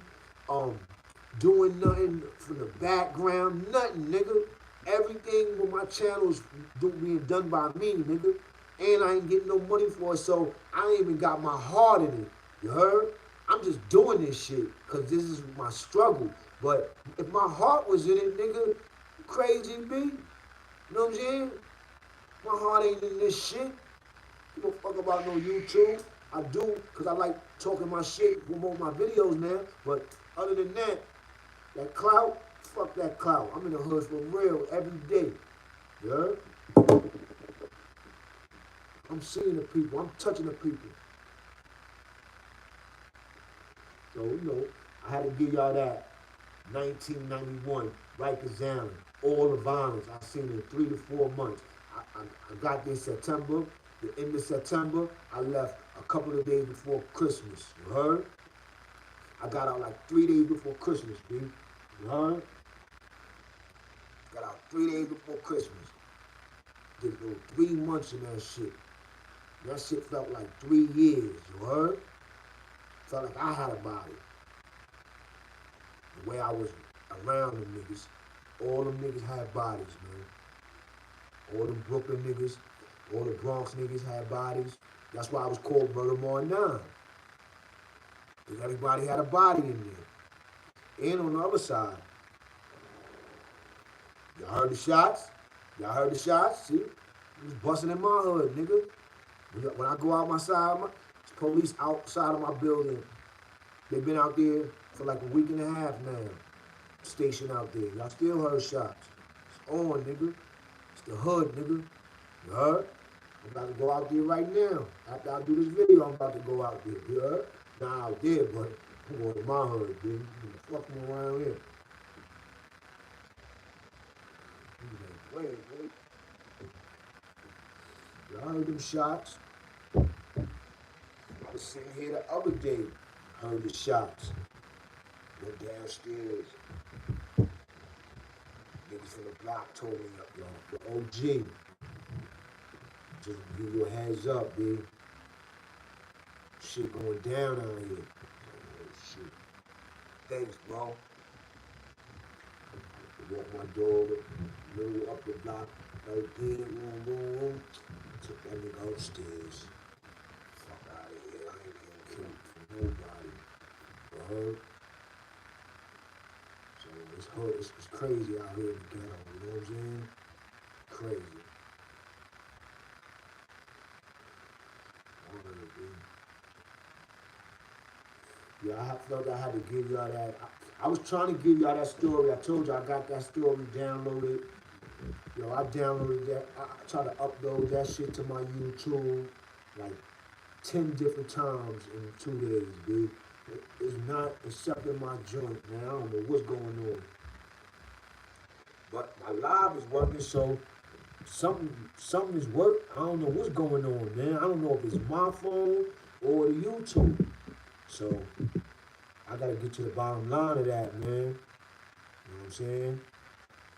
doing nothing from the background, nothing, nigga. Everything with my channels being done by me, nigga. And I ain't getting no money for it, so I ain't even got my heart in it. You heard? I'm just doing this shit because this is my struggle. But if my heart was in it, nigga, crazy B. You know what I'm saying? My heart ain't in this shit. You don't fuck about no YouTube. I do, because I like talking my shit, promote my videos now. But other than that, that clout, fuck that clout. I'm in the hood for real every day. Yeah? I'm seeing the people. I'm touching the people. So, you know, I had to give y'all that 1991, Rikers Island, all the violence I seen in 3 to 4 months. I got there in September. The end of September, I left a couple of days before Christmas. You heard? I got out like 3 days before Christmas, B. You heard? Got out 3 days before Christmas. Did 3 months in that shit. That shit felt like 3 years, you heard? Felt like I had a body. The way I was around them niggas, all them niggas had bodies, man. All them Brooklyn niggas, all the Bronx niggas had bodies. That's why I was called Murder More 9. Because everybody had a body in there. And on the other side, y'all heard the shots? Y'all heard the shots? See? It was busting in my hood, nigga. When I go out my side, police outside of my building. They've been out there for like a week and a half now. Stationed out there. Y'all still heard shots. It's on, nigga. It's the hood, nigga. You heard? I'm about to go out there right now. After I do this video, I'm about to go out there. You heard? Not out there, but I'm going to my hood, dude. Fuck me around here. You ain't playing, y'all heard them shots? I was sitting here the other day, heard the shots. Went downstairs. Niggas from the block told me, yo, the OG Just give you a heads up, B. Shit going down out here. Oh, shit. Thanks, bro. Walk my dog, middle up the block, right there, boom, boom. Took that nigga upstairs. Fuck out of here. I ain't getting killed for nobody. You heard? So it's crazy out here in the ghetto, you know what I'm saying? Crazy. Yeah, I felt I had to give y'all that. I was trying to give y'all that story. I told you I got that story downloaded. Yo, I downloaded that. I tried to upload that shit to my YouTube like 10 different times in 2 days, dude. It's not accepting my joint, man. I don't know what's going on. But my live is working, so something is working. I don't know what's going on, man. I don't know if it's my phone or the YouTube. So I gotta get to the bottom line of that, man. You know what I'm saying?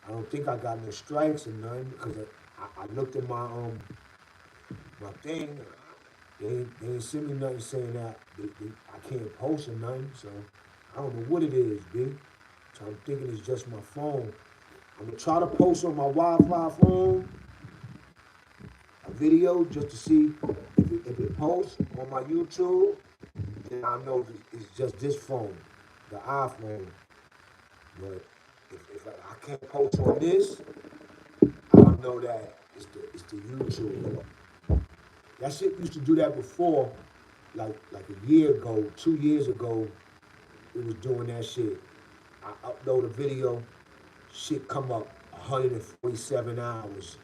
I don't think I got no strikes or nothing because I looked at my thing. They ain't send me nothing saying that I can't post or nothing. So I don't know what it is, B. So I'm thinking it's just my phone. I'm gonna try to post on my Wi-Fi phone a video just to see if it posts on my YouTube. Then I know it's just this phone, the iPhone. But if I can't post on this, I know that it's the YouTube. That shit used to do that before, like a year ago, 2 years ago. It was doing that shit. I upload a video, shit come up 147 hours.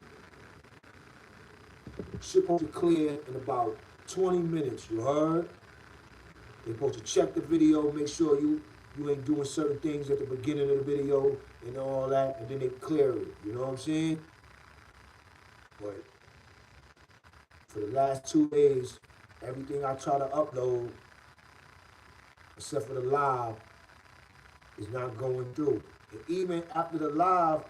Shit supposed to clear in about 20 minutes, you heard? They're supposed to check the video, make sure you ain't doing certain things at the beginning of the video and all that, and then they clear it, you know what I'm saying? But for the last 2 days, everything I try to upload, except for the live, is not going through. And even after the live,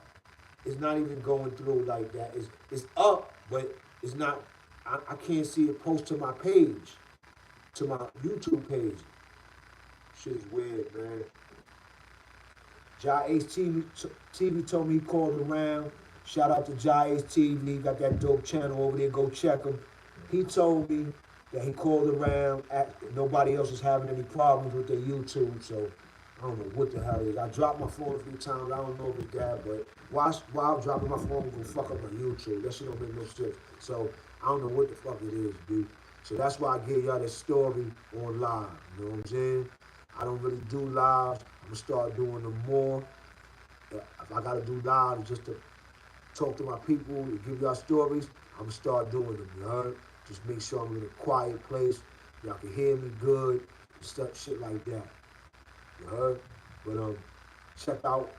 it's not even going through like that. It's up, but it's not, I can't see it post to my page, to my YouTube page. Shit is weird, man. Jai Ace TV told me he called around. Shout out to Jai Ace TV. Got that dope channel over there. Go check him. He told me that he called around. Nobody else was having any problems with their YouTube. So I don't know what the hell it is. I dropped my phone a few times. I don't know if it's that, but while dropping my phone, I'm gonna fuck up my YouTube. That shit don't make no sense. So I don't know what the fuck it is, dude. So that's why I gave y'all this story on live. You know what I'm saying? I don't really do lives. I'm gonna start doing them more. If I gotta do lives just to talk to my people, to give y'all stories, I'm gonna start doing them, you heard? Just make sure I'm in a quiet place. Y'all can hear me good, and stuff, shit like that. You heard? But check out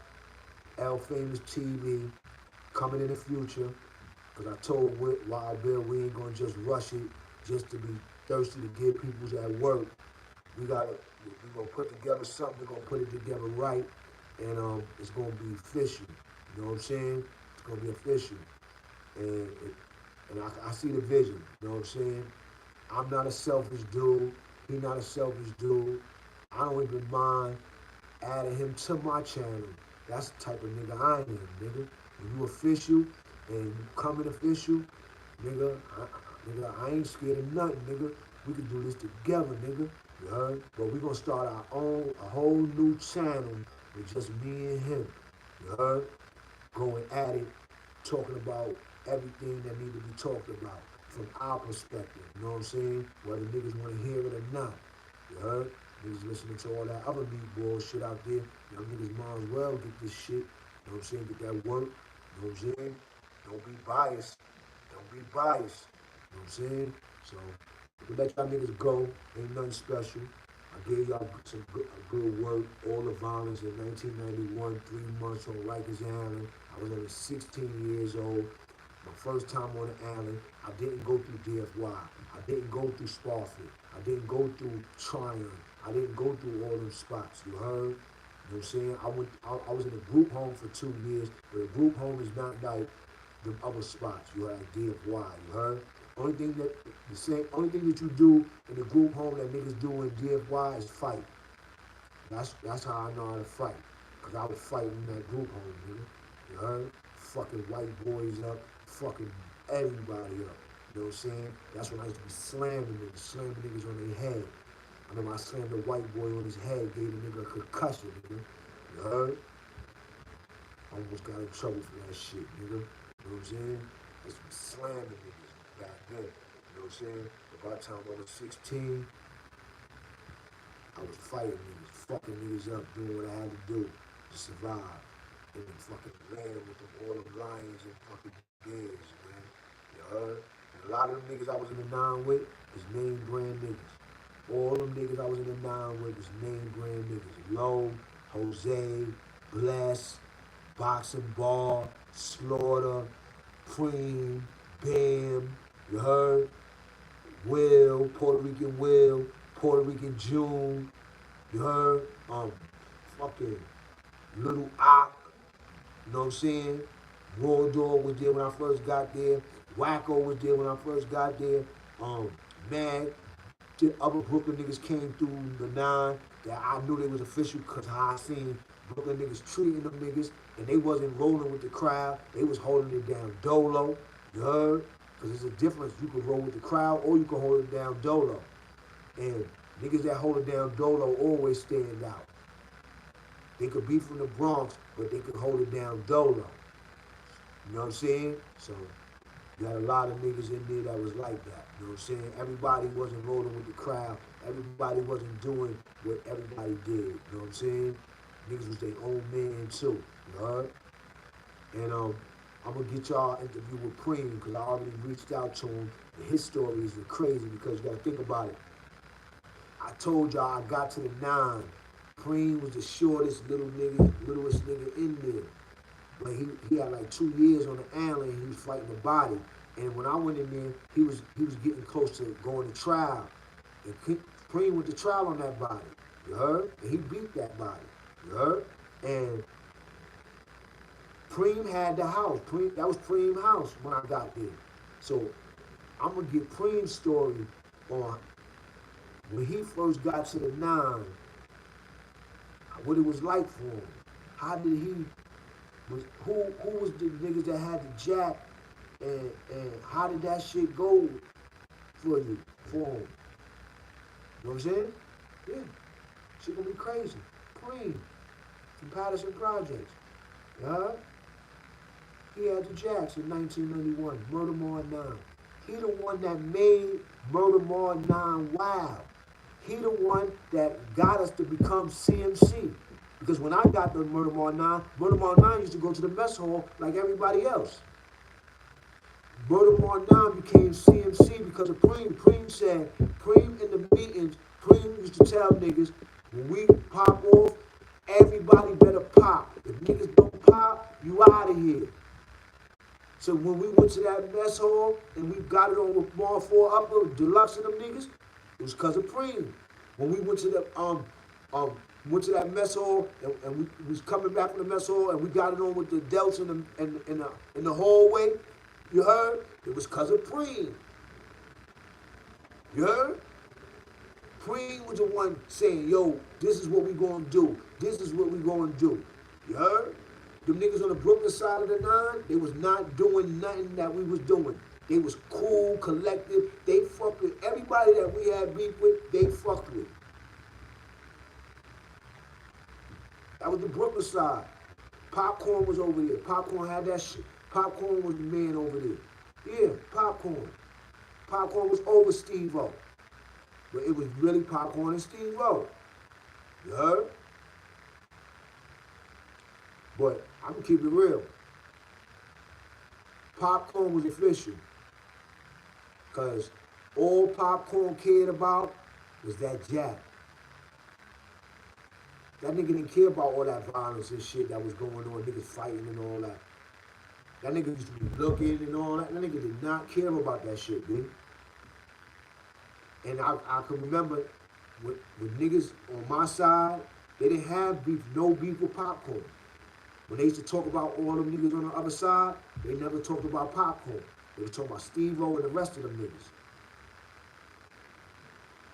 L Famous TV coming in the future. Cause I told Wild Bill we ain't gonna just rush it just to be thirsty to give people's at work. We're gonna put together something, we're gonna put it together right, and it's gonna be official. You know what I'm saying? It's gonna be official. And I see the vision, you know what I'm saying? I'm not a selfish dude, he not a selfish dude. I don't even mind adding him to my channel. That's the type of nigga I am, nigga. When you official and you coming official, nigga, I ain't scared of nothing, nigga. We can do this together, nigga. You heard? But we gonna start a whole new channel with just me and him. You heard? Going at it, talking about everything that need to be talked about from our perspective. You know what I'm saying? Whether niggas wanna hear it or not. You heard? Niggas listening to all that other meatball shit out there. Y'all niggas might as well get this shit. You know what I'm saying? Get that work. You know what I'm saying? Don't be biased. Don't be biased. You know what I'm saying? So, we let y'all niggas go. Ain't nothing special. I gave y'all some good work. All the violence in 1991, 3 months on Rikers Island. I was only 16 years old. My first time on the island. I didn't go through DFY. I didn't go through Spofford. I didn't go through Tryon. I didn't go through all them spots. You heard? You know what I'm saying? I was in a group home for 2 years, but a group home is not like the other spots. You had DFY, you heard? Only thing that you do in the group home that niggas do in DFY is fight. That's how I know how to fight. Cause I was fighting in that group home, nigga. You heard? Fucking white boys up, fucking everybody up. You know what I'm saying? That's when I used to be slamming niggas on their head. I remember I slammed a white boy on his head, gave the nigga a concussion, nigga. You heard? I almost got in trouble for that shit, nigga. You know what I'm saying? I used to be slamming niggas back then. You know what I'm saying? But by the time I was 16, I was fighting niggas, fucking niggas up, doing what I had to do to survive. And then fucking land with them, all them lions and fucking bears, man. You heard? And a lot of them niggas I was in the nine with was name brand niggas. All them niggas I was in the nine with was name brand niggas. Low, Jose, Bless, Boxing Ball, Slaughter, Preem, Bam, you heard? Will, Puerto Rican June, you heard? Fucking Little Ock, you know what I'm saying? Raw Dog was there when I first got there. Wacko was there when I first got there. Mad, the other Brooklyn niggas came through the nine that I knew they was official because how I seen Brooklyn niggas treating them niggas and they wasn't rolling with the crowd. They was holding it down dolo, you heard? Because there's a difference. You can roll with the crowd or you can hold it down dolo. And niggas that hold it down dolo always stand out. They could be from the Bronx, but they could hold it down dolo. You know what I'm saying? So you had a lot of niggas in there that was like that. You know what I'm saying? Everybody wasn't rolling with the crowd. Everybody wasn't doing what everybody did. You know what I'm saying? Niggas was their own man too. You heard? And I'm gonna get y'all an interview with Preem because I already reached out to him. And his story is crazy because you gotta think about it. I told y'all I got to the nine. Preem was the shortest littlest nigga in there. But he had like 2 years on the island and he was fighting the body. And when I went in there, he was getting close to going to trial. And Preem went to trial on that body. You heard? And he beat that body. You heard? And Preem had the house. That was Preem's house when I got there. So I'm gonna get Preem's story on when he first got to the nine, what it was like for him. How did he who was the niggas that had the jack and how did that shit go for him? You know what I'm saying? Yeah. Shit gonna be crazy. Preem from Patterson Projects. Yeah? He had the jacks in 1991, Murder More 9. He the one that made Murder More 9 wild. He the one that got us to become CMC. Because when I got to Murder More 9 used to go to the mess hall like everybody else. Murder More 9 became CMC because of Preem. Preem in the meetings, Preem used to tell niggas, when we pop off, everybody better pop. If niggas don't pop, you out of here. So when we went to that mess hall and we got it on with Mall 4 Upper, Deluxe and them niggas, it was because of Preem. When we went to the that mess hall and we was coming back from the mess hall and we got it on with the Delts in the hallway, you heard? It was because of Preem. You heard? Preem was the one saying, yo, this is what we gonna do. This is what we gonna do. You heard? Them niggas on the Brooklyn side of the nine, they was not doing nothing that we was doing. They was cool, collective. They fucked with everybody that we had beef with, they fucked with. That was the Brooklyn side. Popcorn was over there. Popcorn had that shit. Popcorn was the man over there. Yeah, Popcorn. Popcorn was over Steve-O. But it was really Popcorn and Steve-O. You heard? But I'm gonna keep it real. Popcorn was official. Because all Popcorn cared about was that jack. That nigga didn't care about all that violence and shit that was going on, niggas fighting and all that. That nigga used to be looking and all that. That nigga did not care about that shit, dude. And I can remember with niggas on my side, they didn't have beef, no beef with Popcorn. When they used to talk about all them niggas on the other side, they never talked about Popcorn. They were talking about Steve O and the rest of them niggas.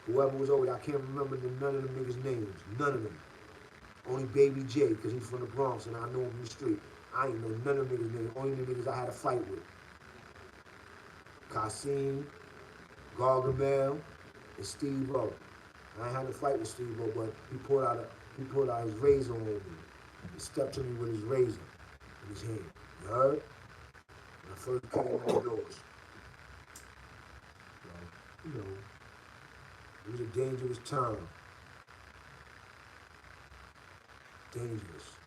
Whoever was over there, I can't remember none of them niggas' names. None of them. Only Baby J, because he's from the Bronx and I know him from the street. I ain't know none of them niggas' names. Only the niggas I had a fight with. Kasim, Gargamel, and Steve O. I ain't had a fight with Steve O, but he pulled out his razor on me. He stepped to me with his razor in his hand. You heard? When I first came in the doors. So, you know, it was a dangerous time. Dangerous.